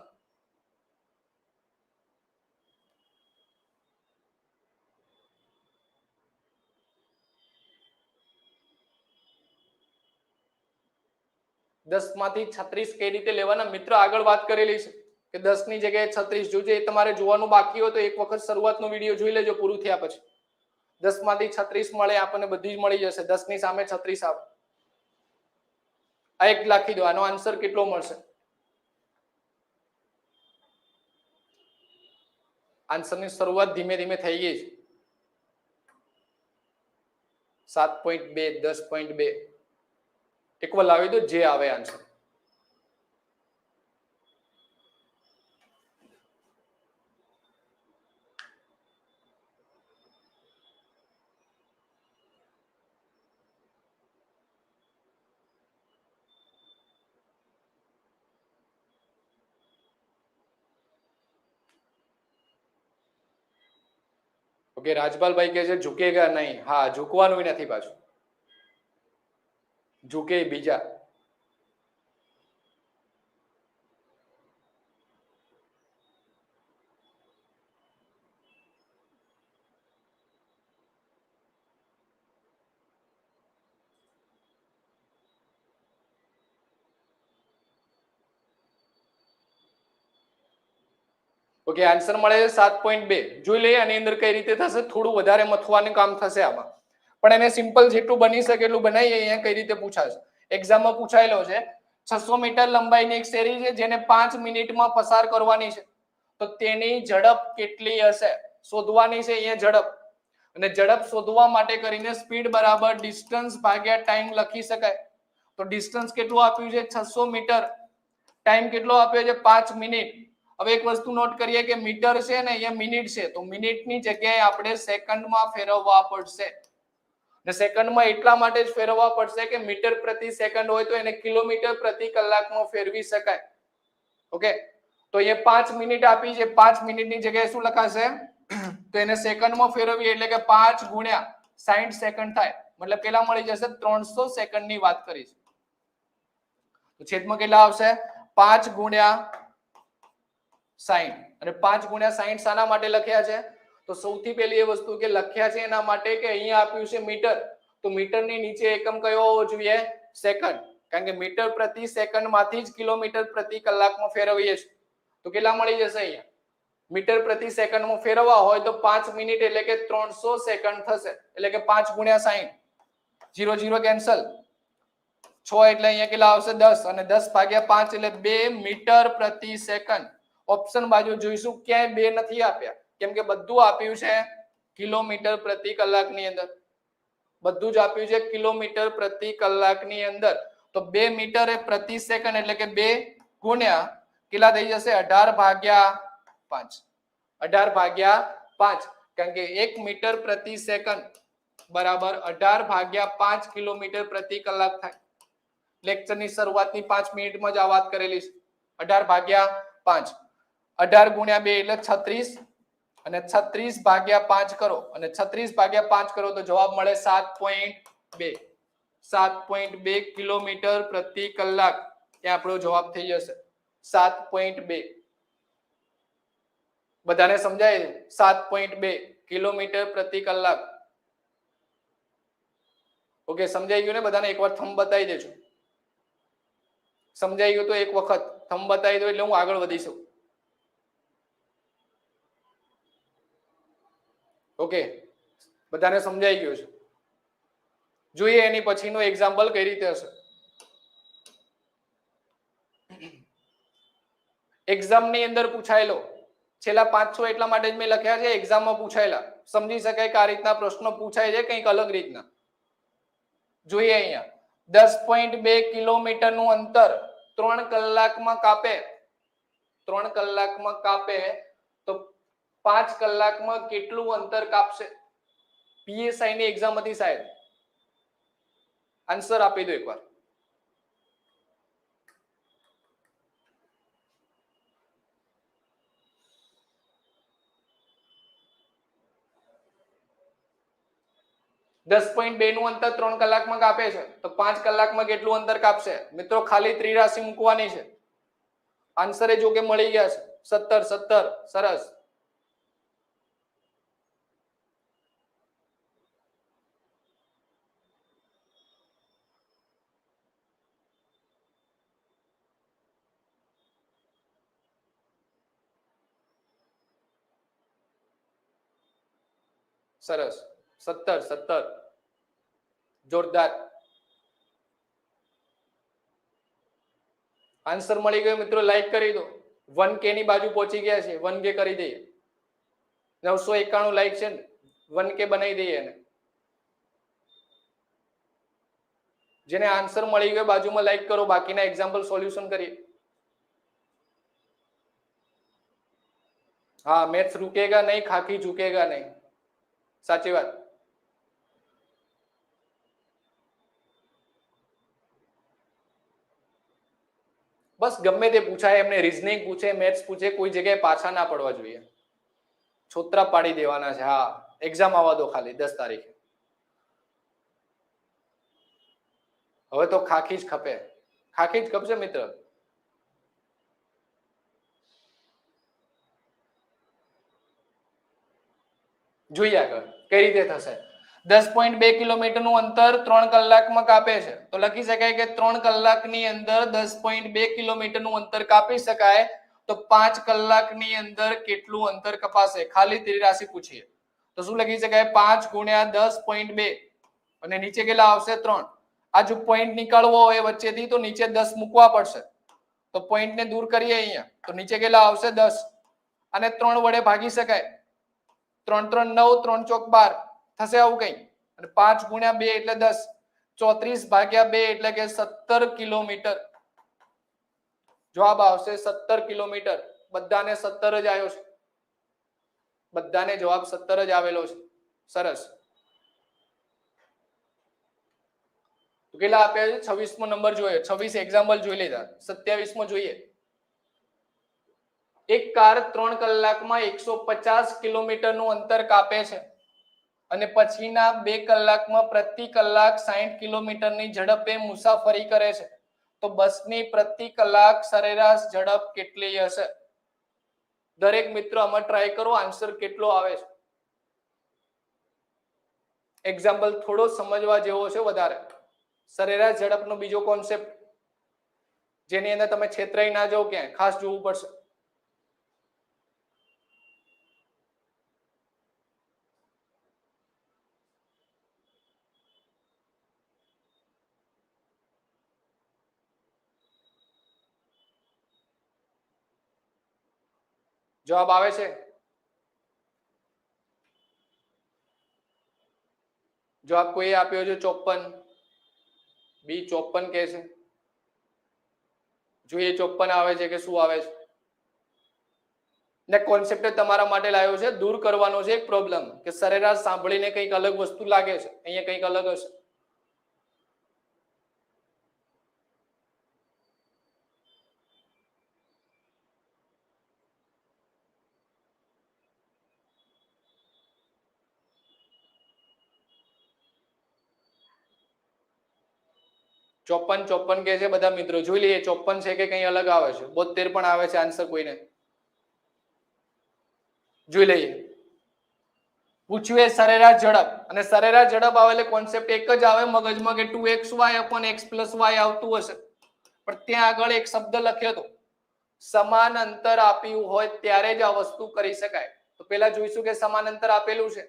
દસ માંથી 36 કઈ રીતે લેવાના? મિત્રો આગળ વાત કરેલી છે કે 10 ની જગ્યાએ 36 જોજો. એ તમારે જોવાનું બાકી હોય તો એક વખત શરૂઆતનો વિડીયો જોઈ લેજો પૂરું થયા પછી. 10 માંથી 36 મળે આપણને, બધી જ મળી જશે. 10 ની સામે 36 આવે. આ એક લખી દો. આનો આન્સર કેટલો મળશે? આન્સરની શરૂઆત ધીમે ધીમે થઈ ગઈ છે. 7.2 10.2 એકવાર લાવી દો જે આવે આન્સર. ઓકે, રાજપાલભાઈ કહે છે ઝુકેગા નહીં. હા, ઝૂકવાનું નથી પાછું, ઝુકે બીજા. ઓકે, આન્સર મળે છે 7.2. જોઈ લઈએ આની અંદર કઈ રીતે થશે. થોડું વધારે મથવાનું કામ થશે આમાં, પણ એને સિમ્પલ જેટલું બની શકે એટલું બનાવીએ. અહીંયા કઈ રીતે પૂછાશે? એક્ઝામમાં પૂછાયેલો છે 600 મીટર લંબાઈની એક શેરી છે જેને 5 મિનિટમાં પસાર કરવાની છે, તો તેની ઝડપ કેટલી હશે? શોધવાની છે અહીંયા ઝડપ. અને ઝડપ શોધવા માટે કરીને સ્પીડ બરાબર ડિસ્ટન્સ ભાગ્યા ટાઈમ લખી શકાય. તો ડિસ્ટન્સ કેટલું આપ્યું છે? 600 મીટર. ટાઈમ કેટલો આપ્યો છે 5 મિનિટ. હવે એક વસ્તુ નોટ કરીએ કે મીટર છે ને અહીંયા મિનિટ છે, તો મિનિટની જગ્યાએ આપણે સેકન્ડમાં ફેરવવા પડશે. ને સેકન્ડમાં એટલા માટે જ ફેરવવા પડશે કે મીટર પ્રતિ સેકન્ડ હોય તો એને કિલોમીટર પ્રતિ કલાકમાં ફેરવી શકાય. ઓકે, તો અહીંયા 5 મિનિટ આપી છે, 5 મિનિટની જગ્યાએ શું લખાશે? તો એને સેકન્ડમાં ફેરવીએ એટલે કે 5 ગુણ્યા 60 સેકન્ડ થાય, મતલબ કેટલા મળી જશે? 300 સેકન્ડની વાત કરી છે. તો છેદમાં કેટલા આવશે? 5 ગુણ્યા 60. અને 5 ગુણ્યા 60 શાના માટે લખ્યા છે? તો સૌથી પહેલી એ વસ્તુ કે લખ્યા છે એના માટે કે અહીંયા આપ્યું છે મીટર, તો મીટરની નીચે એકમ કયો હોવો જોઈએ? સેકન્ડ. કારણ કે મીટર પ્રતિ સેકન્ડ માંથી જ કિલોમીટર પ્રતિ કલાકમાં ફેરવીએ છીએ. તો કેટલા મળી જશે અહીંયા? મીટર પ્રતિ સેકન્ડમાં ફેરવવા હોય તો 5 મિનિટ એટલે કે 300 સેકન્ડ થશે. એટલે કે 5 ગુણ્યા 60, 0 0 કેન્સલ, 6 એટલે અહીંયા કેટલા આવશે? 10, અને 10 ભાગ્યા 5 એટલે 2 મીટર પ્રતિ સેકન્ડ. ઓપ્શન બાજુ જોઈશું, ક્યાંય 2 નથી આપ્યા, કેમ કે બધું આપ્યું છે કિલોમીટર પ્રતિ કલાકની અંદર. બધું જ આપ્યું છે કિલોમીટર પ્રતિ કલાકની અંદર. તો 2 મીટર પ્રતિ સેકન્ડ એટલે કે 2 ગુણ્યા કેટલા થઈ જશે? 18 ભાગ્યા 5. 18 ભાગ્યા 5, કારણ કે 1 મીટર પ્રતિ સેકન્ડ બરાબર 18 ભાગ્યા 5 કિલોમીટર પ્રતિ કલાક થાય. લેક્ચરની શરૂઆતની 5 મિનિટમાં જ આ વાત કરેલી છે. 18 ભાગ્યા 5, 18 ગુણ્યા 2 એટલે 36, અને 36 ભાગ્યા 5 કરો, અને 36 ભાગ્યા 5 કરો તો જવાબ મળે 7.2. 7.2 કિલોમીટર પ્રતિ કલાક એ આપણો જવાબ થઈ જશે. 7.2. બધાને સમજાય? 7.2 કિલોમીટર પ્રતિ કલાક. ઓકે, સમજાઈ ગયું ને બધાને? એકવાર થંબ બતાવી દેજો. સમજાઈ ગયું તો એક વખત થંબ બતાવી દો એટલે હું આગળ વધી શકું. ઓકે, બધાને સમજાઈ ગયું છે? જોઈએ એની પછીનો એક્ઝામ્પલ કઈ રીતે હશે. એક્ઝામની અંદર પૂછાયેલો છેલ્લા 500 એટલા માટે જ મેં લખ્યા છે, એક્ઝામમાં પૂછાયેલા. સમજી શકાય કે આ રીતના પ્રશ્નો પૂછાય છે કંઈક અલગ રીતના. જોઈએ અહીંયા 10.2 કિલોમીટર નું અંતર 3 કલાકમાં કાપે, 3 કલાકમાં કાપે તો 5 કલાકમાં કેટલું અંતર કાપશે? પીએસઆઈ ની એક્ઝામ હતી સાહેબ. આન્સર આપી દો એકવાર. દસ 10.2 નું અંતર 3 કલાકમાં કાપે છે તો 5 કલાકમાં કેટલું અંતર કાપશે? મિત્રો ખાલી ત્રિરાશી મૂકવાની છે. આન્સર એ જો કે મળી ગયા છે 17. સરસ. સરસ. 17. જોરદાર. આન્સર મળી ગયો મિત્રો. લાઈક કરી દો. 1K ની બાજુ પહોંચી ગયા છે. 1K કરી દઈએ. 991 લાઈક છે ને, 1K બનાવી દઈએ એને. જેને આન્સર મળી ગયો બાજુમાં લાઈક કરો, બાકીના એક્ઝામ્પલ સોલ્યુશન કરીએ. હા, मैथ्स रुकेगा नहीं, खाकी झुकेगा नहीं. સાચી વાત. બસ ગમે તે પૂછાય, એમને રીઝનિંગ પૂછે, મેથ્સ પૂછે, કોઈ જગ્યાએ પાછા ના પડવા જોઈએ. છોતરા પાડી દેવાના છે. હા, એક્ઝામ આવવા દો ખાલી 10 તારીખે. હવે તો ખાખી જ ખપે. ખાખી જ ખપશે મિત્ર. જોઈએ આગળ કઈ રીતે થશે. 10.2 કિલોમીટર નું અંતર 3 કલાકમાં કાપે છે તો લખી શકાય કે 3 કલાકની અંદર 10.2 કિલોમીટર નું અંતર કાપી શકાય તો 5 કલાકની અંદર કેટલું અંતર કપાશે? ખાલી ત્રિરાશી પૂછીએ તો શું લખી શકાય? 5 ગુણ્યા 10.2 અને નીચે કેટલા આવશે? 3. આ જો પોઈન્ટ નીકળવો હોય વચ્ચેથી તો નીચે 10 મૂકવા પડશે. તો પોઈન્ટ ને દૂર કરીએ અહીંયા તો નીચે કેટલા આવશે? 10. અને 3 વડે ભાગી શકાય. 3 3 9, 3 ચોક 12 થશે આવું કઈ. અને 5 ગુણ્યા 2 એટલે 10. 34 ભાગ્યા 2 એટલે કે 17 કિલોમીટર. જવાબ આવશે 17 કિલોમીટર. બધાને 17 જ આવ્યો છે, બધાને જવાબ 17 જ આવેલો છે. સરસ. કેટલા આપ્યા છે? 26મો નંબર જોઈએ. 26 એક્ઝામ્પલ જોઈ લીધા. 27મો જોઈએ. એક કાર 3 કલાકમાં 150 કિલોમીટરનું અંતર કાપે છે અને પછીના 2 કલાકમાં પ્રતિ કલાક 60 કિલોમીટરની ઝડપે મુસાફરી કરે છે, તો બસની પ્રતિ કલાક સરેરાશ ઝડપ કેટલી હશે? દરેક મિત્રો આમાં ટ્રાય કરો, આન્સર કેટલો આવે છે. એક્ઝામ્પલ થોડો સમજવા જેવો છે વધારે. સરેરાશ ઝડપનો બીજો કોન્સેપ્ટ જેની અંદર તમે છેતરાઈ ના જાઓ, ક્યાંય ખાસ જોવું પડશે. જવાબ આવે છે? જવાબ કોઈ આપ્યો છે 54? બી 54 કે છે. જોઈએ 54 આવે છે કે શું આવે છે. ને કોન્સેપ્ટ તમારા માટે લાવ્યો છે, દૂર કરવાનો છે એક પ્રોબ્લેમ કે સરેરાશ સાંભળીને કંઈક અલગ વસ્તુ લાગે છે, અહીંયા કંઈક અલગ હશે. ચોપન કે છે બધા મિત્રો. જોઈ લઈએ 54 છે કે કંઈ અલગ આવે છે. 72 પણ આવે છે આન્સર કોઈને. જોઈ લઈએ. પૂછ્યું એ સરેરાશ ઝડપ, અને સરેરાશ ઝડપ આવે એટલે કોન્સેપ્ટ એક જ આવે મગજમાં કે 2xy x + y આવતું હશે. પણ ત્યાં આગળ એક શબ્દ લખ્યો હતો, સમાન અંતર આપ્યું હોય ત્યારે જ આ વસ્તુ કરી શકાય. તો પહેલા જોઈશું કે સમાન અંતર આપેલું છે,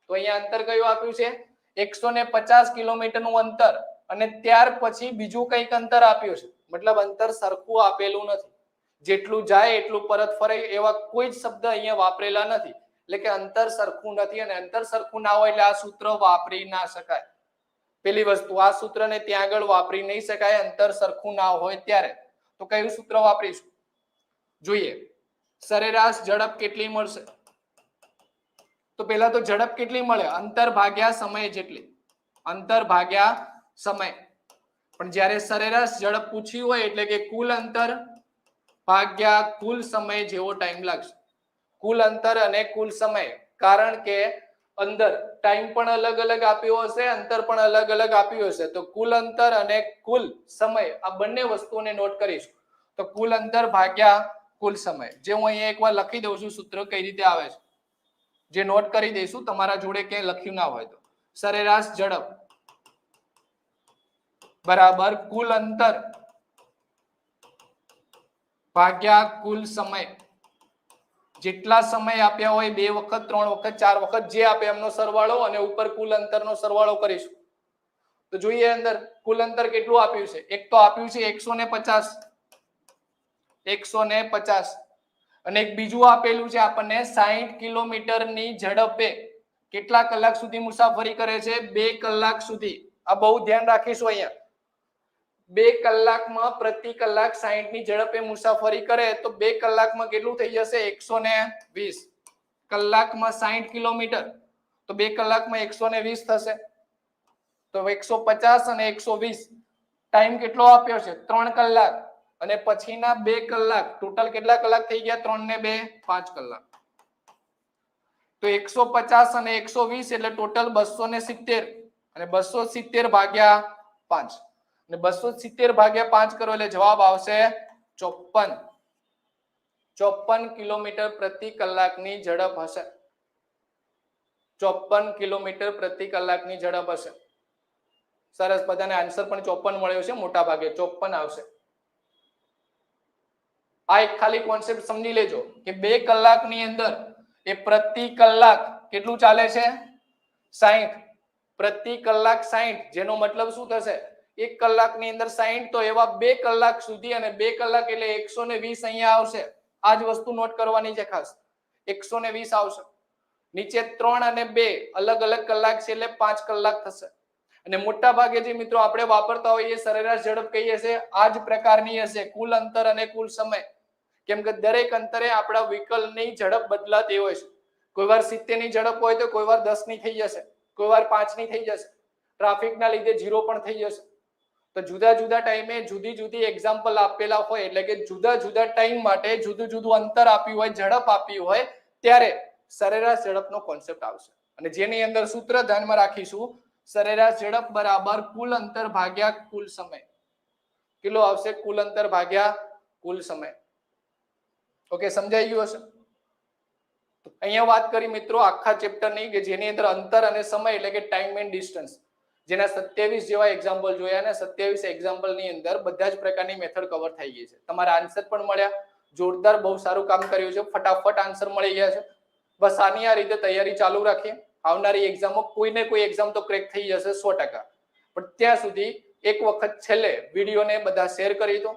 તો અહીંયા અંતર કયું આપ્યું છે? 150 કિલોમીટરનું અંતર, અને ત્યાર પછી બીજું કંઈક અંતર આપ્યું છે. મતલબ અંતર સરખું આપેલું નથી, જેટલું જાય એટલું પરત ફરે એવા કોઈ જ શબ્દ અહીંયા વાપરેલા નથી. એટલે કે અંતર સરખું નથી, અને અંતર સરખું ના હોય એટલે આ સૂત્ર વાપરી ના શકાય. પેલી વસ્તુ, આ સૂત્રને ત્યાં આગળ વાપરી નહીં શકાય અંતર સરખું ના હોય ત્યારે. તો કયું સૂત્ર વાપરીશું? જોઈએ. સરેરાશ ઝડપ કેટલી મળશે? તો પહેલા તો ઝડપ કેટલી મળે? અંતર ભાગ્યા સમય જેટલી. અંતર ભાગ્યા સમય. પણ જ્યારે સરેરાશ ઝડપ પૂછી હોય એટલે કે કુલ અંતર ભાગ્યા કુલ સમય જેવો ટાઈમ લાગશે. કુલ અંતર અને કુલ સમય, કારણ કે અંદર ટાઈમ પણ અલગ અલગ આપ્યો હશે, અંતર પણ અલગ અલગ આપ્યું હશે. તો કુલ અંતર અને કુલ સમય આ બંને વસ્તુઓને નોટ કરીશું. તો કુલ અંતર ભાગ્યા કુલ સમય, જે હું અહીંયા એકવાર લખી દઉં છું સૂત્ર કઈ રીતે આવે છે, જે નોટ કરી દઈશું તમારા જોડે ક્યાંય લખ્યું ના હોય તો. સરેરાશ ઝડપ બરાબર કુલ અંતર ભાગ્યા કુલ સમય. જેટલા સમય આપ્યા હોય 2 વખત 3 વખત 4 વખત જે આપે એમનો સરવાળો, અને ઉપર કુલ અંતરનો સરવાળો કરીશું. તો જોઈએ અંદર કુલ અંતર કેટલું આપ્યું છે. એક તો આપ્યું છે 150, અને એક બીજું આપેલું છે આપણને 60 કિલોમીટરની ઝડપે કેટલા કલાક સુધી મુસાફરી કરે છે? 2 કલાક સુધી. આ બહુ ધ્યાન રાખીશું અહીંયા. 2 કલાકમાં પ્રતિ કલાક 60 ની ઝડપે મુસાફરી કરે તો 2 કલાકમાં કેટલું થઈ જશે? 120. કલાકમાં 60 કિલોમીટર, તો 2 કલાકમાં 120 થશે. તો 150 અને 120. ટાઈમ કેટલો આપ્યો છે? 3 કલાક. અને પછીના 2 કલાક ટોટલ કેટલા કલાક થઈ ગયા? 3 ને 2 5 કલાક. તો 150 અને 120 એટલે ટોટલ 270, અને 270 ભાગ્યા 5, અને 270 ભાગ્યા 5 કરો એટલે જવાબ આવશે 54. 54 કિલોમીટર પ્રતિ કલાકની ઝડપ હશે. 54 કિલોમીટર પ્રતિ કલાકની ઝડપ હશે. સરસ, બધાને આન્સર પણ 54 મળ્યો છે. મોટા ભાગે 54 આવશે. આ એક ખાલી કોન્સેપ્ટ સમજી લેજો કે 2 કલાકની અંદર એ પ્રતિ કલાક કેટલું ચાલે છે? 60. પ્રતિ કલાક 60, જેનો મતલબ શું થશે? 1 કલાકની અંદર 60, તો એવા 2 કલાક સુધી, અને 2 કલાક એટલે 120 અહીંયા આવશે. આ જ વસ્તુ નોટ કરવાની છે ખાસ. 120 આવશે. નીચે 3 અને 2 અલગ અલગ કલાક છે એટલે 5 કલાક થશે. અને મોટા ભાગે જે મિત્રો આપણે વાપરતા હોઈએ સરેરાશ ઝડપ કહીએ છીએ આ જ પ્રકારની હશે, કુલ અંતર અને કુલ સમય. કેમ કે દરેક અંતરે આપણા વ્હીકલની ઝડપ બદલાતી હોય છે. કોઈ વાર 70 ની ઝડપ હોય તો કોઈ વાર 10 ની થઈ જશે, કોઈ વાર 5 ની થઈ જશે, ટ્રાફિકના લીધે 0 પણ થઈ જશે. તો જુદા જુદા ટાઈમે જુદી જુદી એક્ઝામ્પલ આપેલા હોય એટલે કે જુદા જુદા ટાઈમ માટે જુદું જુદું અંતર આપ્યું હોય, ઝડપ આપી હોય ત્યારે સરેરાશ ઝડપનો કોન્સેપ્ટ આવશે. અને જેની અંદર સૂત્ર ધ્યાનમાં રાખીશું, સરેરાશ ઝડપ બરાબર કુલ અંતર ભાગ્યા કુલ સમય. કેટલો આવશે? કુલ અંતર ભાગ્યા કુલ સમય. ઓકે, સમજાઈ ગયું હશે? અહીંયા વાત કરી મિત્રો આખા ચેપ્ટરની કે જેની અંદર અંતર અને સમય એટલે કે ટાઈમ એન્ડ ડિસ્ટન્સ, જેના 27 જેવા એક્ઝામ્પલ જોયા અને 27 એક્ઝામ્પલની અંદર બધા જ પ્રકારની મેથડ કવર થઈ ગઈ છે. તમારા આન્સર પણ મળ્યા, જોરદાર, બહુ સારું કામ કર્યું છે, ફટાફટ આન્સર મળી ગયા છે. બસ આની આ રીતે તૈયારી ચાલુ રાખીએ. આવનારી એક્ઝામો કોઈને કોઈ એક્ઝામ તો ક્રેક થઈ જશે 100%. પણ ત્યાં સુધી એક વખત છેલ્લે વિડીયોને બધા શેર કરી દો.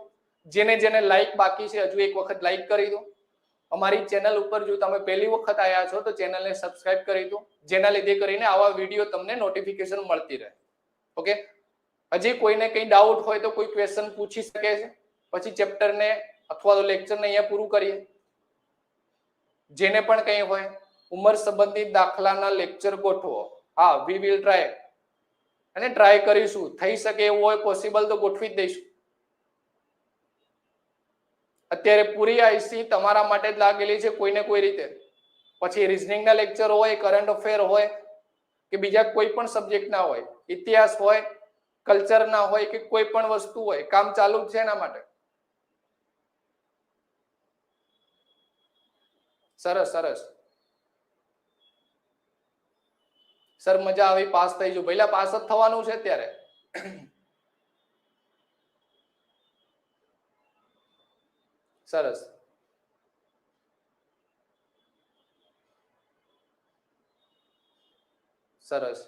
જેને જેને લાઈક બાકી છે હજુ એક વખત લાઈક કરી દો. અમારી ચેનલ ઉપર જો તમે પહેલી વખત આવ્યા છો તો ચેનલને સબસ્ક્રાઇબ કરી દો, જેના લીધે કરીને આવા વિડીયો તમને નોટિફિકેશન મળતી રહે. ઓકે, હજી કોઈને કંઈ ડાઉટ હોય તો કોઈ ક્વેશ્ચન પૂછી શકે છે, પછી ચેપ્ટરને અથવા તો લેક્ચરને અહીંયા પૂરું કરીએ. જેને પણ કંઈ હોય ઉંમર સંબંધિત દાખલાના લેક્ચર ગોઠવો. હા, વી વિલ ટ્રાય, અને ટ્રાય કરીશું. થઈ શકે એવું હોય પોસિબલ તો ગોઠવી જ દઈશું. અત્યારે પૂરી આઈસી તમારા માટે જ લાગેલી છે કોઈને કોઈ રીતે. પછી રિઝનિંગના લેક્ચર હોય, કરંટ અફેર હોય કે બીજા કોઈ પણ સબ્જેક્ટના હોય, ઇતિહાસ હોય, કલ્ચરના હોય કે કોઈ પણ વસ્તુ હોય, કામ ચાલુ જ છે એના માટે. સરસ સરસ સર, મજા આવી, પાસ થઈ જવું. પહેલા પાસ જ થવાનું છે અત્યારે. સરસ. સરસ.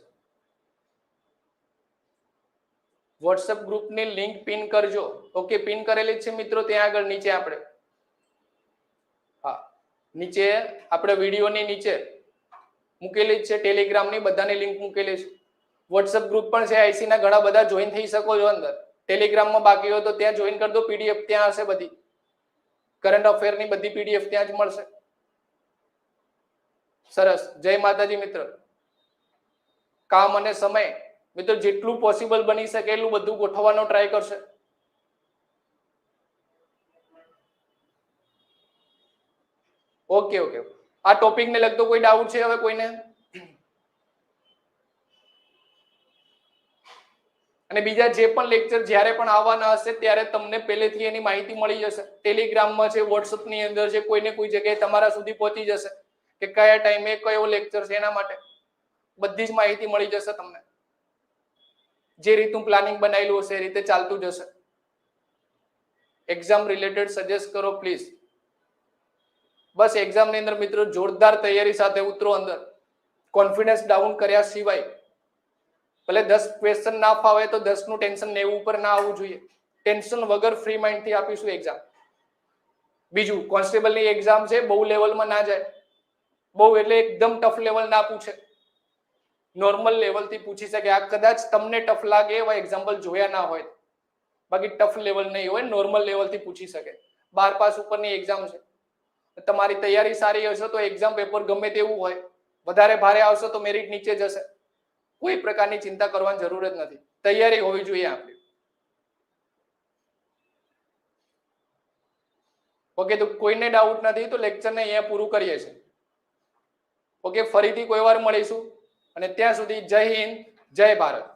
વોટ્સએપ ગ્રુપની લિંક પિન કરજો. ઓકે, પિન કરેલી છે મિત્રો ત્યાં આગળ નીચે આપણે. હા, નીચે આપણે વિડીયોની નીચે મૂકેલી જ છે. ટેલિગ્રામની બધાની લિંક મૂકેલી છે. વોટ્સએપ ગ્રુપ પણ છે આઈસી ના, ઘણા બધા જોઈન થઈ શકો છો અંદર. ટેલિગ્રામમાં બાકી હોય તો ત્યાં જોઈન કરી દો. પીડીએફ ત્યાં હશે, બધી કરંટ અફેરની બધી પીડીએફ ત્યાં જ મળશે. સરસ. જય માતાજી મિત્ર. કામ અને સમય મિત્રો જેટલું પોસિબલ બની શકે એટલું બધું ગોઠવવાનો ટ્રાય કરશે. ઓકે ઓકે, આ ટોપિકને લગતો કોઈ ડાઉટ છે હવે કોઈને? અને બીજા જે પણ લેક્ચર જ્યારે પણ આવવાના હશે ત્યારે તમને પહેલેથી એની માહિતી મળી જશે. ટેલિગ્રામમાં છે, વોટ્સઅપની અંદર છે, કોઈને કોઈ જગ્યાએ તમારા સુધી પહોંચી જશે કે કયા ટાઈમે કયો લેક્ચર છે. એના માટે બધી જ માહિતી મળી જશે તમને. જે રીતનું પ્લાનિંગ બનાવેલું હશે એ રીતે ચાલતું જશે. એક્ઝામ રિલેટેડ સજેસ્ટ કરો પ્લીઝ. બસ એક્ઝામની અંદર મિત્રો જોરદાર તૈયારી સાથે ઉતરો અંદર, કોન્ફિડન્સ ડાઉન કર્યા સિવાય. ભલે 10 ક્વેશ્ચન ના ફાવે તો 10 નું ટેન્શન 90 ઉપર ના આવવું જોઈએ. ટેન્શન વગર ફ્રી માઇન્ડથી આપીશું એક્ઝામ. બીજું, કોન્સ્ટેબલની એક્ઝામ છે, બહુ લેવલમાં ના જાય. બહુ એટલે એકદમ ટફ લેવલ ના પૂછે, નોર્મલ લેવલથી પૂછી શકે. આ કદાચ તમને ટફ લાગે એવા એક્ઝામ્પલ જોયા ના હોય, બાકી ટફ લેવલ નહીં હોય, નોર્મલ લેવલથી પૂછી શકે. 12 પાસ ઉપરની એક્ઝામ છે. તમારી તૈયારી સારી હશે તો એક્ઝામ પેપર ગમે તેવું હોય, વધારે ભારે આવશે તો મેરિટ નીચે જશે. કોઈ પ્રકારની ચિંતા કરવાની જરૂર જ નથી. તૈયારી હોવી જોઈએ આપણી. ઓકે, તો કોઈને ડાઉટ નથી તો લેક્ચરને અહીંયા પૂરું કરીએ છીએ. ઓકે, ફરીથી કોઈ વાર મળીશું અને ત્યાં સુધી જય હિન્દ, જય ભારત.